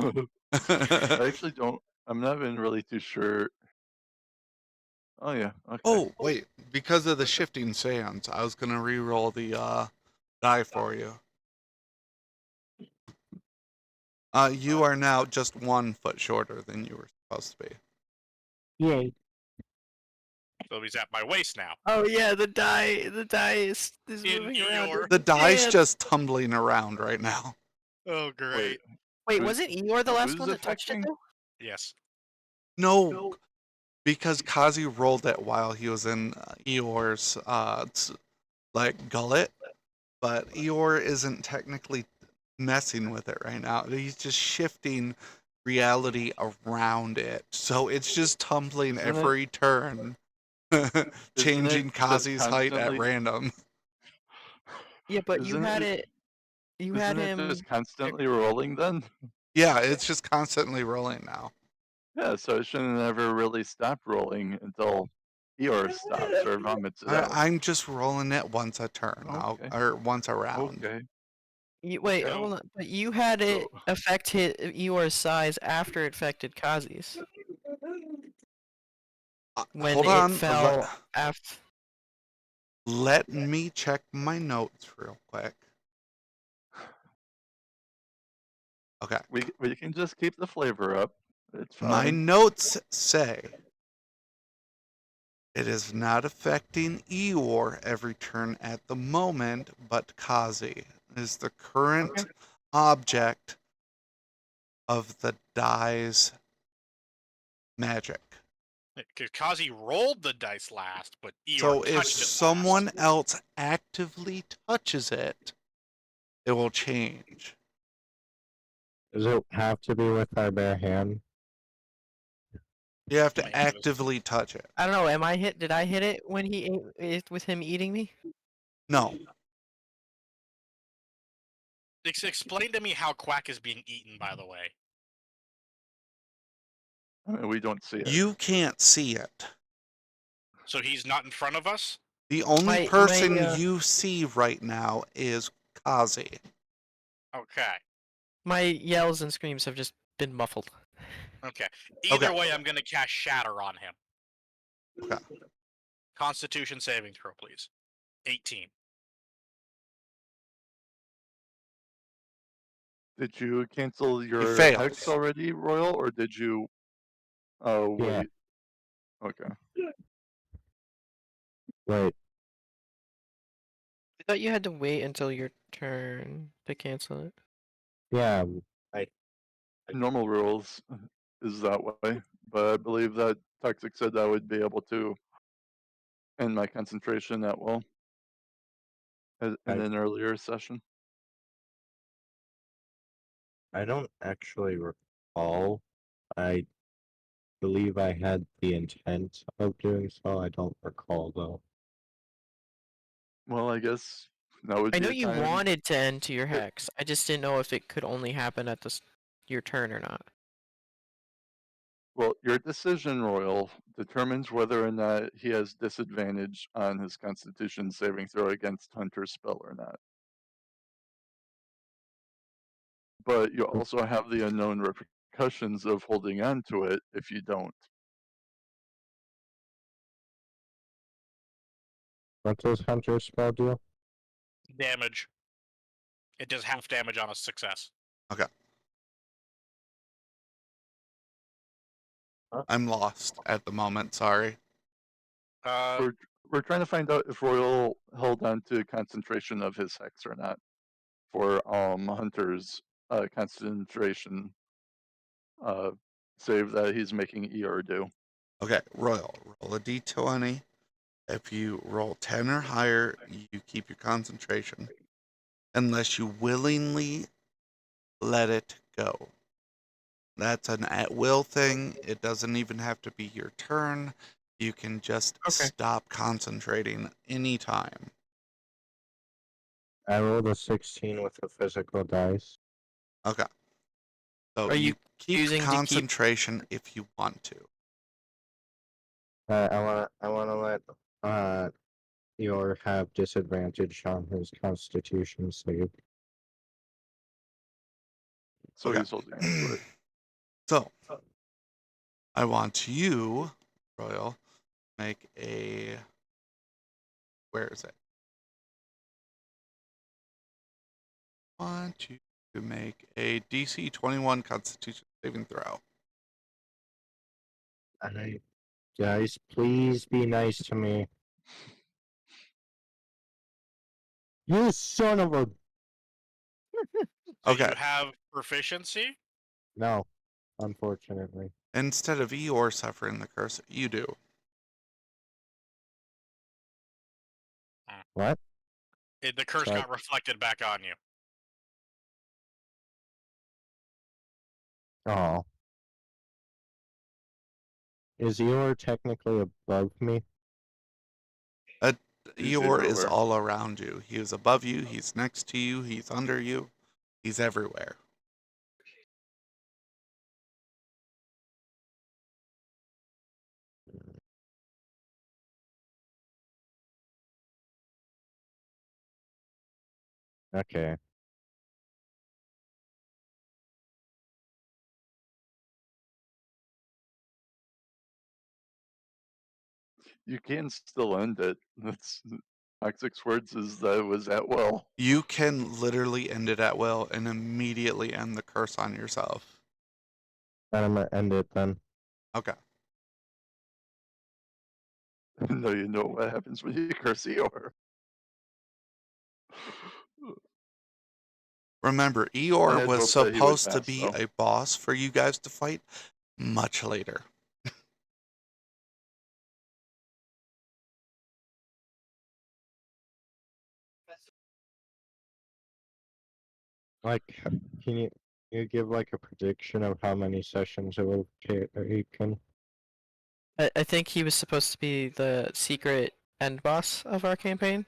I actually don't. I'm not even really too sure. Oh yeah. Okay. Oh wait, because of the shifting sands, I was gonna re-roll the die for you. You are now just 1 foot shorter than you were supposed to be. Yay. So he's at my waist now. Oh yeah, the die is In moving around. Eeyore. The die's Yeah. just tumbling around right now. Oh, great. Wait, Who's- wasn't Eeyore the last who's one that touched it affecting? though? Yes. No, because Kazi rolled it while he was in Eeyore's like gullet, but Eeyore isn't technically messing with it right now. He's just shifting reality around it, so it's just tumbling Isn't it- every turn, changing just Kazi's height at constantly- random. Yeah, but you Isn't had it- it. You had Isn't it him. just constantly rolling then? Yeah, it's just constantly rolling now. Yeah, so it shouldn't ever really stop rolling until Eeyore stops or vomits it out. I'm just rolling it once a turn, Okay. or once a round. Okay. Wait, Okay. hold on. But you had it So- affect Eeyore's size after it affected Kazi's. When Hold it on. fell after. Let me check my notes real quick. Okay. We can just keep the flavor up. It's My fine. notes say it is not affecting Eeyore every turn at the moment, but Kazi is the current object of the die's magic. Kazi rolled the dice last, but Eeyore So if touched it someone last. else actively touches it, it will change. Does it have to be with our bare hand? You have My to hand is- actively touch it. I don't know. Am I hit? Did I hit it when he ate it with him eating me? No. Explain to me how Quack is being eaten, by the way. I mean, we don't see it. You can't see it. So he's not in front of us? The only My- person my, you see right now is Kazi. Okay. My yells and screams have just been muffled. Okay. Either Okay. way, I'm going to cast Shatter on him. Okay. Constitution saving throw, please. 18. Did you cancel your fails. hex already, Royal, or did you? Oh Yeah. wait. Okay. Wait, I thought you had to wait until your turn to cancel it. yeah, Normal rules is that way, but I believe that Toxic said I would be able to end my concentration at will in an earlier session. I don't actually recall. I believe I had the intent of doing so. I don't recall though. Well, I guess that would I be know a you time. wanted to end to your hex. I just didn't know if it could only happen at your turn or not. Well, your decision, Royal, determines whether or not he has disadvantage on his Constitution saving throw against Hunter's spell or not. But you also have the unknown repercussions of holding on to it if you don't. What does Hunter's spell do? Damage. It does half damage on a success. I'm lost at the moment, sorry. We're trying to find out if Royal held on to concentration of his hex or not for Hunter's concentration save that he's making Eeyore do. Okay, Royal, roll a d20. If you roll 10 or higher, you keep your concentration. Unless you willingly let it go. That's an at-will thing. It doesn't even have to be your turn. You can just Okay. stop concentrating anytime. I rolled a 16 with a physical dice. Okay. So Are you you keep choosing to keep- concentration if you want to. I wanna let Eeyore have disadvantage on his Constitution save. So Okay. he's holding on to it. So, I want you, Royal, make a... Where is it? I want you to make a DC 21 Constitution saving throw. Guys, please be nice to me. You son of a... Do Okay. you have proficiency? No, unfortunately. Instead of Eeyore suffering the curse, you do. What? The curse Sorry. got reflected back on you. Oh. Is Eeyore technically above me? He's Eeyore is everywhere. all around you. He is above you, he's next to you, he's under you, he's everywhere. Okay. You can still end it. That's Toxic's words is that it was at will. You can literally end it at will and immediately end the curse on yourself. Then I'm gonna end it then. Okay. No, you know what happens when you curse Eeyore. Remember, I Eeyore had was hoped that he would supposed to pass, be though. a boss for you guys to fight much later. Like, can you give like a prediction of how many sessions it will take? I think he was supposed to be the secret end boss of our campaign.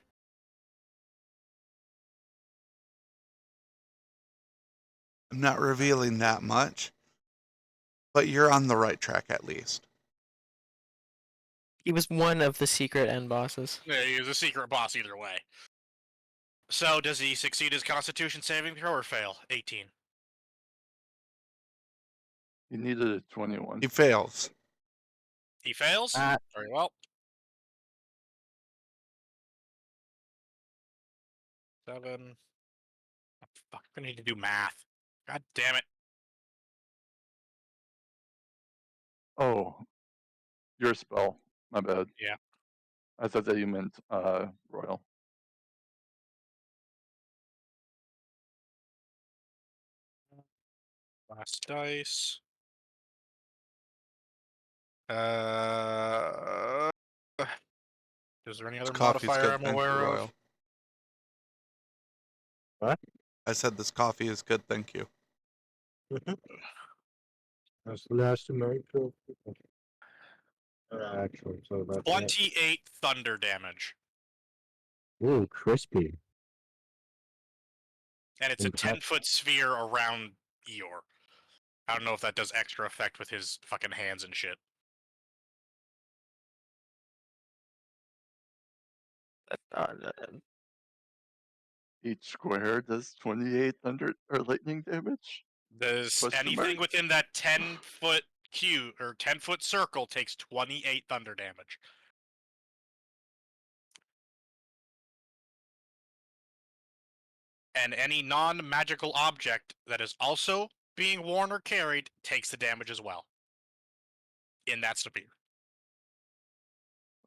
I'm not revealing that much, but you're on the right track at least. He was one of the secret end bosses. Yeah, he was a secret boss either way. So does he succeed his Constitution saving throw or fail? 18. He needed a 21. He fails. He fails? Ah. Very well. 7. Oh, fuck, I need to do math. God damn it. Oh, your spell. My bad. Yeah. I thought that you meant Royal. Last dice. Is there any This other coffee's modifier good, I'm thank you, aware Royal. of? What? I said this coffee is good, thank you. That's the last American. Actually, so that's 28 thunder damage. Ooh, crispy. And it's a Impressive. 10-foot sphere around Eeyore. I don't know if that does extra effect with his fucking hands and shit. Each square does 28 thunder or lightning damage. Does Question anything mark? within that 10-foot cube or 10-foot circle takes 28 thunder damage. And any non-magical object that is also being worn or carried takes the damage as well. In that sphere.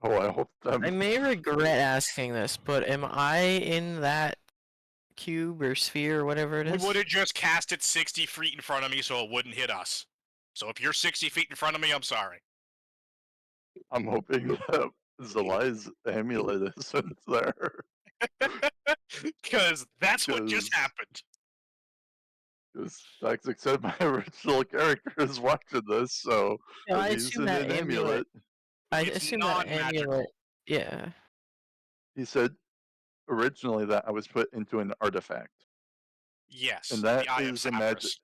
Oh, I hope that. I may regret asking this, but am I in that cube or sphere or whatever it We is? would have just cast it 60 feet in front of me so it wouldn't hit us. So if you're 60 feet in front of me, I'm sorry. I'm hoping that Zalai's amulet isn't there. Because that's what just 'Cause- happened. Because Toxic said my original character is watching this, so No, I if he's assume in that an amulet. amulet, I It's assume that non-magical. amulet. Yeah. he said originally that I was put into an artifact. Yes, And that the Eye of is a magic. Sapphirus.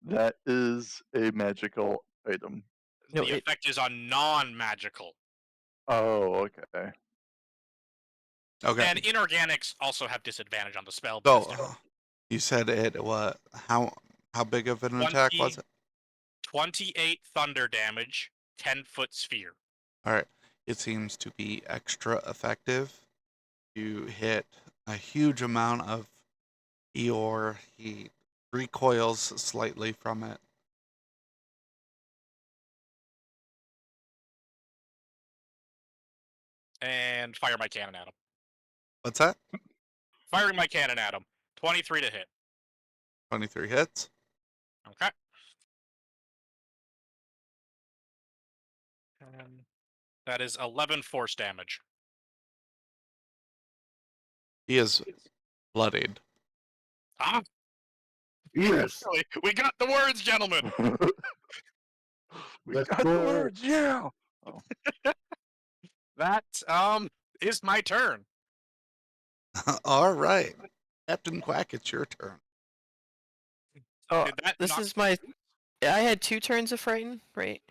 That is a magical item. No, The effect is on non-magical. Oh, okay. Okay. And inorganics also have disadvantage on the spell. But So, you said it, what? How big of an attack was it? 28 thunder damage, 10-foot sphere. Alright. It seems to be extra effective. You hit a huge amount of Eeyore. He recoils slightly from it. And fire my cannon at him. What's that? Firing my cannon at him. 23 to hit. 23 hits. Okay. And that is 11 force damage. He is bloodied. Ah, Yes. we got the words, gentlemen. We Let's got the go. words, yeah. That is my turn. All right. Captain Quack, it's your turn. Oh, Did that this not- is my. I had 2 turns of frighten, right?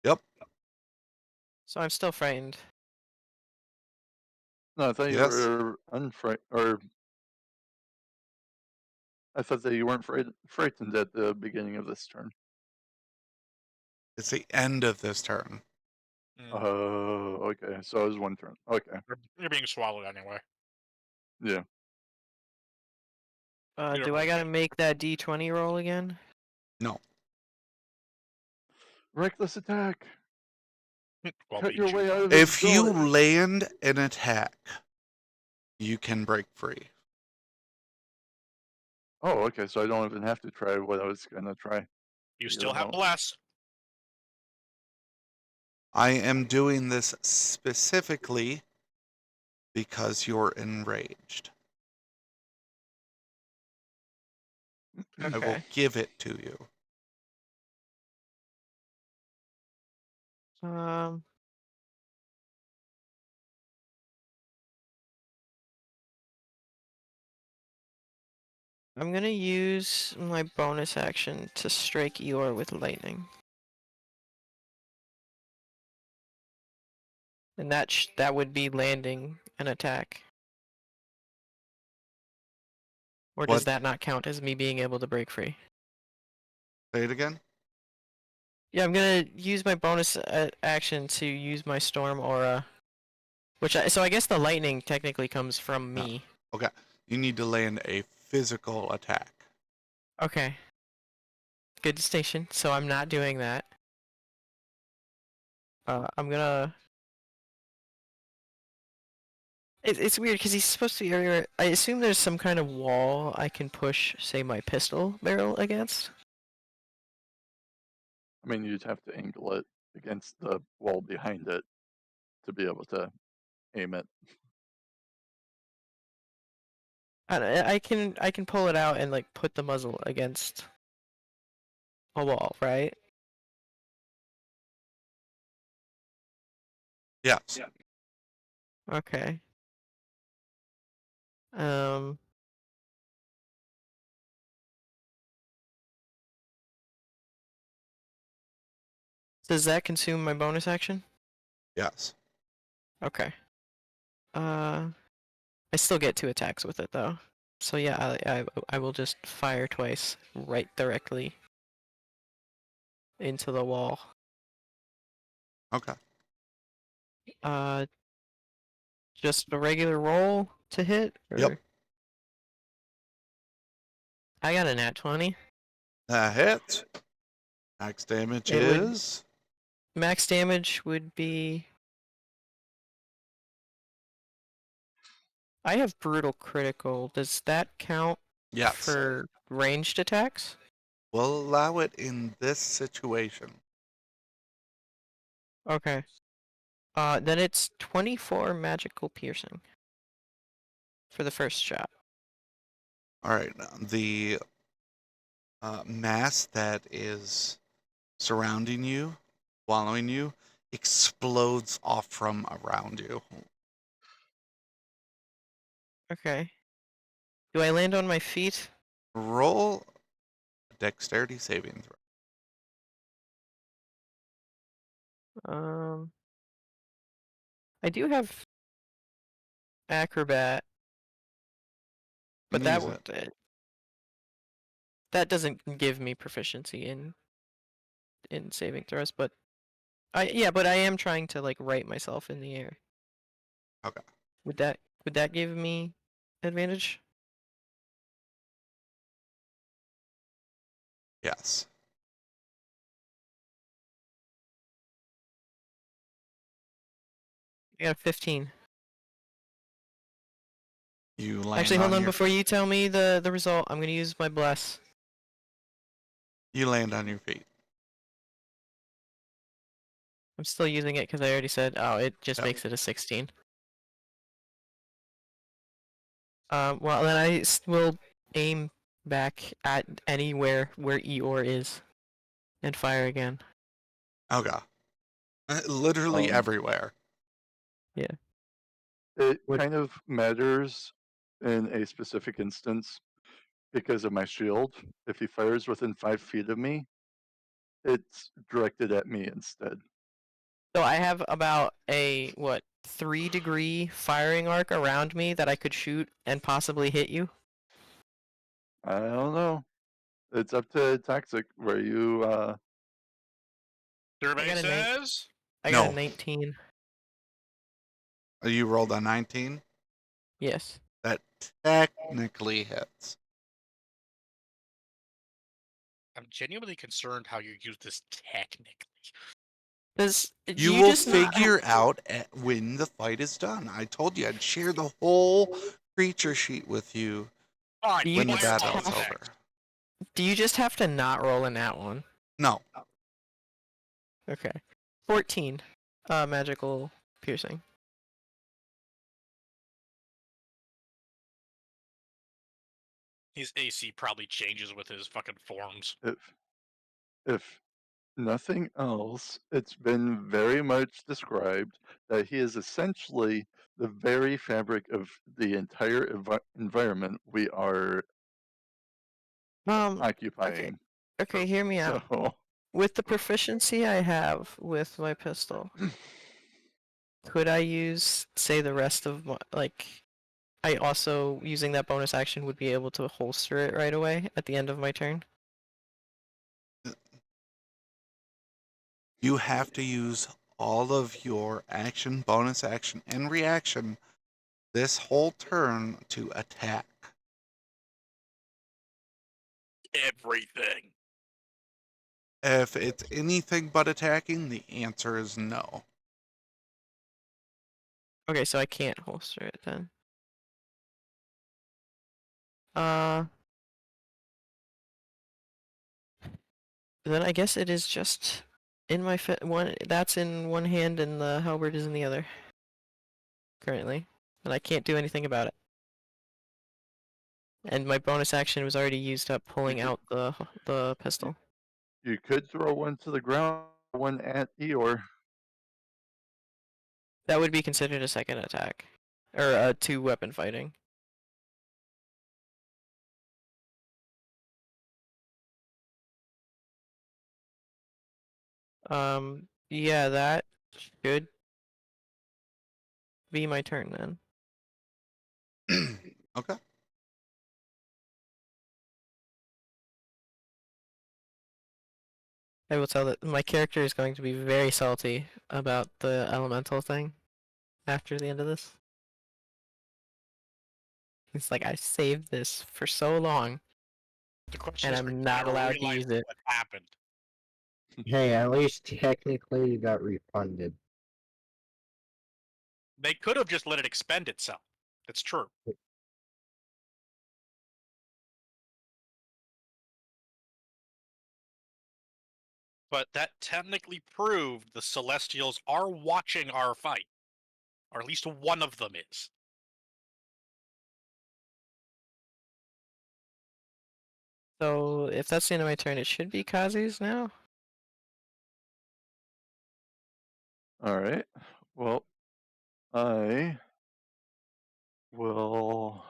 Yep. So I'm still frightened. No, I thought you Yes. were unfrightened, or I thought that you weren't frightened at the beginning of this turn. It's the end of this turn. Oh, okay. So it was one turn. Okay. You're being swallowed anyway. Yeah. You don't Do I really gotta get- make that D20 roll again? No. Reckless attack. Well, Cut beat your you. way out of this If you building. land an attack, you can break free. Oh, okay. So I don't even have to try what I was gonna try. You Figure still it have out. bless. I am doing this specifically because you're enraged. I will Okay. give it to you. Um. I'm gonna use my bonus action to strike Eeyore with lightning. And that would be landing an attack. Or does What? that not count as me being able to break free? Say it again. Yeah, I'm gonna use my bonus action to use my storm aura, so I guess the lightning technically comes from No. me. Okay. You need to land a physical attack. Okay. Good distinction. So I'm not doing that. I'm gonna. It's weird because he's supposed to be everywhere. I assume there's some kind of wall I can push, say, my pistol barrel against. I mean, you'd have to angle it against the wall behind it to be able to aim it. I can pull it out and like put the muzzle against a wall, right? Yes. Okay. Um. Does that consume my bonus action? Yes. Okay. I still get 2 attacks with it though. So yeah, I will just fire twice right directly into the wall. Okay. Uh, just a regular roll to hit? Or... Yep. I got a nat 20. That hits. Max damage It would is. max damage would be. I have brutal critical. Does that count Yes. for ranged attacks? We'll allow it in this situation. Okay. Then it's 24 magical piercing for the first shot. All right. The mass that is surrounding you, following you, explodes off from around you. Okay. Do I land on my feet? Roll a dexterity saving throw. I do have acrobat, but Use it. that doesn't give me proficiency in saving throws. But but I am trying to like right myself in the air. Okay. Would that give me advantage? Yes. I got a 15. You land Actually, hold on. your Before you tell me the result, I'm gonna use my bless. you land on your feet. I'm still using it because I already said. Oh, it just Yep. makes it a 16. Well then will aim back at anywhere where Eeyore is, and fire again. Okay. Literally Um, everywhere. It Would- kind of matters in a specific instance because of my shield. If he fires within 5 feet of me, it's directed at me instead. So I have about a 3-degree firing arc around me that I could shoot and possibly hit you. I don't know. It's up to Toxic where you Survey got a nine. says I got a No. 19. You rolled a 19? Yes. That technically hits. I'm genuinely concerned how you use this technically. Does You you will just not figure out when the fight is done. I told you I'd share the whole creature sheet with you Fine, Do you when the just battle is fireballs have- over. next. do you just have to not roll in that one? No. Okay. 14. Magical piercing. His AC probably changes with his fucking forms. If nothing else, it's been very much described that he is essentially the very fabric of the entire environment we are Okay. occupying. Okay, hear me out. So, With the proficiency I have with my pistol, could I use, say, the rest of my, I also, using that bonus action, would be able to holster it right away at the end of my turn? You have to use all of your action, bonus action, and reaction this whole turn to attack. Everything. If it's anything but attacking, the answer is no. Okay, so I can't holster it then. Uh, then I guess it is just in my one. That's in one hand, and the halberd is in the other. Currently, and I can't do anything about it. And my bonus action was already used up pulling out the pistol. you could throw one to the ground, one at Eeyore. That would be considered a second attack, or a two-weapon fighting. Yeah, that should be my turn then. Okay. I will tell that my character is going to be very salty about the elemental thing after the end of this. It's like I saved this for so long, The question and is, are you I'm not gonna allowed to realize use it. what happened? Hey, at least technically you got refunded. They could have just let it expend itself. That's true. But that technically proved the Celestials are watching our fight. Or at least one of them is. So if that's the end of my turn, it should be Kazi's now. All right. Well, I will.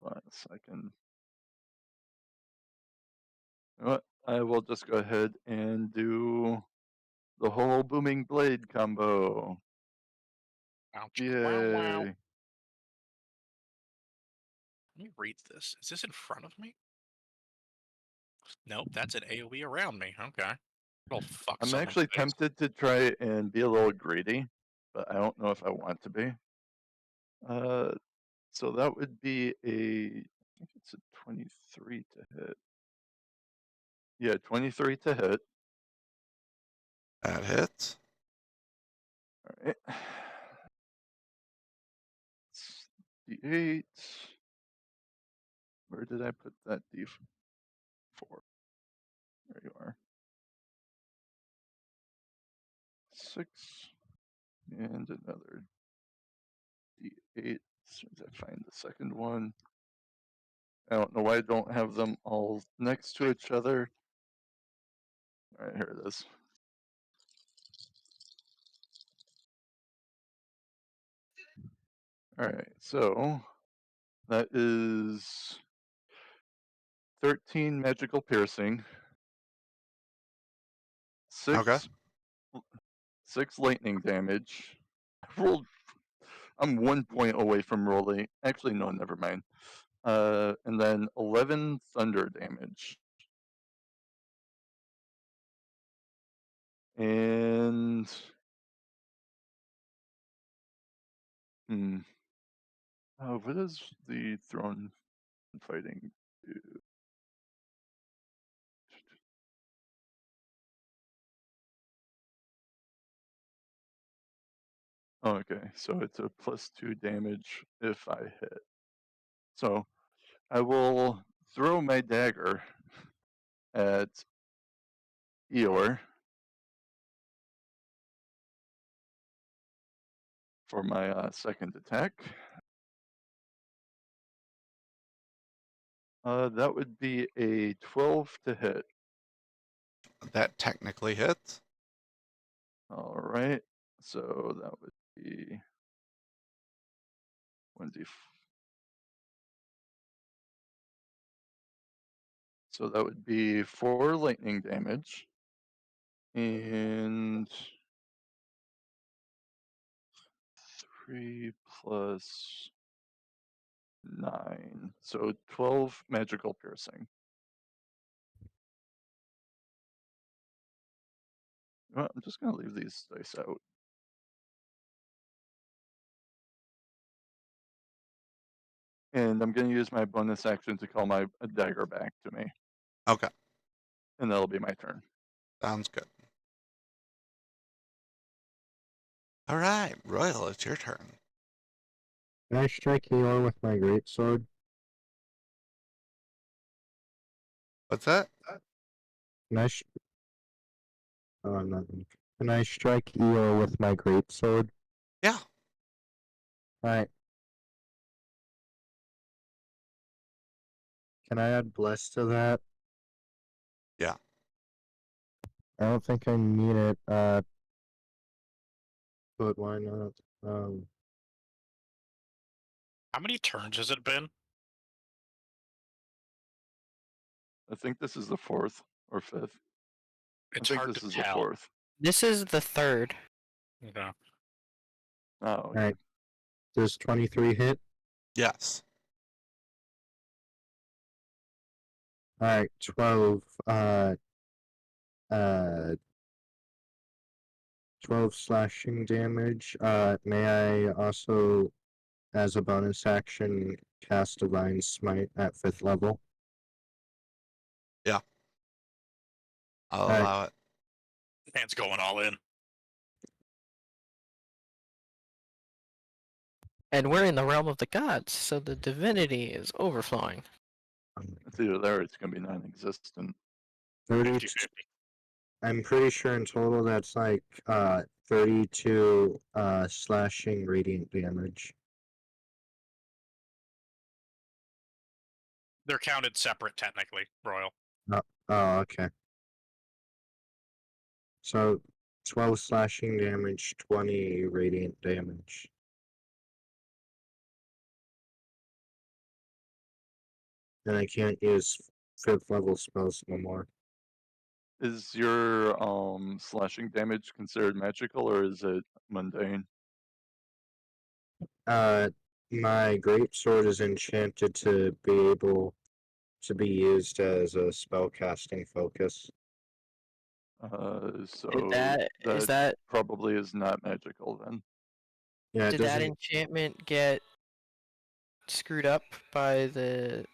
Hold on a second. You know what? I will just go ahead and do the whole booming blade combo. Wow, wow. Yay! Let me read this. Is this in front of me? Nope, that's an AoE around me. Okay. It'll fuck I'm someone's actually face. tempted to try and be a little greedy, but I don't know if I want to be. So that would be I think it's a 23 to hit. Yeah, 23 to hit. That hits. All right. D8. Where did I put that D4? There you are. 6 and another D8 as soon as I find the second one. I don't know why I don't have them all next to each other. All right, here it is. All right, so that is 13 magical piercing, Okay. 6 lightning damage. I'm 1 point away from rolling. Actually, no, never mind. And then 11 thunder damage. And Hmm. What does the throne fighting do? Okay, so it's a +2 damage if I hit. So I will throw my dagger at Eeyore for my second attack. That would be a 12 to hit. That technically hits. All right, so that would be 1d. So that would be 4 lightning damage. And 3 plus 9. So 12 magical piercing. Well, I'm just going to leave these dice out. And I'm going to use my bonus action to call my dagger back to me. Okay, And that'll be my turn. sounds good. All right, Royal, it's your turn. Can I strike Eeyore with my greatsword? What's that? Can I? Oh, nothing. Can I strike Eeyore with my greatsword? Yeah. Alright. Can I add bless to that? Yeah. I don't think I need it. But why not? How many turns has it been? I think this is the 4th or 5th. It's I think hard this to is the tell. 4th. This is the third. Okay. Oh, okay. Alright. Does 23 hit? Yes. Alright, 12. 12 slashing damage. May I also, as a bonus action, cast Divine Smite at 5th level? I'll Alright. allow it. Man's going all in. And we're in the realm of the gods, so the divinity is overflowing. It's either there or it's going to be non-existent. 30. 50-50. I'm pretty sure in total that's like 32 slashing radiant damage. They're counted separate technically, Royal. Oh, okay. So 12 slashing damage, 20 radiant damage. And I can't use 5th level spells no more. Is your slashing damage considered magical or is it mundane? My greatsword is enchanted to be able to be used as a spellcasting focus. So Is that probably is not magical then. Yeah, it did that doesn't. enchantment get screwed up by the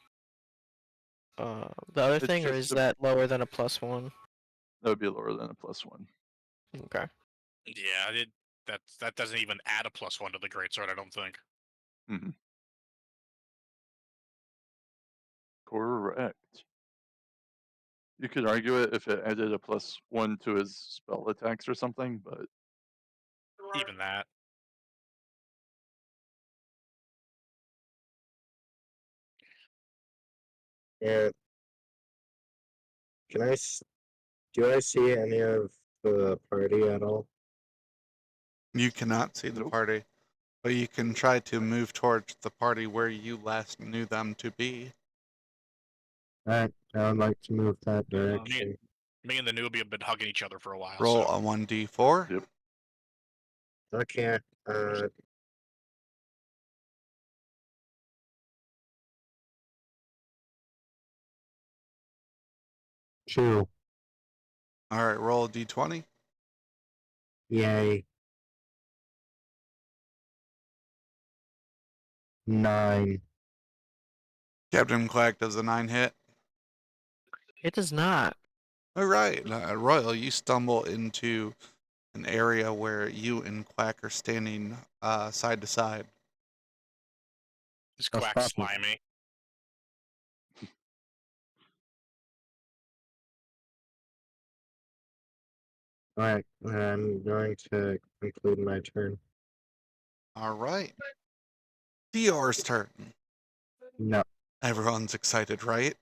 other It's thing, or just is that lower than a +1? that would be lower than a +1. Okay. Yeah, that doesn't even add a +1 to the greatsword, I don't think. Mm-hmm. Correct. You could argue it if it added a +1 to his spell attacks or something, but Even that. Yeah. Can do I see any of the party at all? You cannot see the Nope. party, but you can try to move towards the party where you last knew them to be. Alright, I would like to move that Me, direction. me and the newbie have been hugging each other for a while. Roll So. a 1d4. Yep. Okay, 2. All right, roll a d20. Yay. 9. Captain Quack does a 9 hit. It does not. All right, Royal, you stumble into an area where you and Quack are standing side to side. Is That's Quack possible. slimy? Alright, I'm going to conclude my turn. All right. Dior's turn. No. Everyone's excited, right?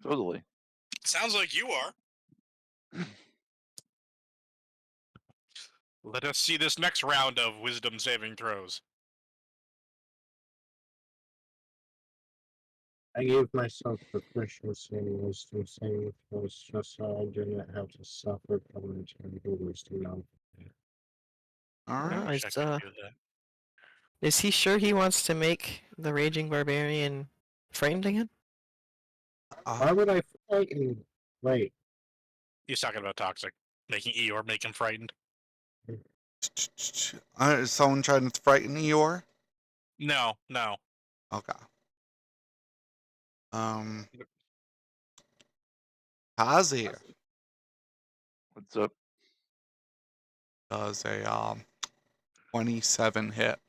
Totally. Sounds like you are. Let us see this next round of wisdom saving throws. I gave myself proficiency in wisdom saving throws just so I didn't have to suffer from a terrible wisdom now. All Oh, right. Wish I could do that. is he sure he wants to make the Raging Barbarian frightened again? Why would I fight and wait? He's talking about toxic. Making Eeyore make him frightened. Is someone trying to frighten Eeyore? No, no. Okay. Kazi What's up? does a 27 hit.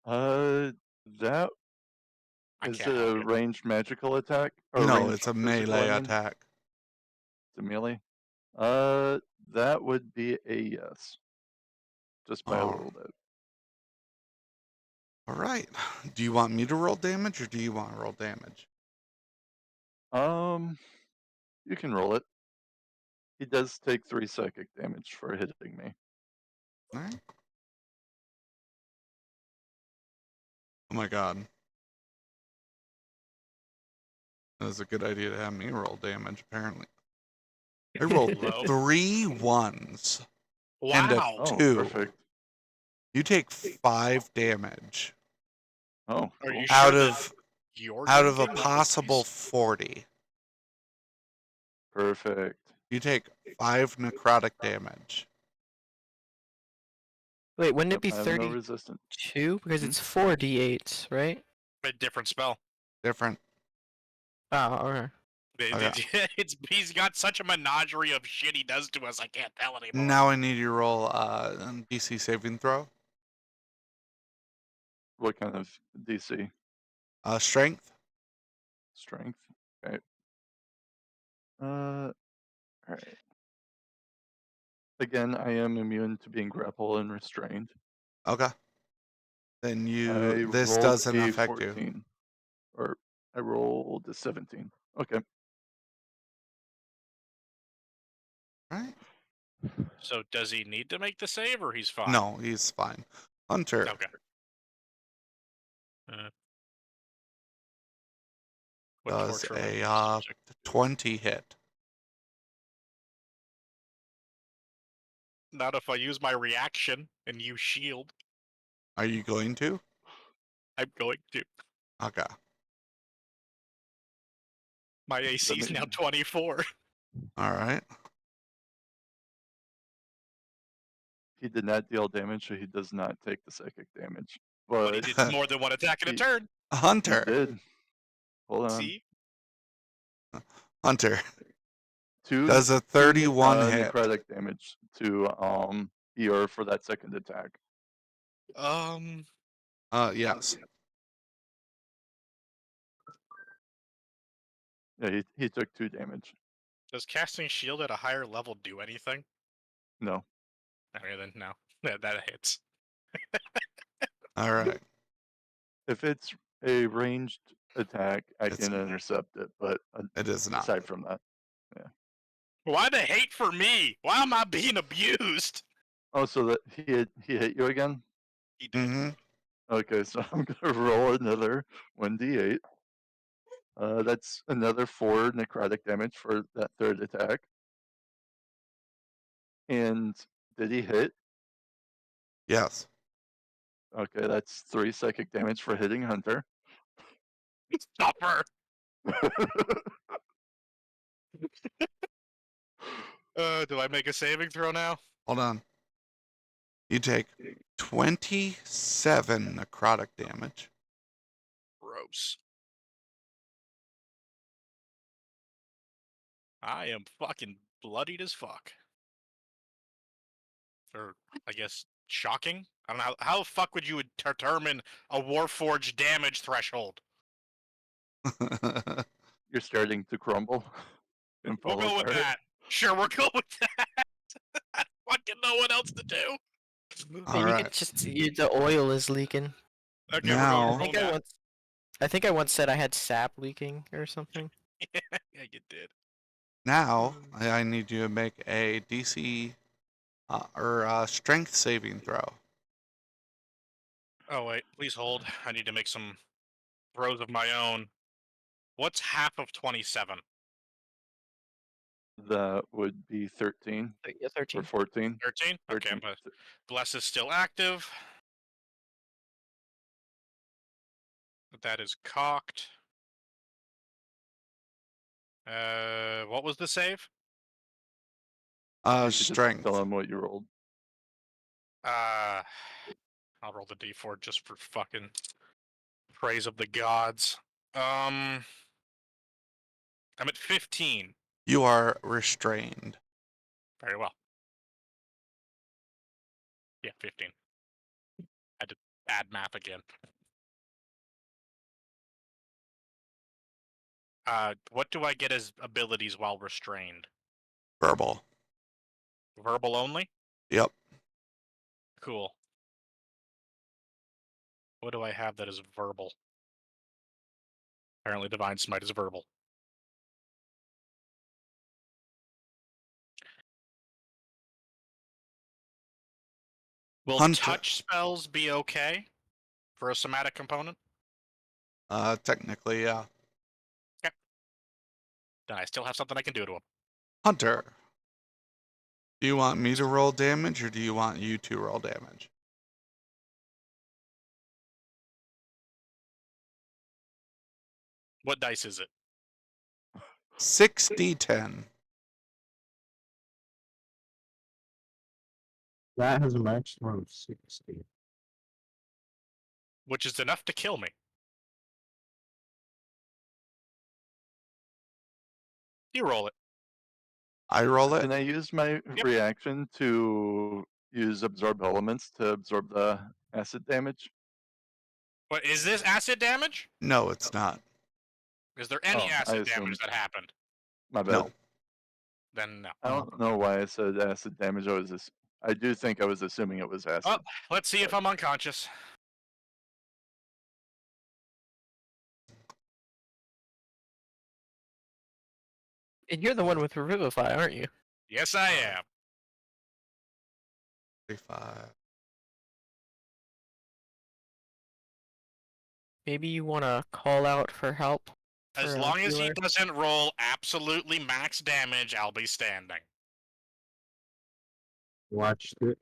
That I is can't it help a you. ranged magical attack or No, ranged it's a physical, melee I mean? attack. It's a melee. That would be a yes. Just by a Oh. little bit. All right. Do you want me to roll damage or do you want to roll damage? You can roll it. He does take 3 psychic damage for hitting me. All right. Oh my god. That was a good idea to have me roll damage, apparently. I rolled Low. 3 1s and a Wow. Oh, 2. perfect. You take 5 damage Oh, Are you cool. sure out that of you're out of a drinking, not the possible disease? 40. Perfect. You take 5 necrotic damage. Wait, wouldn't it Yep, be I have no 32? resistance. Because Hmm? it's 4 d8s, right? A different spell. Different. Oh, okay. Okay. He's got such a menagerie of shit he does to us, I can't tell anymore. Now I need you to roll DC saving throw. What kind of DC? Strength. Strength? Okay. Alright. Again, I am immune to being grappled and restrained. Okay. Then I this rolled doesn't a affect you. 14. Or I rolled a 17. Okay. Right? So does he need to make the save, or he's fine? No, he's fine. Hunter Okay. What does torture was a this subject? 20 hit. Not if I use my reaction and use shield. Are you going to? I'm going to. Okay. My AC is now 24. All right. He did not deal damage, so he does not take the psychic damage. But he But did more than one attack in a he- turn. he Hunter. did. Hold on. See? Hunter Two does a 31 hit. necrotic damage to Eeyore for that second attack. Yes. Yeah, he took 2 damage. Does casting shield at a higher level do anything? No. Okay, then no. That hits. All right. If it's a ranged attack, I It's can not. intercept it, but It is not. aside from that. Why the hate for me? Why am I being abused? Oh, so that he hit you again? He did. Mm-hmm. Okay, so I'm gonna roll another 1d8. That's another 4 necrotic damage for that third attack. And did he hit? Yes. Okay, that's 3 psychic damage for hitting Hunter. Stopper. Do I make a saving throw now? Hold on. You take 27 necrotic damage. Gross. I am fucking bloodied as fuck. Or, I guess, shocking? I don't know. How the fuck would you determine a Warforged damage threshold? You're starting to crumble and We'll fall go with apart. that. Sure, we'll go with that. I fucking know what else to do. All you right. could just the oil is leaking. Okay, Now- we're going that. I think I once said I had sap leaking or something. Yeah, you did. Now I need you to make a DC or strength saving throw. Oh wait, please hold. I need to make some throws of my own. What's half of 27? That would be 13 Yeah, or 13. 14. 13? Okay, 13. Bless is still active. But that is cocked. What was the save? You could just Strength. tell him what you rolled. I'll roll the d4 just for fucking praise of the gods. I'm at 15. You are restrained. Very well. Yeah, 15. Had to add math again. What do I get as abilities while restrained? Verbal. Verbal only? Yep. Cool. What do I have that is verbal? Apparently Divine Smite is verbal. Will Hunter. touch spells be okay for a somatic component? Technically, yeah. Then I still have something I can do to him. Hunter. Do you want me to roll damage or do you want you to roll damage? What dice is it? 6d10. That has a maximum of 60. Which is enough to kill me. You roll it. I roll it. Can I use my reaction to use absorb elements to absorb the acid damage? But is this acid damage? No, it's not. Is there any Oh, I acid assumed. damage that happened? My bad. No. Then no. I don't know why I said acid damage. I do think I was assuming it was acid. Oh, let's see if I'm unconscious. And you're the one with Revivify, aren't you? Yes, I am. 35. Maybe you want to call out for help? As for a long as he healer? doesn't roll absolutely max damage, I'll be standing. Watched it.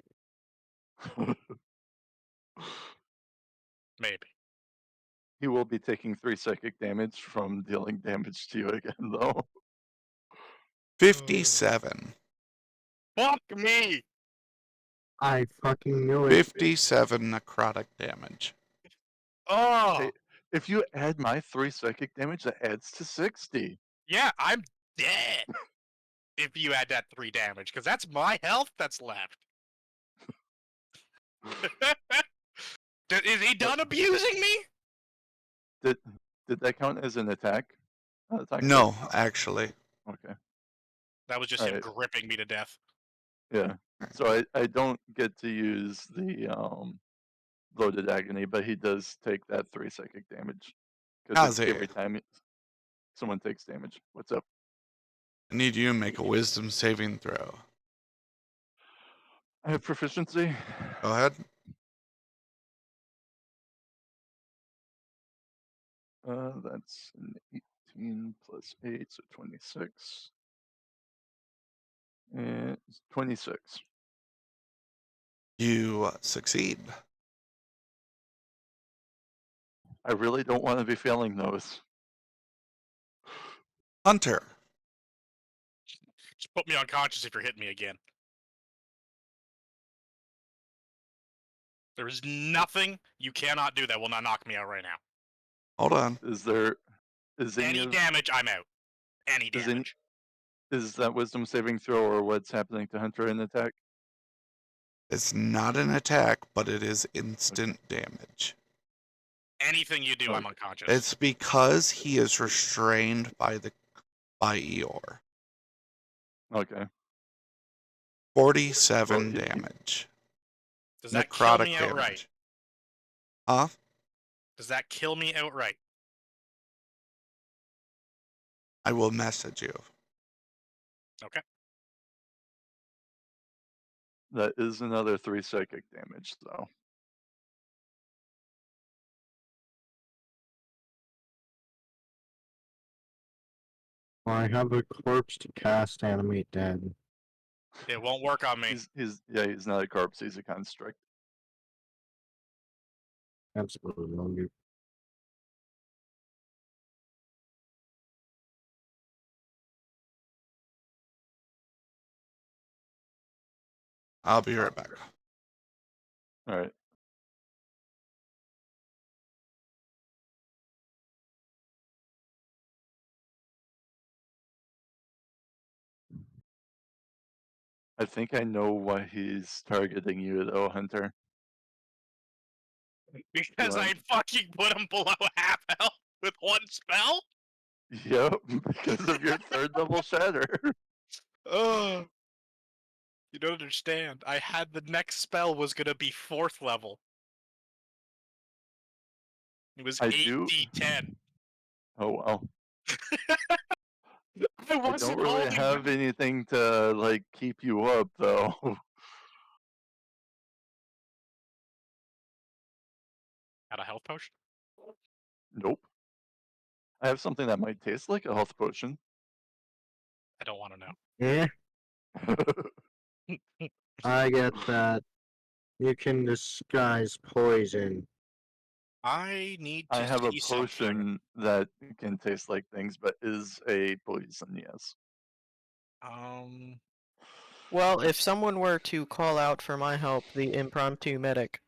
Maybe. He will be taking 3 psychic damage from dealing damage to you again, though. 57. Fuck me! I fucking knew it. 57 necrotic damage. Oh! Hey, if you add my 3 psychic damage, that adds to 60. Yeah, I'm dead. If you add that 3 damage, because that's my health that's left. Is he done abusing me? Did that count as an attack? No, actually. Okay. That was just him Alright. gripping me to death. Yeah. So I don't get to use the loaded agony, but he does take that 3 psychic damage. Because Kazi, every time someone takes damage. What's up? I need you to make a wisdom saving throw. I have proficiency. Go ahead. That's an 18 plus 8, so 26. And 26. You succeed. I really don't want to be failing those. Hunter. Just put me unconscious if you're hitting me again. There is nothing you cannot do that will not knock me out right now. Hold on. Is any Any of damage, I'm out. Any is any damage. is that wisdom saving throw or what's happening to Hunter an attack? It's not an attack, but it is instant damage. Anything you do, I'm Okay. unconscious. It's because he is restrained by Eeyore. Okay. 47 Well, damage. Does that kill Necrotic me outright? damage. Huh? Does that kill me outright? I will message you. Okay. That is another 3 psychic damage, though. Well, I have a corpse to cast animate dead. It won't work on me. He's not a corpse, he's a construct. Absolutely. I'll be right back. Alright. I think I know why he's targeting you though, Hunter. Because want- I fucking put him below half health with one spell? Yep, because of your 3rd level shatter. Ugh. You don't understand. I had the next spell was gonna be 4th level. It was I 8d10. Oh wow. I I wasn't don't really holding have them. anything to like keep you up though. Got a health potion? Nope. I have something that might taste like a health potion. I don't want to know. Yeah, I get that. You can disguise poison. I need to I have a see something. potion that can taste like things, but is a poison, yes. Well, if someone were to call out for my help, the impromptu medic.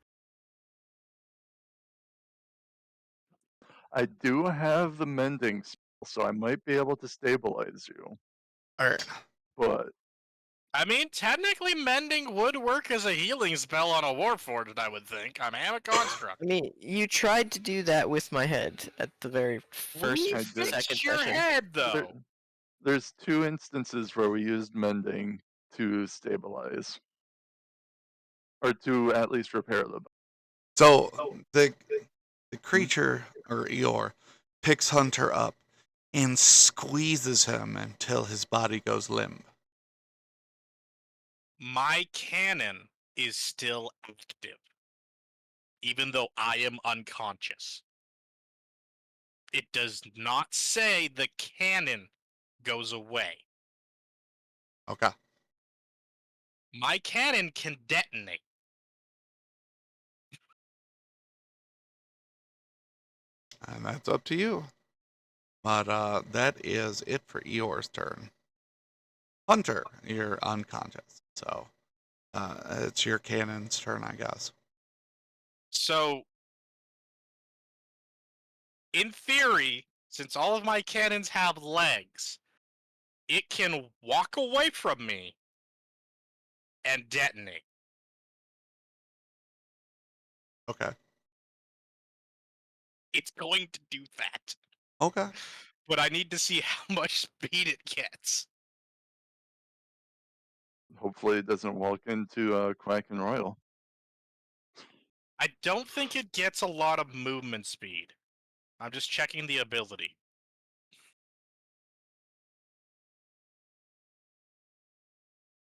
I do have the mending spell, so I might be able to stabilize you. Alright. But I mean, technically, mending would work as a healing spell on a warforged, I would think. I am a construct. I mean, you tried to do that with my head at the very first, We I did. second fixed your session. head, though. there's 2 instances where we used mending to stabilize. Or to at least repair the So the creature, or Eeyore, picks Hunter up and squeezes him until his body goes limp. My cannon is still active, even though I am unconscious. It does not say the cannon goes away. Okay. My cannon can detonate. And that's up to you. But that is it for Eeyore's turn. Hunter, you're unconscious. So it's your cannon's turn, I guess. So, in theory, since all of my cannons have legs, it can walk away from me and detonate. Okay. It's going to do that. Okay. But I need to see how much speed it gets. Hopefully it doesn't walk into Quack and Royal. I don't think it gets a lot of movement speed. I'm just checking the ability.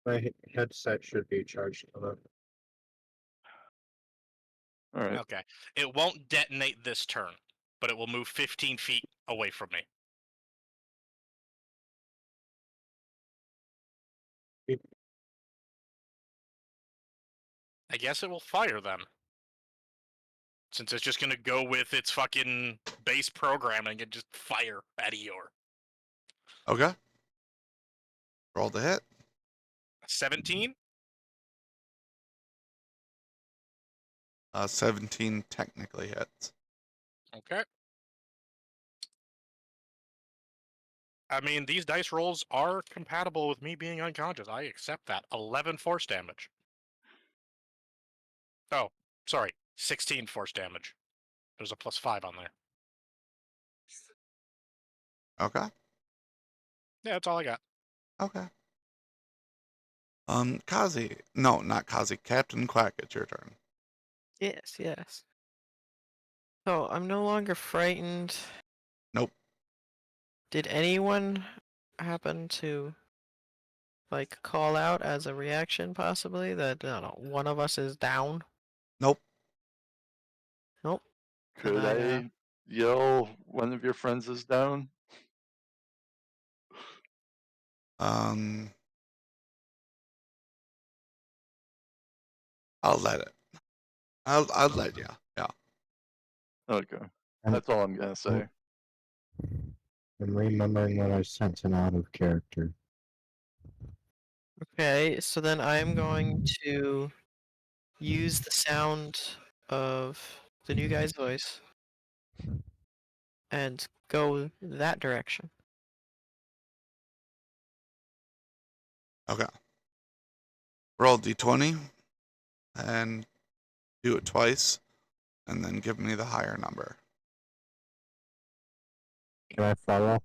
My headset should be charged up. Alright. Okay. It won't detonate this turn, but it will move 15 feet away from me. I guess it will fire then. Since it's just gonna go with its fucking base programming and just fire at Eeyore. Okay. Roll the hit. 17? 17 technically hits. Okay. I mean, these dice rolls are compatible with me being unconscious. I accept that. 11 force damage. Oh, sorry. 16 force damage. There's a +5 on there. Okay. Yeah, that's all I got. Okay. Kazi. No, not Kazi. Captain Quack, it's your turn. Yes, yes. So I'm no longer frightened. Nope. Did anyone happen to like call out as a reaction possibly that I don't know, one of us is down? Nope. Nope. Then Could I yell one of your friends is down? Um, I'll let it. I'll let you. Yeah. Okay. I'm, That's all I'm gonna say. I'm remembering what I sent him out of character. Okay, so then I'm going to use the sound of the new guy's voice and go that direction. Okay. Roll d20 and do it twice, and then give me the higher number. Can I follow?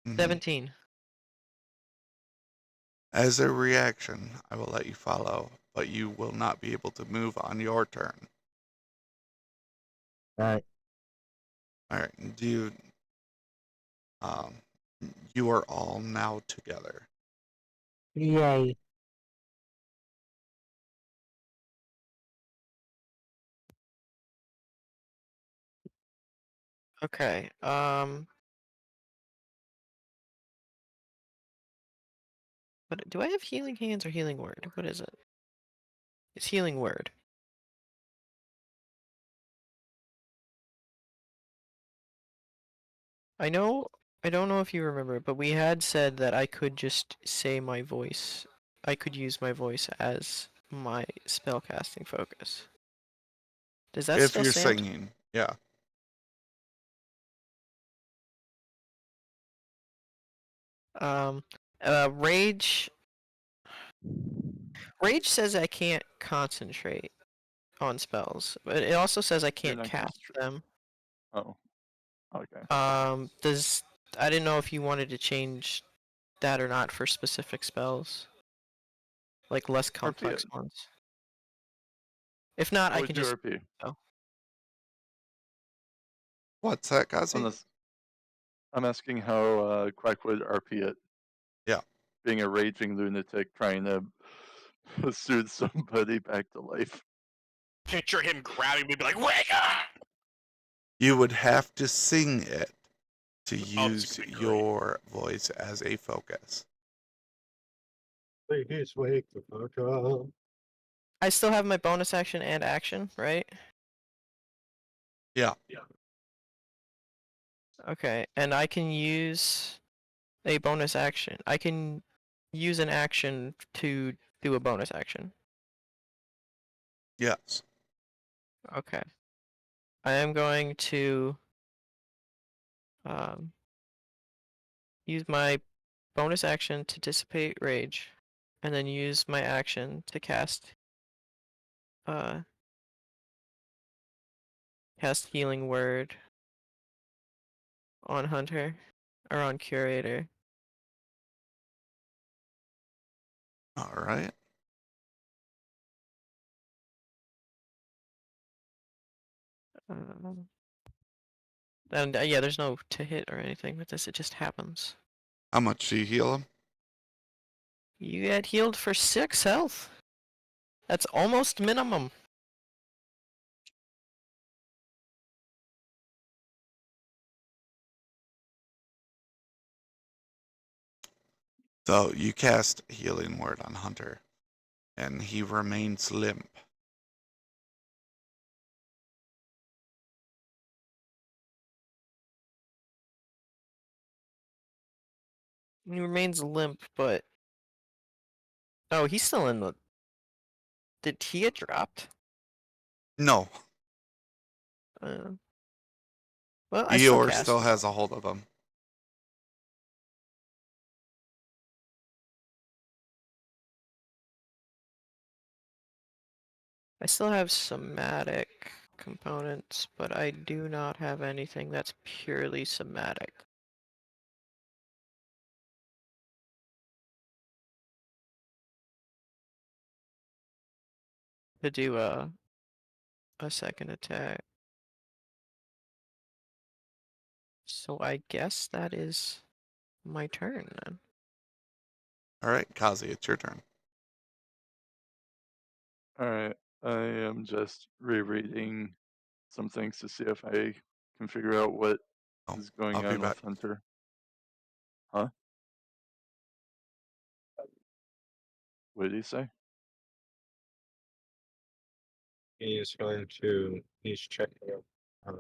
Mhm. 17. As a reaction, I will let you follow, but you will not be able to move on your turn. Alright. All right. Do you? Um, you are all now together. Yay. Okay, but do I have healing hands or healing word? What is it? It's healing word. I don't know if you remember, but we had said that I could just say my voice. I could use my voice as my spellcasting focus. Does that If still you're stand? singing, yeah. Um, rage. Rage says I can't concentrate on spells, but it also says I You're can't not cast concentrating. them. Oh. Okay. Does I didn't know if you wanted to change that or not for specific spells, like less RP it. complex ones. If not, I I would can do just. RP. Oh, What's that, Kazi? Unless I'm asking how Quack would RP it. Yeah. Being a raging lunatic trying to soothe somebody back to life. Picture him grabbing me and be like, wake up! You would have to sing it to Oh, this use could be great. your voice as a focus. Please wake the fuck up. I still have my bonus action and action, right? Yeah. Okay, and I can use a bonus action. I can use an action to do a bonus action. Yes. Okay. I am going to um, use my bonus action to dissipate rage, and then use my action to uh cast healing word on Hunter or on Curator. All right. Um, and yeah, there's no to hit or anything with this. It just happens. How much do you heal him? You get healed for 6 health. That's almost minimum. So you cast healing word on Hunter, and he remains limp. He remains limp, but oh, he's still in the. Did he get dropped? No, Uh, well, I still Eeyore cast. still has a hold of him. I still have somatic components, but I do not have anything that's purely somatic. To do a second attack. So I guess that is my turn then. All right, Kazi, it's your turn. All right. I am just rereading some things to see if I can figure out what Oh, is going I'll be on back. with Hunter. Huh? What did he say? He's checking out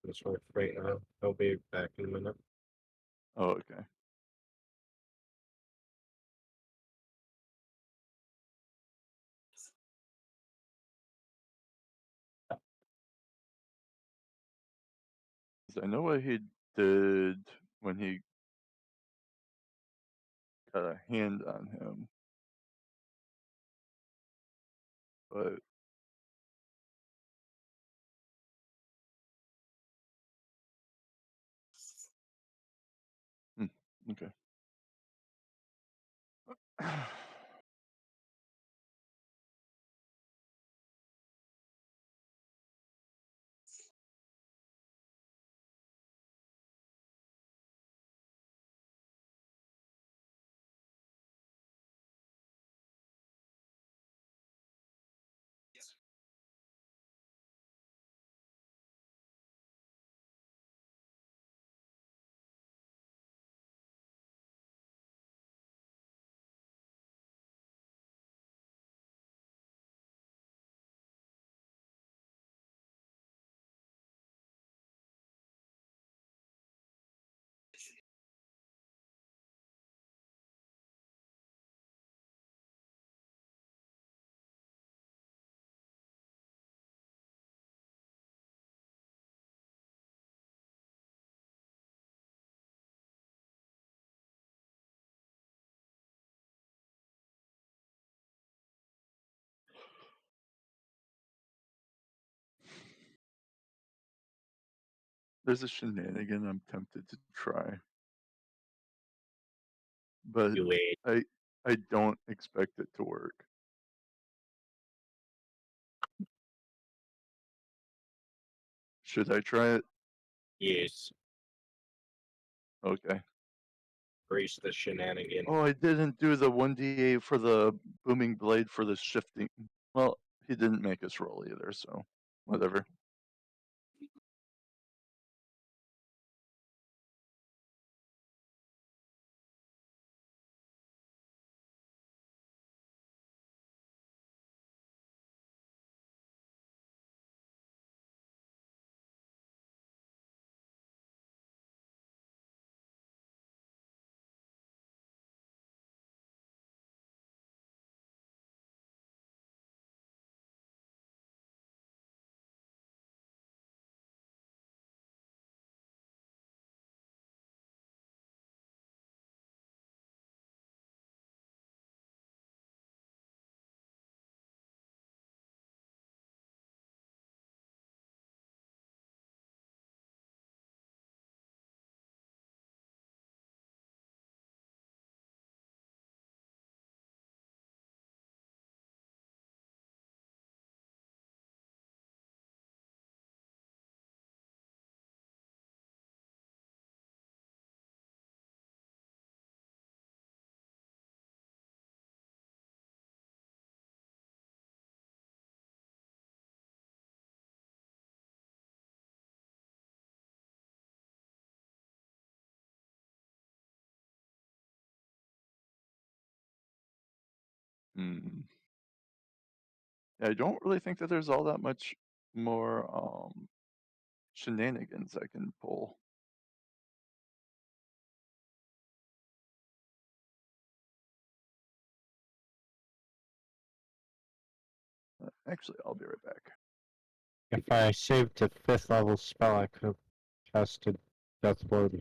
this work right now. He'll be back in a minute. Oh, okay. I know what he did when he got a hand on him, but okay. There's a shenanigan I'm tempted to try, but You wait. I don't expect it to work. Should I try it? Yes. Okay. Brace the shenanigan. Oh, I didn't do the 1d8 for the booming blade for the shifting. Well, he didn't make us roll either, so whatever. Hmm. I don't really think that there's all that much more shenanigans I can pull. Actually, I'll be right back. If I saved a 5th level spell, I could have casted Death Ward.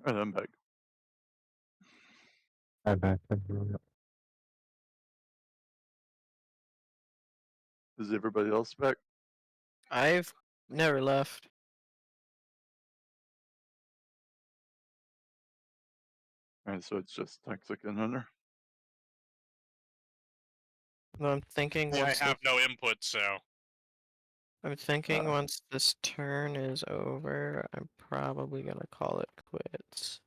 All right, I'm back. I'm back. Is everybody else back? I've never left. All right, so it's just Toxic and Hunter. No, I'm thinking I once have no input, so I'm thinking Uh. once this turn is over, I'm probably gonna call it quits.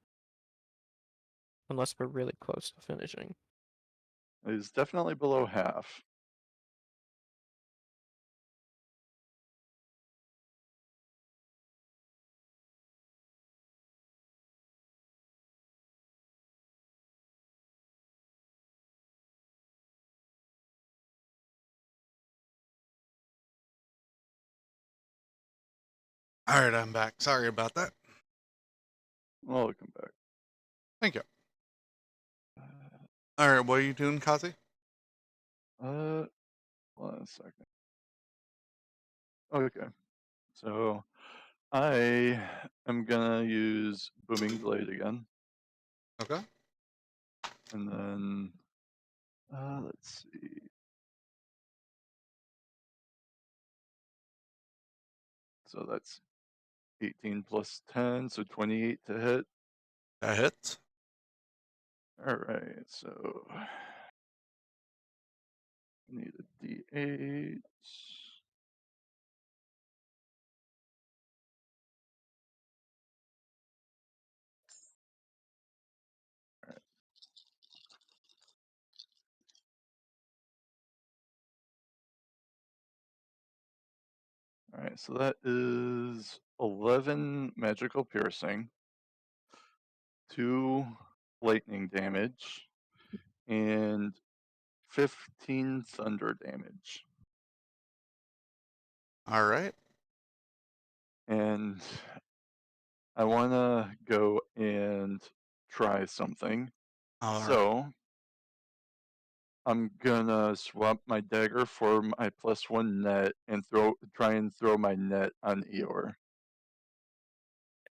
Unless we're really close to finishing. He's definitely below half. All right, I'm back. Sorry about that. Well, I'll come back. Thank you. All right, what are you doing, Kazi? One second. Okay, so I am gonna use Booming Blade again, Okay. and then let's see. So that's 18 plus 10, so 28 to hit. That hits. All right, so I need a D8. All right, so that is 11 magical piercing, 2 lightning damage, and 15 thunder damage. All right. And I want to go and try something. All right. So I'm gonna swap my dagger for my +1 net and try and throw my net on Eeyore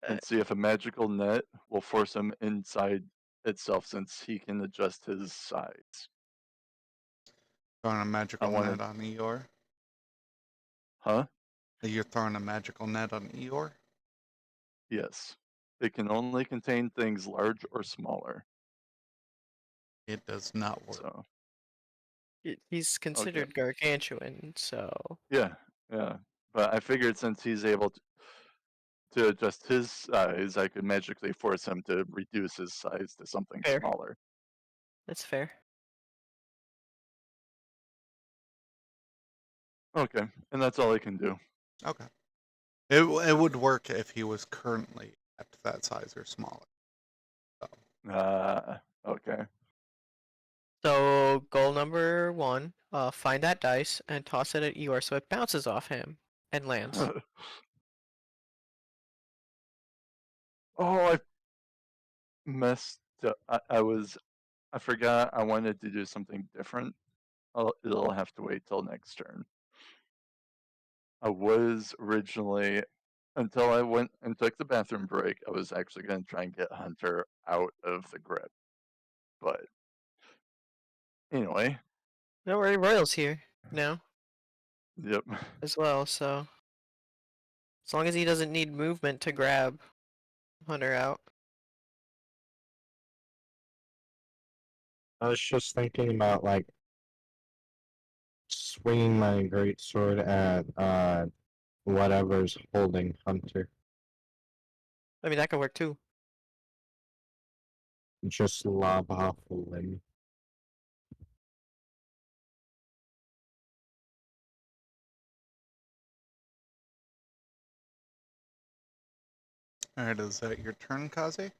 and see if a magical net will force him inside itself since he can adjust his size. Throwing a magical wanted- net on Eeyore. Huh? You're throwing a magical net on Eeyore? Yes. It can only contain things large or smaller. It does not work. So He's considered gargantuan, so yeah. But I figured since he's able to adjust his size, I could magically force him to reduce his size to something Fair. smaller. that's fair. Okay, and that's all I can do. Okay. It would work if he was currently at that size or smaller. Okay. So goal number 1, find that dice and toss it at Eeyore so it bounces off him and lands. Oh, I messed up. I forgot I wanted to do something different. It'll have to wait till next turn. I was originally, until I went and took the bathroom break, I was actually going to try and get Hunter out of the grip. But anyway, No worry, Royal's here now yep. as well, so as long as he doesn't need movement to grab Hunter out. I was just thinking about like swinging my great sword at whatever's holding Hunter. I mean, that could work too. Just lob off a limb. Alright, is that your turn, Kazi?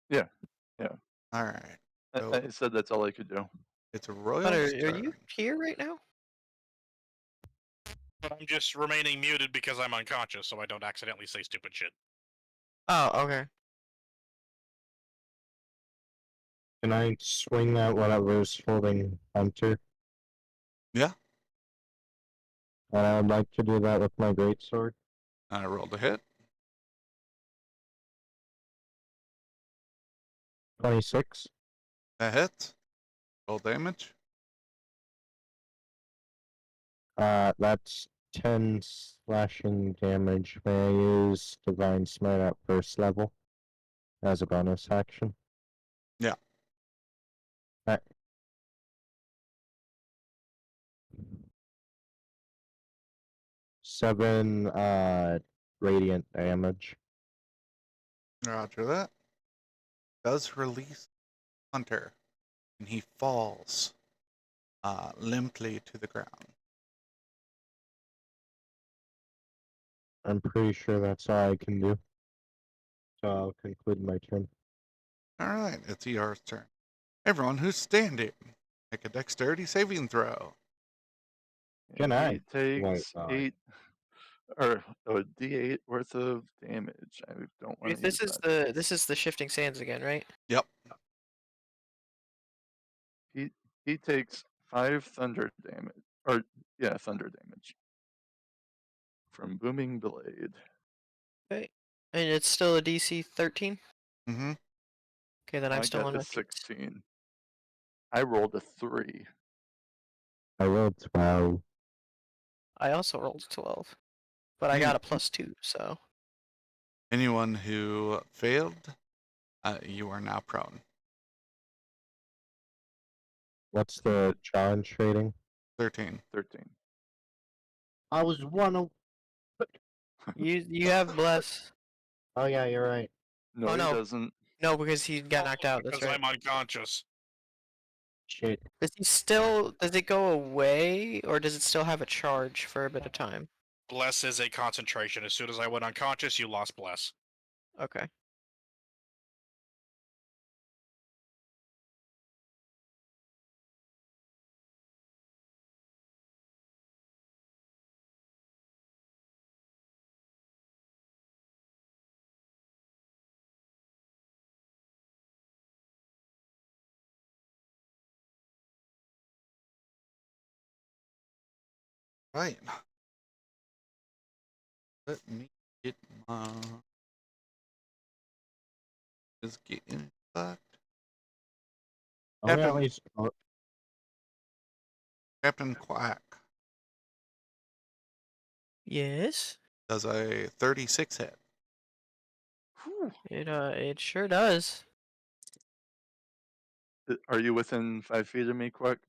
Yeah. Alright. I, So I said that's all I could do. it's Hunter, Royal's are turn. you here right now? But I'm just remaining muted because I'm unconscious, so I don't accidentally say stupid shit. Oh, okay. Can I swing at whatever's holding Hunter? Yeah. And I'd like to do that with my great sword. I rolled a hit. 26. That hits. Roll damage. That's 10 slashing damage. May I use Divine Smite at first level as a bonus action? Yeah. Alright. Seven radiant damage. Roger that. Does release Hunter, and he falls limply to the ground. I'm pretty sure that's all I can do. So I'll conclude my turn. Alright, it's ER's turn. Everyone who's standing, make a dexterity saving throw. Can He I? takes Wait, 8 or a D8 worth of damage. I don't want to This use is that. this is the shifting sands again, right? Yep. He takes 5 thunder damage, or yeah, thunder damage from booming blade. Okay. And it's still a DC 13? Mm-hmm. Okay, then I'm I still got on a my feet. 16. I rolled a 3. I rolled 12. I also rolled 12. But I got a +2, so. Anyone who failed, you are now prone. What's the challenge rating? 13. 13. I was one of. You have bless. Oh yeah, you're right. No, Oh, he no. doesn't. No, because he got knocked out. That's Because right. I'm unconscious. Shit. Does he still? Does it go away, or does it still have a charge for a bit of time? Bless is a concentration. As soon as I went unconscious, you lost bless. Okay. Right. Let me get my. Is getting fucked. I'm gonna at Captain, least. Captain Quack Yes. does a 36 hit. Whew. It sure does. Are you within 5 feet of me, Quick?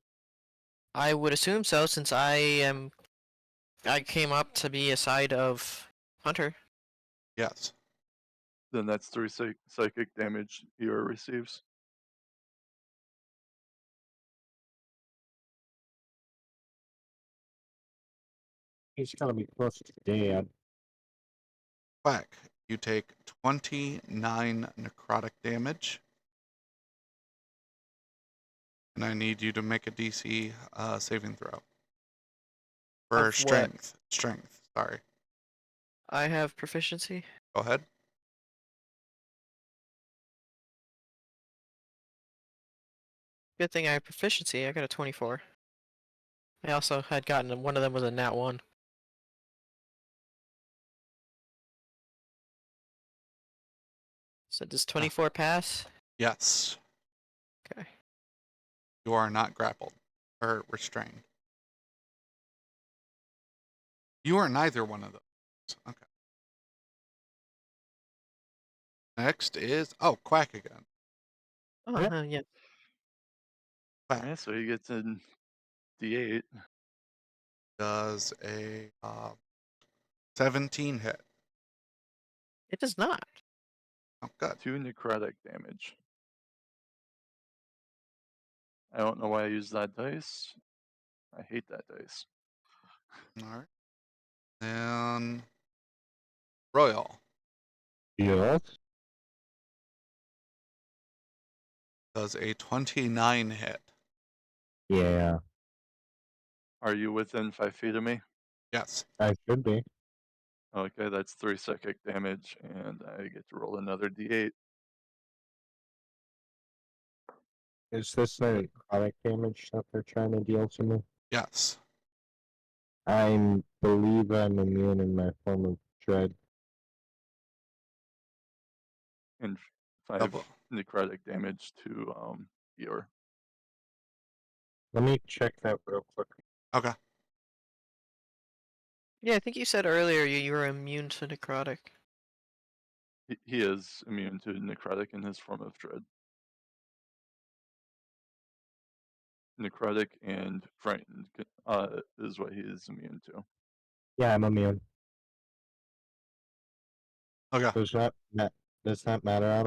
I would assume so, since I came up to be a side of Hunter. Yes. Then that's 3 psychic damage Eeyore receives. He's gotta be close to dead. Quack, you take 29 necrotic damage. And I need you to make a DC saving throw. For Of what? strength. Strength, sorry. I have proficiency. Go ahead. Good thing I have proficiency. I got a 24. I also had gotten one of them was a nat 1. So does 24 pass? Yes. Okay. You are not grappled or restrained. You are neither one of those. Okay. Next is Quack again. Oh, Yeah. yeah. Quack Yeah, so he gets in D8. does a 17 hit. It does not. Oh, good. 2 necrotic damage. I don't know why I used that dice. I hate that dice. All right. Then Royal Yes. does a 29 hit. Yeah, Are you within 5 feet of me? Yes. I should be. Okay, that's 3 psychic damage, and I get to roll another D8. Is this a chronic damage that they're trying to deal to me? Yes. I believe I'm immune in my form of dread. And 5 Double. necrotic damage to Eeyore. Let me check that real quick. Okay. Yeah, I think you said earlier you were immune to necrotic. He is immune to necrotic in his form of dread. Necrotic and frightened is what he is immune to. Yeah, I'm immune. Okay. Does that matter at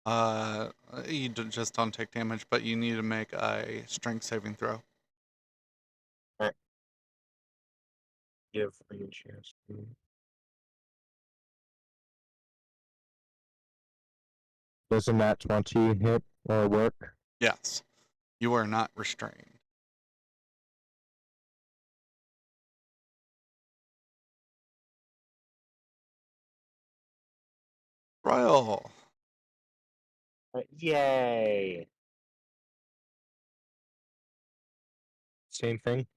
all? You just don't take damage, but you need to make a strength saving throw. Give me a chance. Doesn't that 20 hit or work? Yes. You are not restrained. Royal. Yay! Same thing.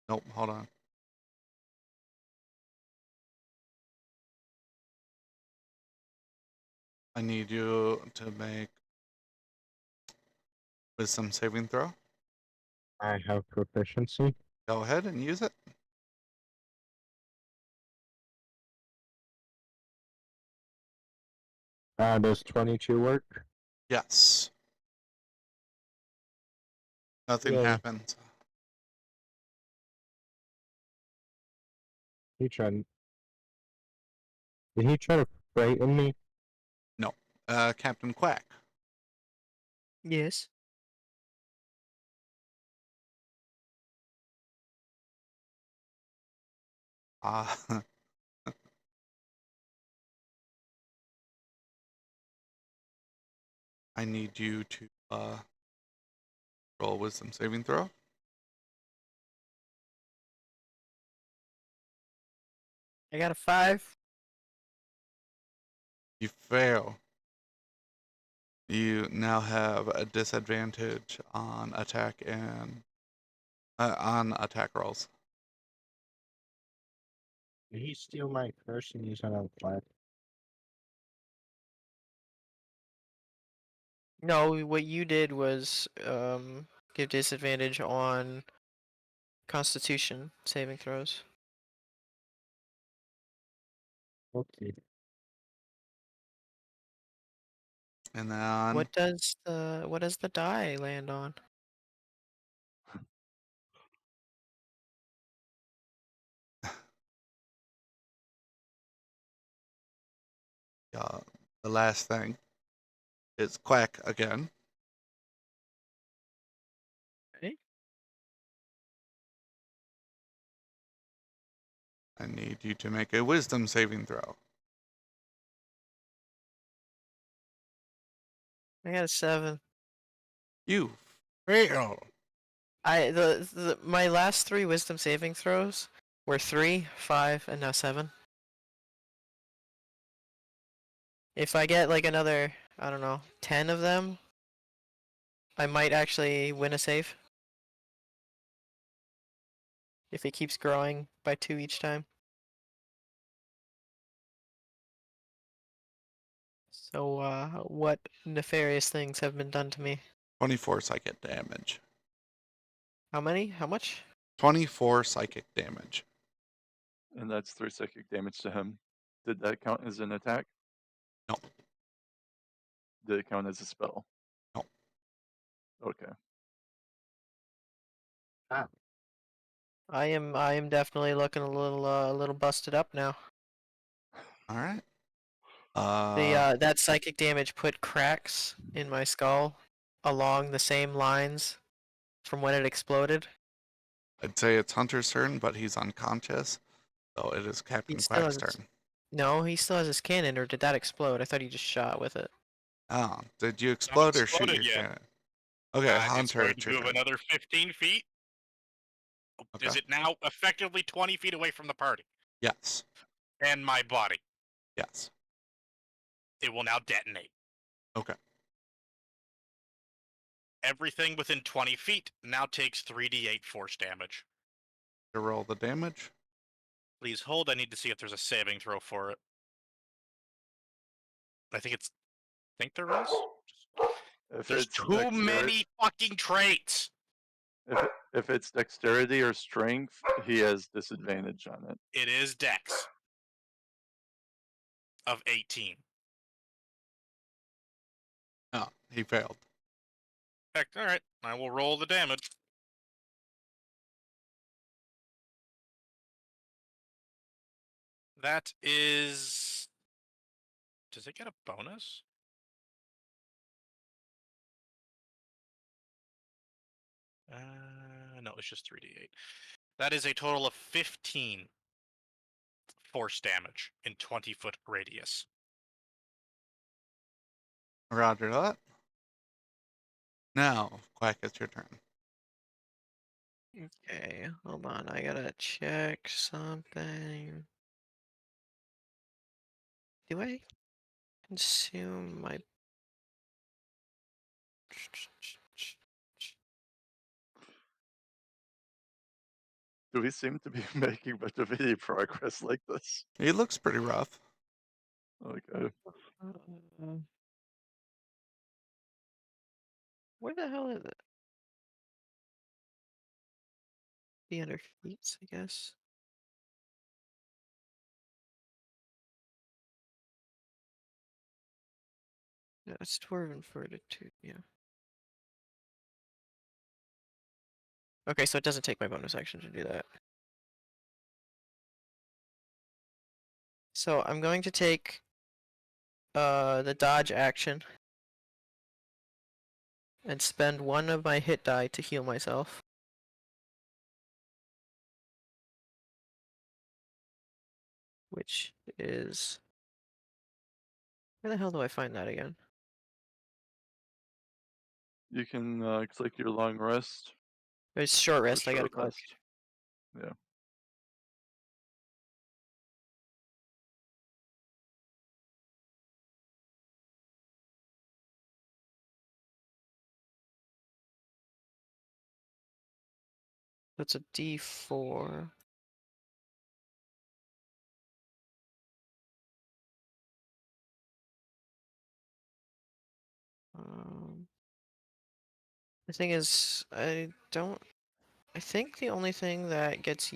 Nope, hold on. I need you to make wisdom saving throw. I have proficiency. Go ahead and use it. Does 22 work? Yes. Nothing Yay. happens. He tried. Did he try to frighten me? No. Captain Quack. Yes. Uh, I need you to roll wisdom saving throw. I got a 5. You fail. You now have a disadvantage on attack and on attack rolls. Did he steal my curse and use it on flat? No, what you did was give disadvantage on Constitution saving throws. Okay. And then What does the die land on? the last thing is Quack again. Okay. I need you to make a wisdom saving throw. I got a 7. You fail. My last 3 wisdom saving throws were 3, 5, and now 7. If I get like another, I don't know, 10 of them, I might actually win a save. If it keeps growing by 2 each time. So, what nefarious things have been done to me? 24 psychic damage. How many? How much? 24 psychic damage. And that's 3 psychic damage to him. Did that count as an attack? No. Did it count as a spell? No. Okay. I am definitely looking a little busted up now. All right. That psychic damage put cracks in my skull along the same lines from when it exploded. I'd say it's Hunter's turn, but he's unconscious, so it is He Captain still Quack's has turn. No, he still has his cannon, or did that explode? I thought he just shot with it. Oh, did you Not explode or shoot exploded your yet. cannon? Okay, It's Hunter, going it's to your move turn. another 15 feet. Is Okay. it now effectively 20 feet away from the party Yes. and my body? Yes. It will now detonate. Okay. Everything within 20 feet now takes 3d8 force damage. To roll the damage. Please hold. I need to see if there's a saving throw for it. I think there is. If There's it's too many fucking traits. If it's dexterity or strength, he has disadvantage on it. It is Dex of 18. No, he failed. Heck, all right. I will roll the damage. That is. Does it get a bonus? No, it's just 3d8. That is a total of 15 force damage in 20-foot radius. Roger that. Now, Quack, it's your turn. Okay, hold on. I gotta check something. Do I consume my... Do we seem to be making much of any progress like this? He looks pretty rough. Okay. Where the hell is it? Be under feats, I guess. Yeah, it's dwarven fortitude, yeah. Okay, so it doesn't take my bonus action to do that. So I'm going to take the dodge action and spend 1 of my hit die to heal myself. Which is... Where the hell do I find that again? You can click your long rest. It's short or rest, I gotta short click. rest. Yeah. That's a D4. The thing is, I think the only thing that gets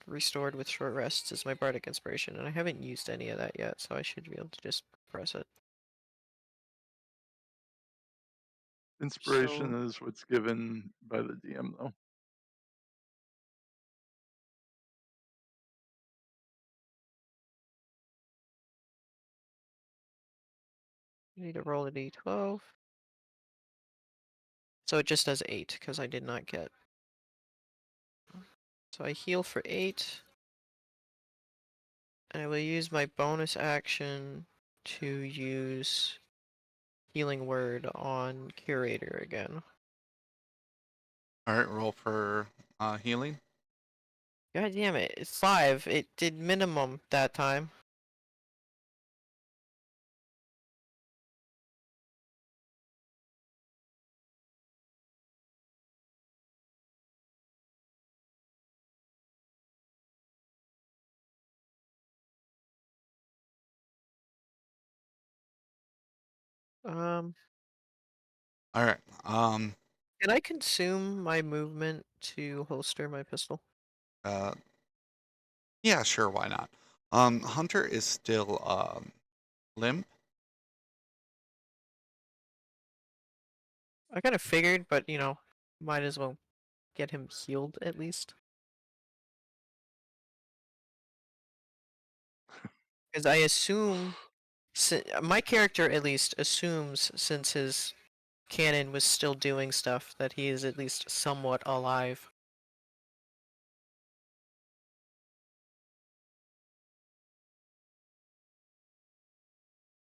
restored with short rests is my bardic inspiration, and I haven't used any of that yet, so I should be able to just press it. Inspiration So, is what's given by the DM, though. I need to roll a d12. So it just does 8, because I did not get. So I heal for 8. And I will use my bonus action to use Healing Word on Curator again. All right, roll for healing. God damn it, it's 5. It did minimum that time. Um, All right. can I consume my movement to holster my pistol? Uh, yeah, sure. Why not? Hunter is still limp. I kind of figured, but might as well get him healed at least. Because I assume, my character at least assumes, since his cannon was still doing stuff, that he is at least somewhat alive.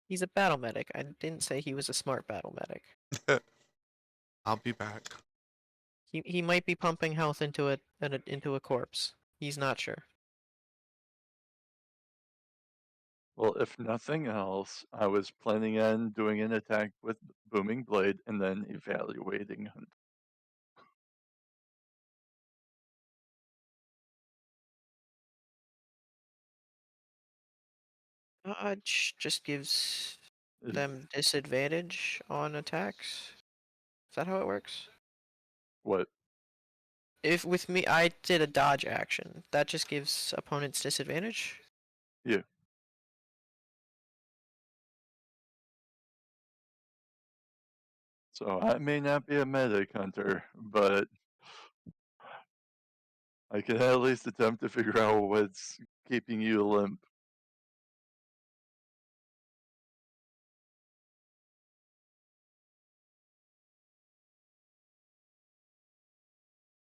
He's a battle medic. I didn't say he was a smart battle medic. I'll be back. He might be pumping health into a corpse. He's not sure. Well, if nothing else, I was planning on doing an attack with Booming Blade and then evaluating Hunt. Just gives Is them disadvantage on attacks. Is that how it works? what? If with me, I did a dodge action. That just gives opponents disadvantage. Yeah. So I may not be a medic, Hunter, but I can at least attempt to figure out what's keeping you limp.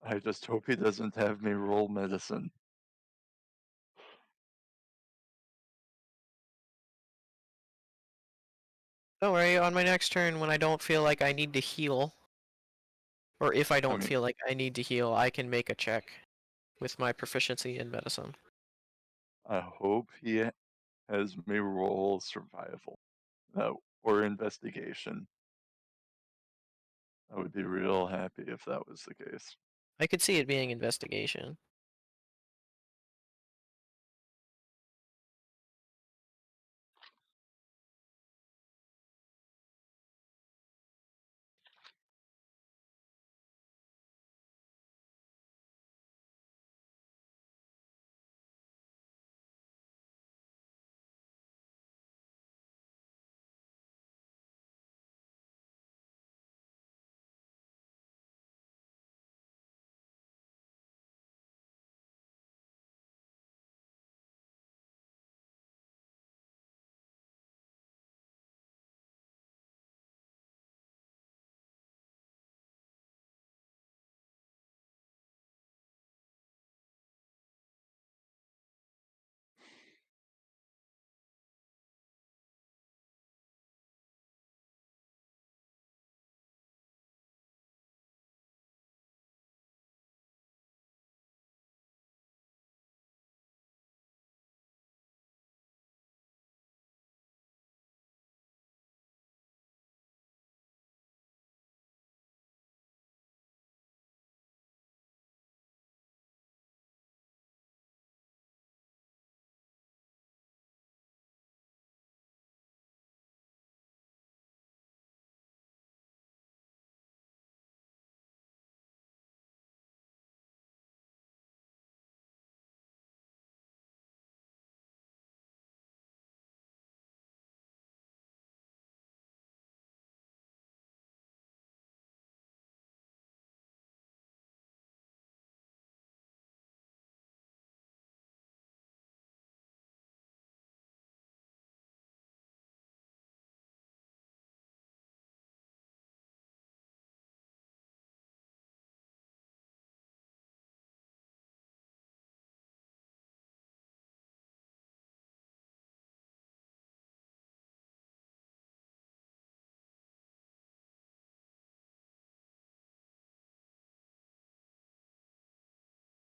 I just hope he doesn't have me roll medicine. Don't worry. On my next turn, when I don't feel like I need to heal, or if I don't mean- feel like I need to heal, I can make a check with my proficiency in medicine. I hope he has me roll survival or investigation. I would be real happy if that was the case. I could see it being investigation.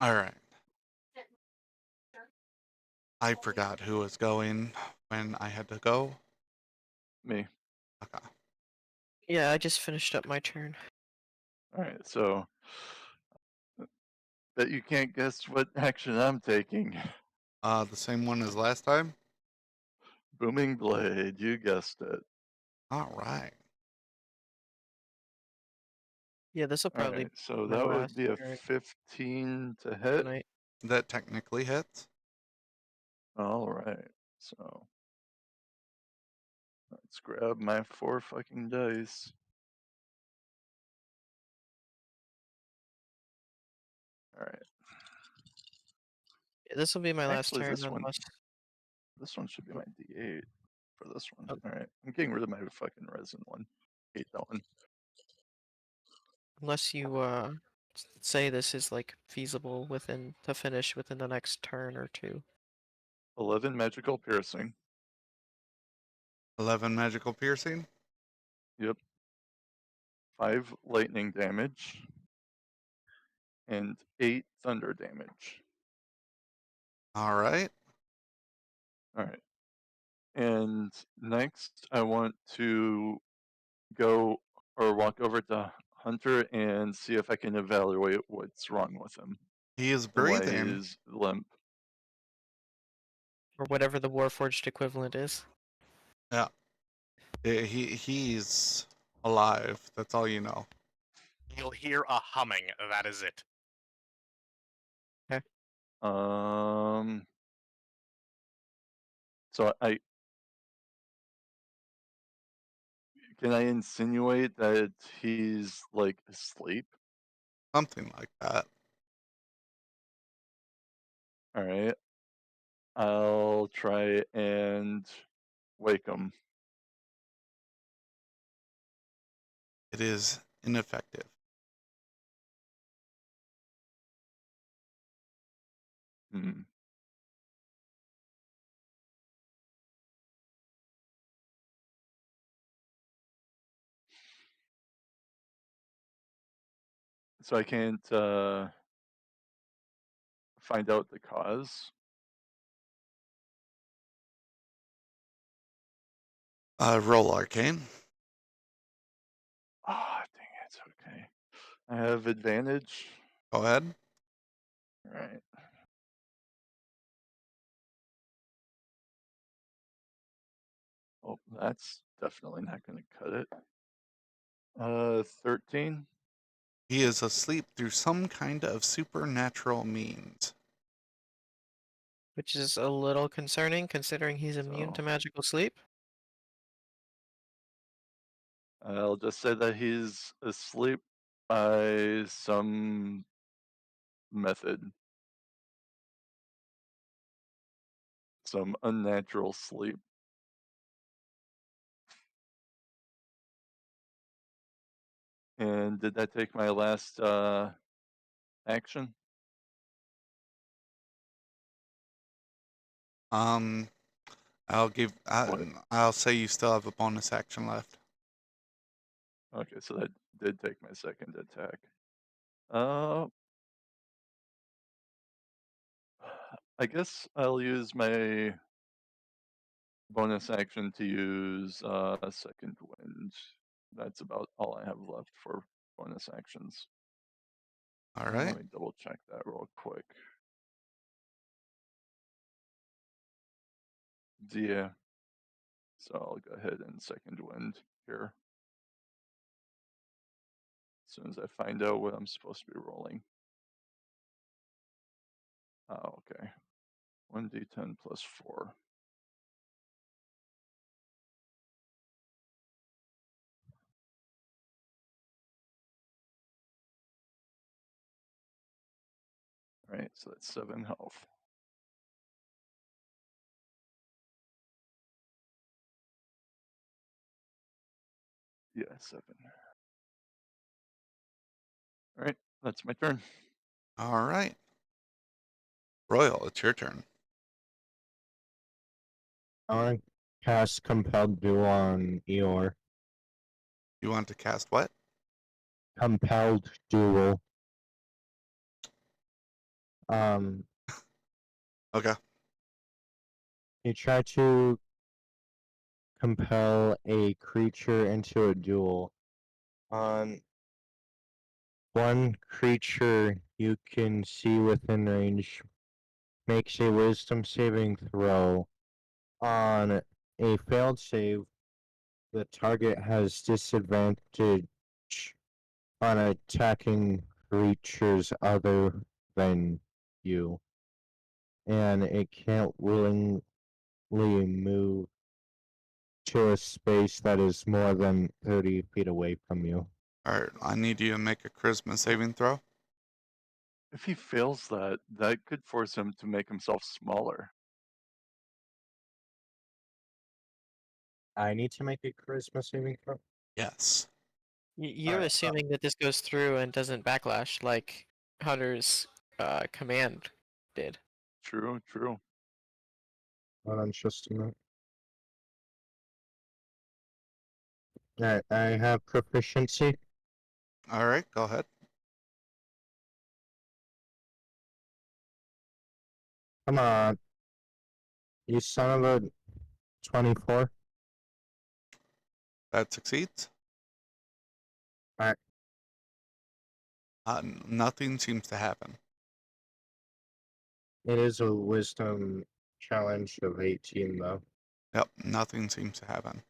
All right. I forgot who was going when I had to go. Me. Okay. Yeah, I just finished up my turn. All right, so bet you can't guess what action I'm taking. The same one as last time. Booming blade, you guessed it. All right. Yeah, this will All probably right, so my that would last be a turn 15 to hit. tonight. That technically hits. All right, so let's grab my 4 fucking dice. All right, Yeah, this will be my last actually, turn this one should be Oh. my D8 for this one. Oh. All right, I'm getting rid of my fucking resin one. Hate that one. Unless you say this is like feasible to finish within the next turn or two. 11 magical piercing. 11 magical piercing. Yep. 5 lightning damage. And 8 thunder damage. All right. All right. And next, I want to go or walk over to Hunter and see if I can evaluate what's wrong with him He is and why breathing. he's limp. Or whatever the Warforged equivalent is. Yeah. He's alive. That's all you know. You'll hear a humming. That is it. So I can I insinuate that he's like asleep? Something like that. All right. I'll try and wake him. It is ineffective. Hmm. So I can't find out the cause. Roll arcane. Ah, dang it. Okay. I have advantage. Go ahead. All right. Oh, that's definitely not going to cut it. 13. He is asleep through some kind of supernatural means. Which is a little concerning considering he's immune to So magical sleep. I'll just say that he's asleep by some method, some unnatural sleep. And did that take my last action? Um, What? I'll say you still have a bonus action left. Okay, so that did take my second attack. Uh, I guess I'll use my bonus action to use second wind. That's about all I have left for bonus actions. All Let right. me double check that real quick. Yeah. So I'll go ahead and second wind here. As soon as I find out what I'm supposed to be rolling. Oh, okay. 1d10 plus 4. All right, so that's 7 health. Yeah, 7. All right, that's my turn. All right. Royal, it's your turn. I want to cast Compelled Duel on Eeyore. You want to cast what? Compelled Duel. Um, Okay. you try to compel a creature into a duel. On one creature you can see within range makes a wisdom saving throw. On a failed save, the target has disadvantage on attacking creatures other than you, and it can't willingly move to a space that is more than 30 feet away from you. All right. I need you to make a charisma saving throw. If he fails that, that could force him to make himself smaller. I need to make a charisma saving throw. Yes. You're Alright, assuming that this goes through and doesn't backlash like Hunter's command did. True, true. hold on just a minute. Alright, I have proficiency. All right. Go ahead. Come on. You son of a 24. That succeeds. Alright. Nothing seems to happen. It is a wisdom challenge of 18 though. Yep. Nothing seems to happen.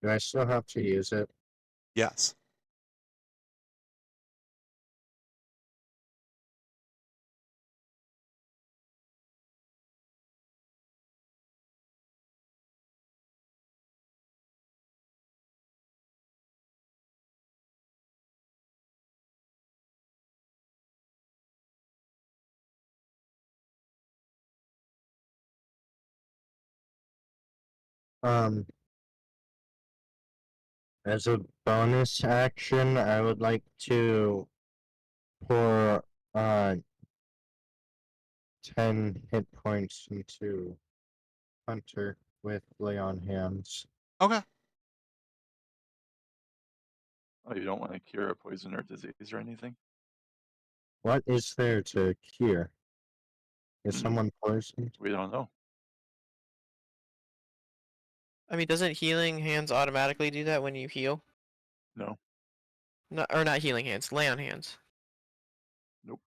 Do I still have to use it? Yes. Um, as a bonus action, I would like to pour 10 hit points into Hunter with lay on hands. Okay. Oh, you don't want to cure a poison or disease or anything? What is there to cure? Is Hmm. someone poisoned? We don't know. I mean, doesn't healing hands automatically do that when you heal? No. No, or not healing hands, lay on hands. Nope.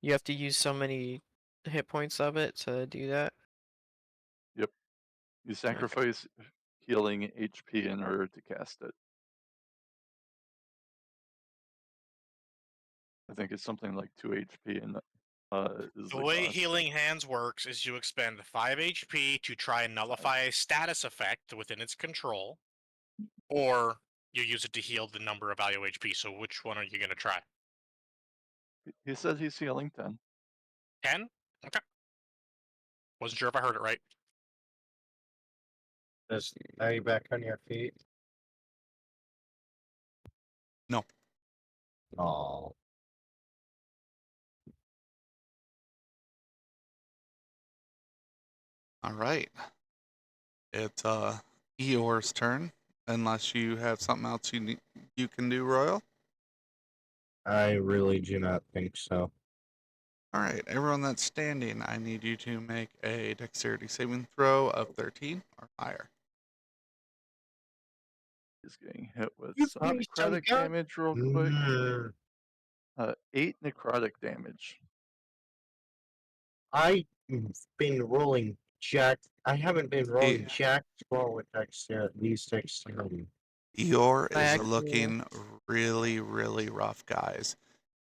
You have to use so many hit points of it to do that. Yep. You sacrifice healing HP in order to cast it. I think it's something like 2 HP and is The the way cost. Healing Hands works is you expend 5 HP to try and nullify a status effect within its control, or you use it to heal the number of value HP. So which one are you going to try? He says he's healing 10. 10? Okay. Wasn't sure if I heard it right. Are you back on your feet? No. Oh. All right. It's Eeyore's turn, unless you have something else you can do, Royal. I really do not think so. All right, everyone that's standing, I need you to make a dexterity saving throw of 13 or higher. He's getting hit with Give some me some necrotic gun. damage real quick. Mm, 8 necrotic damage. I've been rolling jack. I haven't been rolling jack score with these dexterity. Eeyore I is actually- looking really, really rough, guys.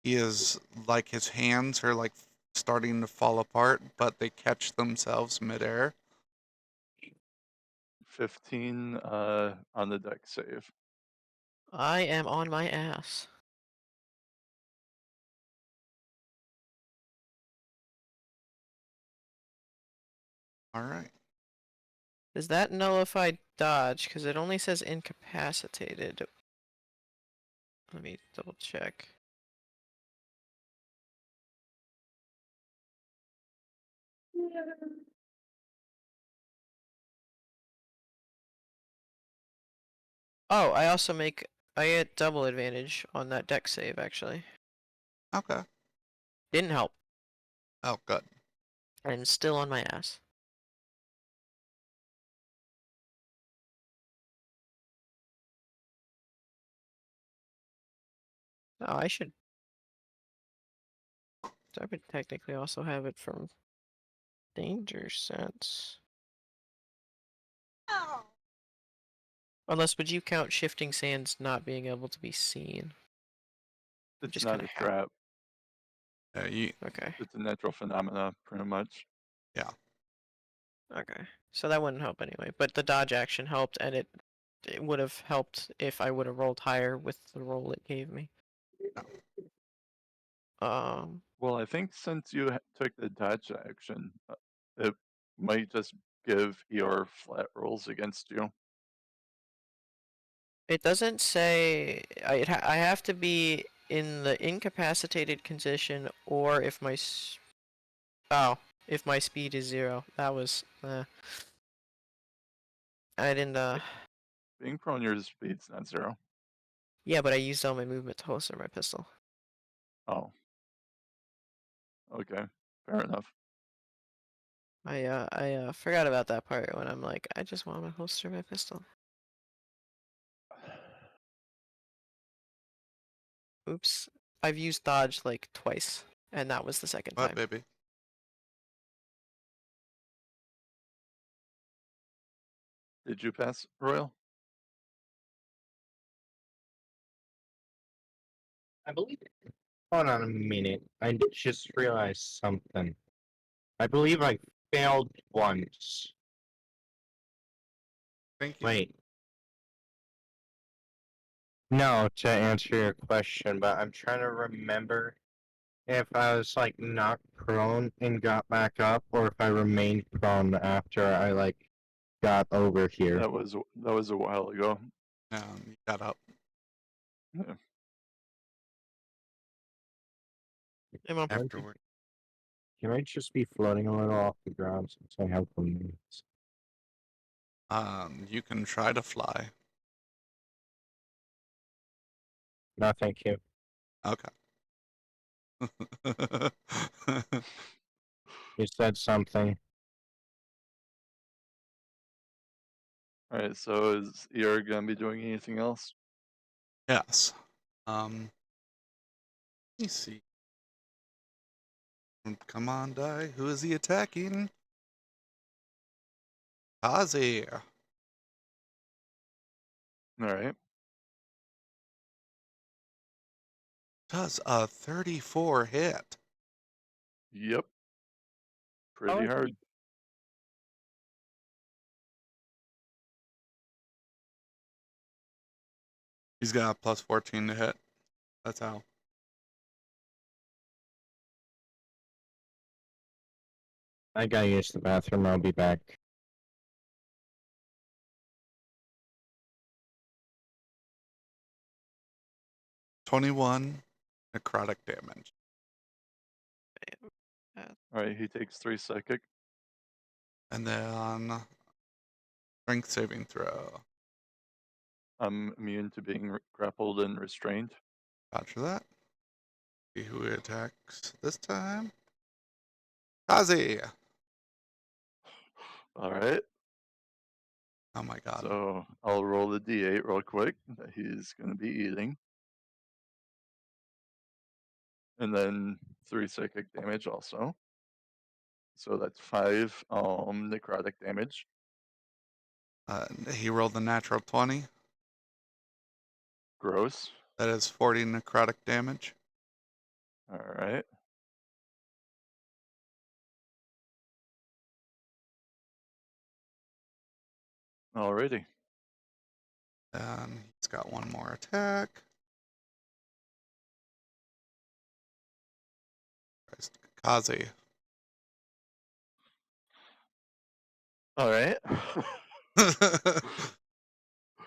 He is like his hands are like starting to fall apart, but they catch themselves midair. 15 on the deck save. I am on my ass. All right. Does that nullify dodge? Because it only says incapacitated. Let me double check. Oh, I get double advantage on that deck save actually. Okay. Didn't help. Oh, good. I'm still on my ass. Oh, I should. I would technically also have it from danger sense. Unless, would you count shifting sands not being able to be seen? It's Just not kinda a trap. Yeah, Okay. It's a natural phenomena, pretty much. Okay. So that wouldn't help anyway. But the dodge action helped, and it would have helped if I would have rolled higher with the roll it gave me. Well, I think since you took the dodge action, it might just give your flat rolls against you. It doesn't say I have to be in the incapacitated condition, or if my if my speed is 0. That was I didn't Being prone, your speed's not 0. yeah, but I used all my movement to holster my pistol. Oh. Okay. Fair enough. I forgot about that part when I'm like, I just want to holster my pistol. Oops. I've used dodge like twice, and that was the second what, time. baby? Did you pass, Royal? I believe it. Hold on a minute. I just realized something. I believe I failed once. Thank you. Wait. No, to answer your question, but I'm trying to remember if I was like knocked prone and got back up, or if I remained prone after I like got over here. That was a while ago. You got up. Yeah. Hey, Mom. Afterward. You might just be floating a little off the ground since I have wings. You can try to fly. No, thank you. Okay. You said something. All right. So is you're gonna be doing anything else? Yes. Let me see. Come on, die. Who is he attacking? Kazi. All right. Does a 34 hit? Yep. Pretty hard. He's got a plus 14 to hit. That's how. I gotta use the bathroom. I'll be back. $21 necrotic damage. All right. He takes 3 psychic. And then strength saving throw. I'm immune to being grappled and restrained. Roger that. See who attacks this time. Kazi! All right. Oh my god. So I'll roll the d8 real quick that he's going to be eating. And then 3 psychic damage also. So that's 5 necrotic damage. He rolled a natural 20. Gross. That is 40 necrotic damage. All right. Alrighty. And he's got one more attack. Kazi. All right.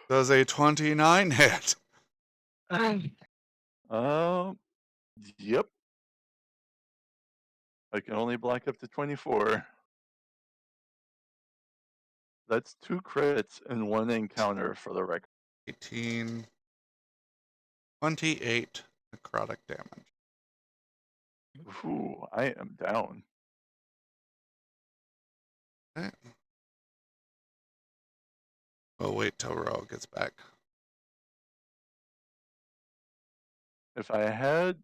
Does a 29 hit? Yep. I can only block up to 24. That's 2 crits and 1 encounter for the record. 18, 28 necrotic damage. Ooh, I am down. Okay. We'll wait till Ro gets back. If I had,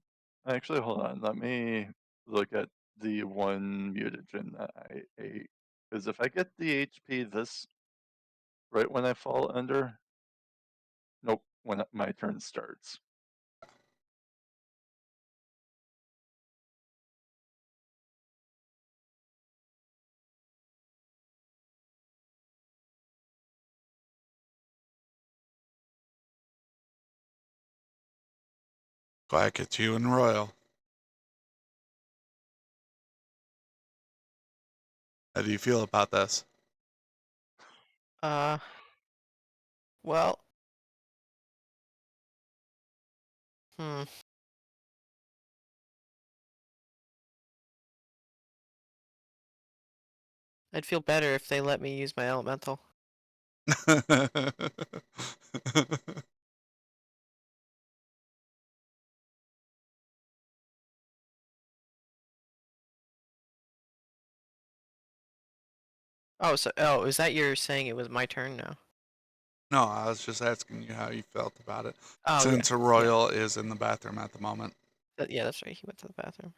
actually, hold on. Let me look at the one mutagen that I ate. Because if I get the HP this right when I fall under, nope, when my turn starts. Back at you and Royal. How do you feel about this? Well. Hmm. I'd feel better if they let me use my elemental. Oh, is that you're saying it was my turn now? No, I was just asking you how you felt about it. Oh, Since yeah. Royal is in the bathroom at the moment. Yeah, that's right. He went to the bathroom.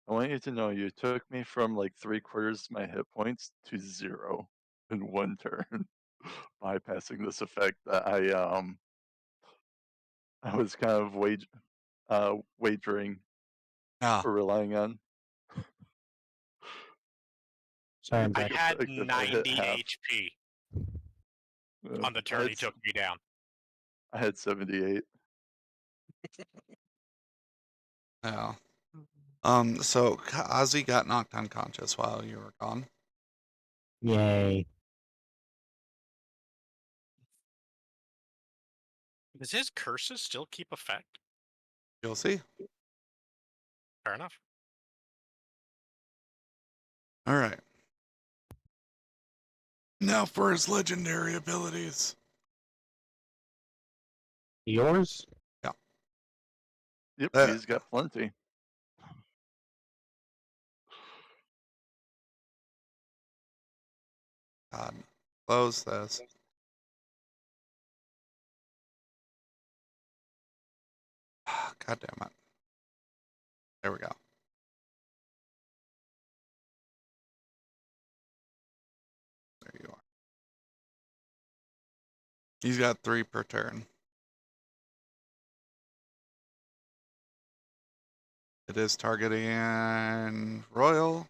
I want you to know you took me from like 3/4 of my hit points to 0 in one turn, bypassing this effect that I was kind of wagering Yeah. or relying on. Sorry, You I'm I take back. had effect if I hit 90 half. HP Uh, on the turn he took me down. I had 78. Yeah. So Ozzy got knocked unconscious while you were gone. Yay. Does his curses still keep effect? You'll see. Fair enough. All right. Now for his legendary abilities. Yours? Yep, Uh, he's got plenty. God, close this. God damn it. There we go. There you are. He's got 3 per turn. It is targeting Royal.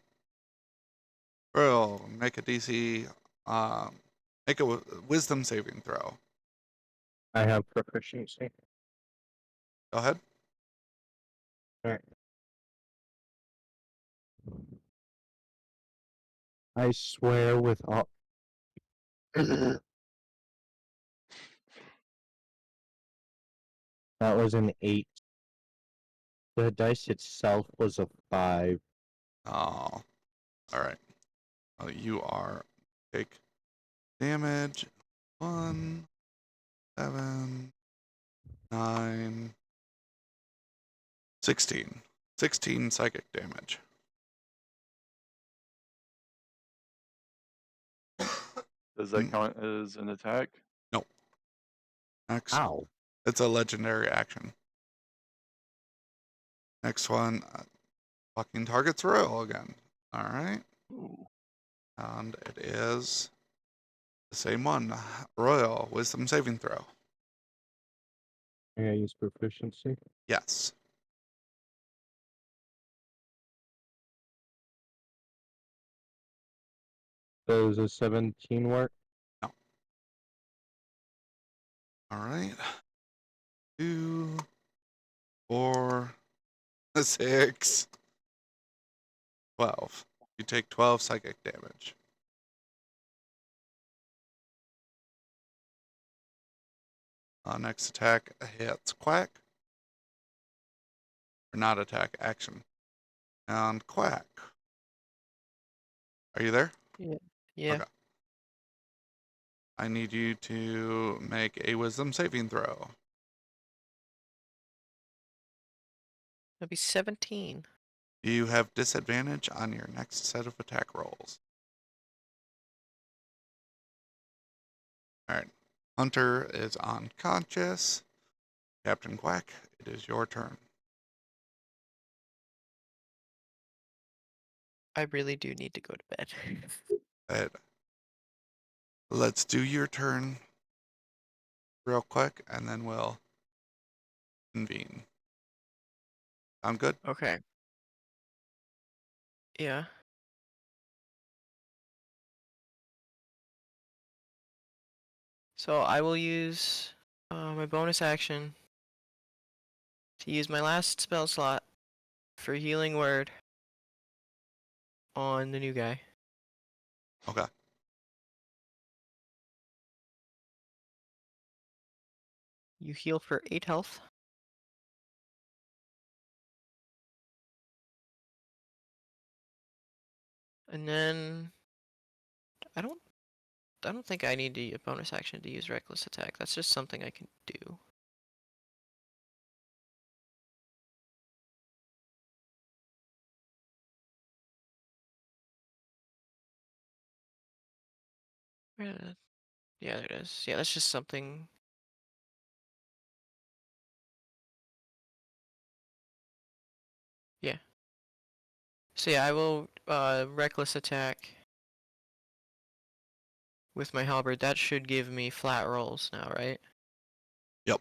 Royal, make a DC, make a wisdom saving throw. I have proficiency. Go ahead. Alright. I swear with all. That was an 8. The dice itself was a 5. Oh, all right. Well, you are take damage. 1, 7, 9, 16. 16 psychic damage. Does that count as an attack? Nope. Next, Ow. it's a legendary action. Next one, fucking targets Royal again. All right. Ooh. And it is The same one. Royal, wisdom saving throw. I gotta use proficiency. Yes. Does a 17 work? No. All right. 2, 4, 6, 12. You take 12 psychic damage. Next attack hits Quack. Or not attack, action. And Quack. Are you there? Yeah. Okay. I need you to make a wisdom saving throw. That'd be 17. You have disadvantage on your next set of attack rolls. Alright. Hunter is unconscious. Captain Quack, it is your turn. I really do need to go to bed. But let's do your turn real quick and then we'll convene. Sound good? Okay. Yeah. So I will use my bonus action to use my last spell slot for healing word on the new guy. Okay. You heal for 8 health. And then I don't think I need a bonus action to use reckless attack. That's just something I can do. Where did it- Yeah, there it is. Yeah, that's just something. Yeah. So yeah, I will reckless attack with my halberd. That should give me flat rolls now, right? Yep.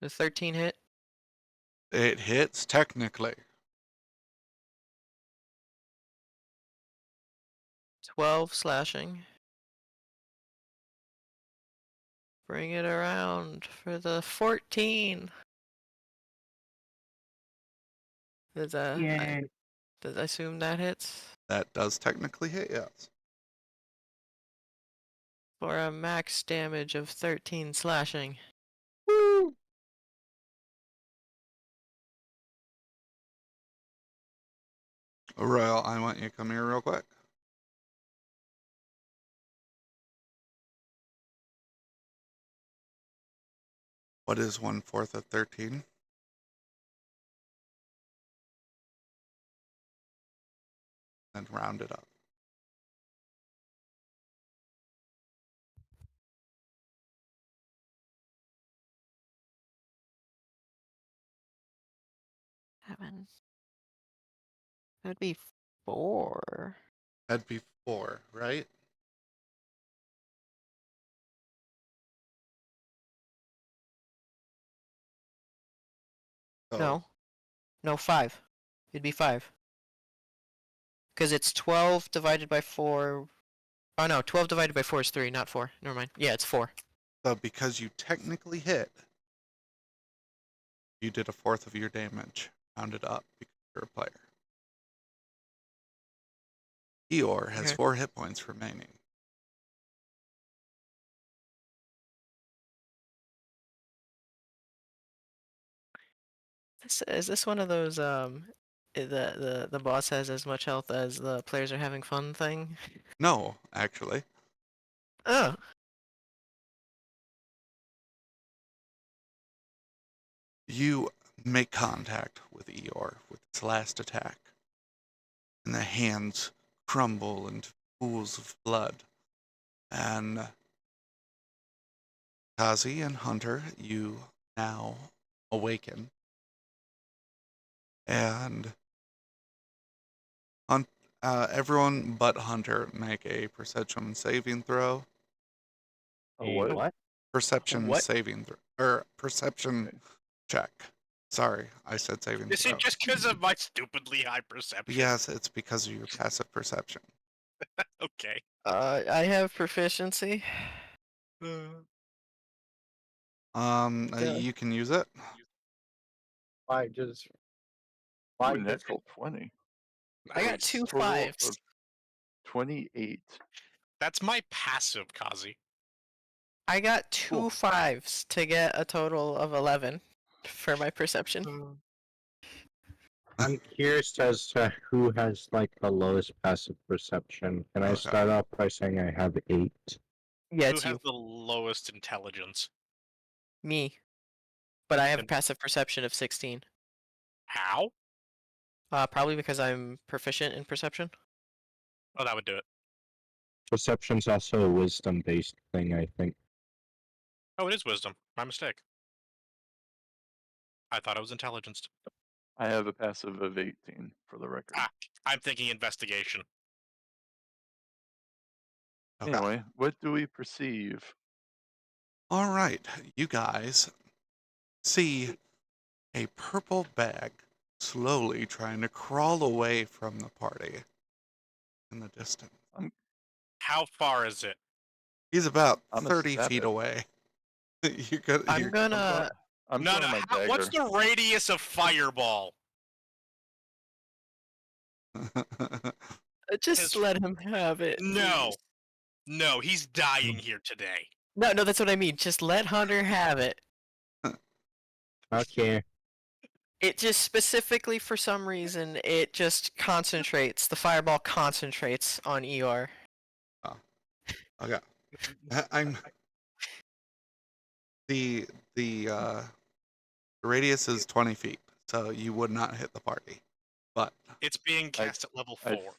The 13 hit. It hits technically. 12 slashing. Bring it around for the 14. Does Yeah. does I assume that hits That does technically hit, yes. for a max damage of 13 slashing. Woo! Royal, I want you to come here real quick. What is 1/4 of 13? And round it up. Seven. That'd be 4. That'd be 4, right? So No. No, 5. It'd be 5. Because it's 12 divided by 4. Oh no, 12 divided by 4 is 3, not 4. Never mind. Yeah, it's 4. So because you technically hit, you did 1/4 of your damage, rounded up because you're a player. Eeyore has Okay. 4 hit points remaining. Is this one of those the boss has as much health as the players are having fun thing? No, actually. Oh. You make contact with Eeyore with its last attack, and the hands crumble into pools of blood. And Kazi and Hunter, you now awaken. And Everyone but Hunter make a perception saving throw. A what? What? Perception What? saving throw. Or perception Okay. check. Sorry, I said saving Is throw. it just because of my stupidly high perception? Yes, it's because of your passive perception. Okay. I have proficiency. Yeah. You can use it. Why just Ooh, natural 20. I got Nice. two Total fives. of 28. That's my passive, Kazi. I got two Cool. fives to get a total of 11 for my perception. I'm curious as to who has like the lowest passive perception. Can I Okay. start off by saying I have 8? Yeah, Who it's has you. the lowest intelligence? Me. But I have a And- passive perception of 16. How? Probably because I'm proficient in perception. Oh, that would do it. Perception's also a wisdom-based thing, I think. Oh, it is wisdom. My mistake. I thought it was intelligence. I have a passive of 18 for the record. Ah, I'm thinking investigation. Okay. Anyway, what do we perceive? All right, you guys see a purple bag slowly trying to crawl away from the party in the distance. How far is it? He's about I'm a 30 stab feet it. away. you got, I'm you're, gonna. I'm No, throwing no. my dagger. What's the radius of fireball? Just His- let him have it. No. please. No, he's dying here today. No, no, that's what I mean. Just let Hunter have it. Okay. It just specifically, for some reason, it just concentrates. The fireball concentrates on Eeyore. okay. I'm the radius is 20 feet, so you would not hit the party. But It's being cast at level I 4.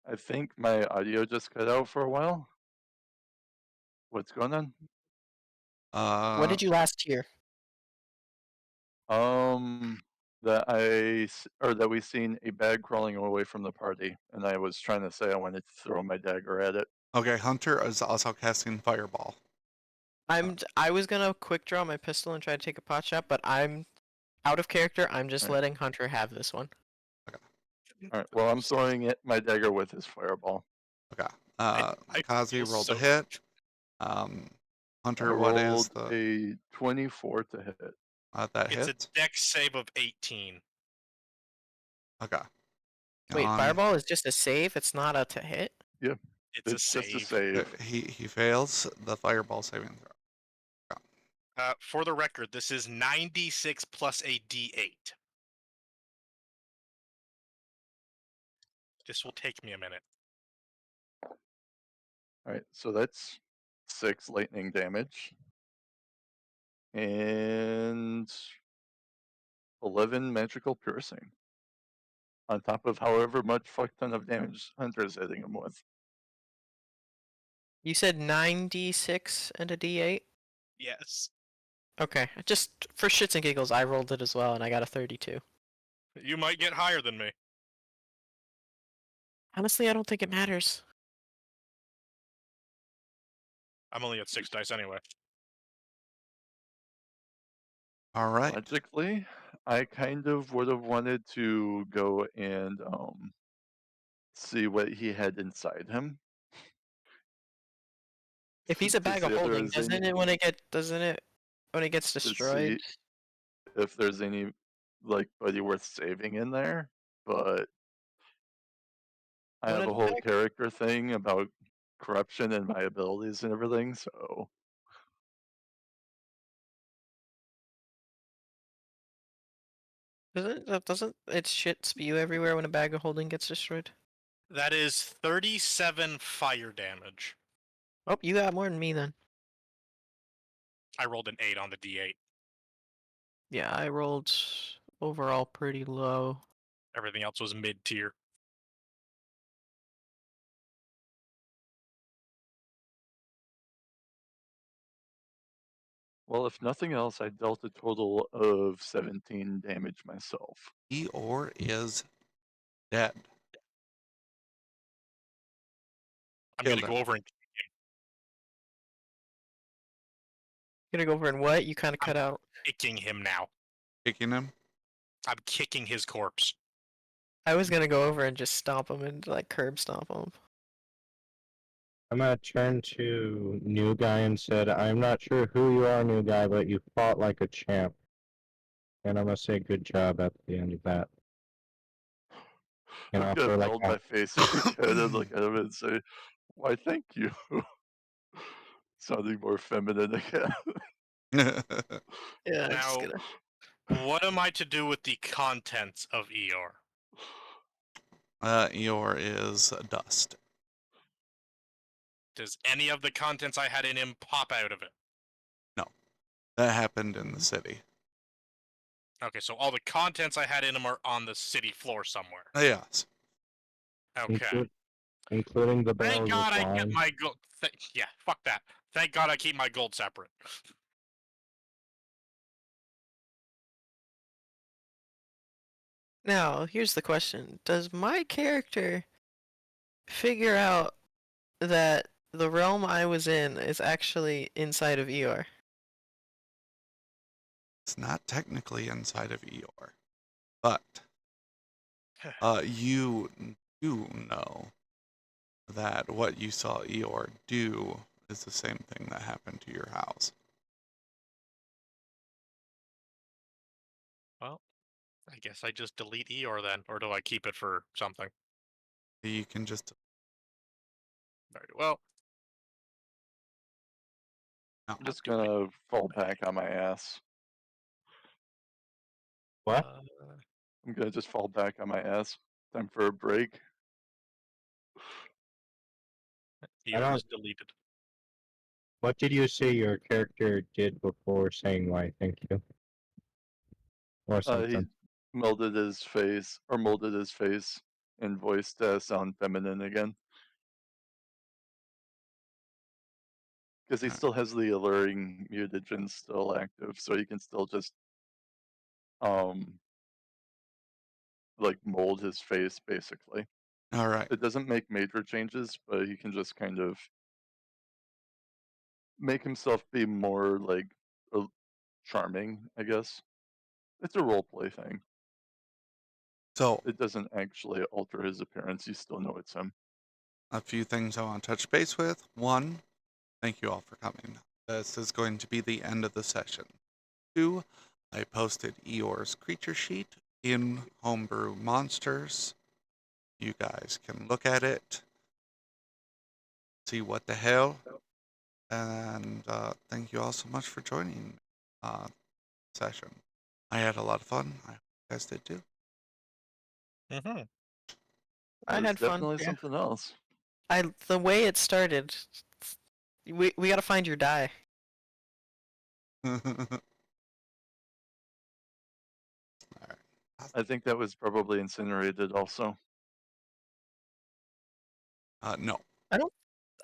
I think my audio just cut out for a while. What's going on? What did you last hear? That we seen a bag crawling away from the party, and I was trying to say I wanted to throw my dagger at it. okay, Hunter is also casting fireball. I was gonna quick draw my pistol and try to take a pot shot, but I'm out of character. I'm just Alright. letting Hunter have this one. All right. Well, I'm throwing it my dagger with his fireball. Okay. I Kazi feel rolled so a hit. I Hunter, what is rolled the a 24 to hit. that It's hit? a dex save of 18. Okay. Wait, On- fireball is just a save. It's not a to hit. It's a It's just a save. save. He fails the fireball saving throw. For the record, this is 96 plus a d8. This will take me a minute. All right. So that's 6 lightning damage and 11 magical piercing on top of however much fuck ton of damage Hunter's hitting him with. You said 9d6 and a d8. Yes. Okay, just for shits and giggles, I rolled it as well, and I got a 32. You might get higher than me. Honestly, I don't think it matters. I'm only at 6 dice anyway. All right. Logically, I kind of would have wanted to go and see what he had inside him. If he's a To bag see of if there holding, is any- doesn't it when it gets to destroyed? see if there's any like buddy worth saving in there, but I Wanna have a whole check? character thing about corruption and my abilities and everything, so Doesn't its shit spew everywhere when a bag of holding gets destroyed? That is 37 fire damage. Oh, you got more than me then. I rolled an 8 on the d8. Yeah, I rolled overall pretty low. Everything else was mid tier. well, if nothing else, I dealt a total of 17 damage myself. Eeyore is dead. I'm Killed gonna him. go over and Gonna go over and what? You kind of I'm- cut out. kicking him now. Kicking him. I'm kicking his corpse. I was gonna go over and just stomp him and like curb stomp him. I'm gonna turn to new guy and said, "I'm not sure who you are, new guy, but you fought like a champ." And I'm gonna say, "Good job" at the end of that. And I'm gonna offer like build a my face in his head and look at him and say, "Why, thank you." Sounding more feminine again. Yeah, I'm just Now, gonna. what am I to do with the contents of Eeyore? Eeyore is dust. Does any of the contents I had in him pop out of it? That happened in the city. Okay, so all the contents I had in him are on the city floor somewhere. Yes. Okay. including the Thank barrels God of I kept wine. my gold. Yeah, fuck that. Thank God I keep my gold separate. Now, here's the question: does my character figure out that the realm I was in is actually inside of Eeyore? It's not technically inside of Eeyore, but you do know that what you saw Eeyore do is the same thing that happened to your house. Well, I guess I just delete Eeyore then, or do I keep it for something? You can just Very well. no. I'm just gonna fall back on my ass. What? I'm gonna just fall back on my ass. Time for a break. Eeyore don't- is deleted. What did you say your character did before saying why? Thank you. Or He something. molded his face and voice to sound feminine again. Because he still has the alluring mutagen still active, so he can still just like mold his face basically. All right. It doesn't make major changes, but he can just kind of make himself be more like charming, I guess. It's a role play thing. So It doesn't actually alter his appearance. You still know it's him. a few things I want to touch base with. One, thank you all for coming. This is going to be the end of the session. Two, I posted Eeyore's creature sheet in Homebrew Monsters. You guys can look at it, see what the hell, and thank you all so much for joining session. I had a lot of fun. I hope you guys did too. Mm-hmm. I It's had fun. definitely Yeah. something else. The way it started, we gotta find your die. I think that was probably incinerated also. No.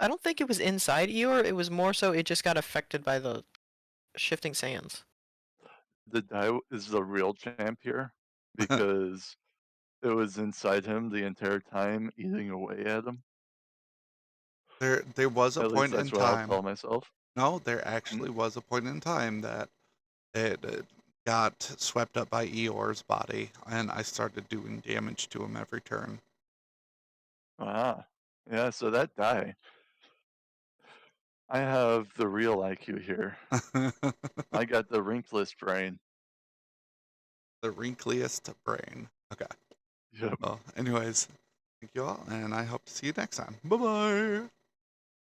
I don't think it was inside Eeyore. It was more so it just got affected by the shifting sands. The die is the real champ here because it was inside him the entire time, eating away at him. There was a At least point in that's what I'll time. tell myself. No, there actually was a point in time that it got swept up by Eeyore's body, and I started doing damage to him every turn. Ah, yeah. So that die, I have the real IQ here. I got the wrinkless brain. The wrinkliest brain. Okay. Yep. Well, anyways, thank you all, and I hope to see you next time. Bye bye.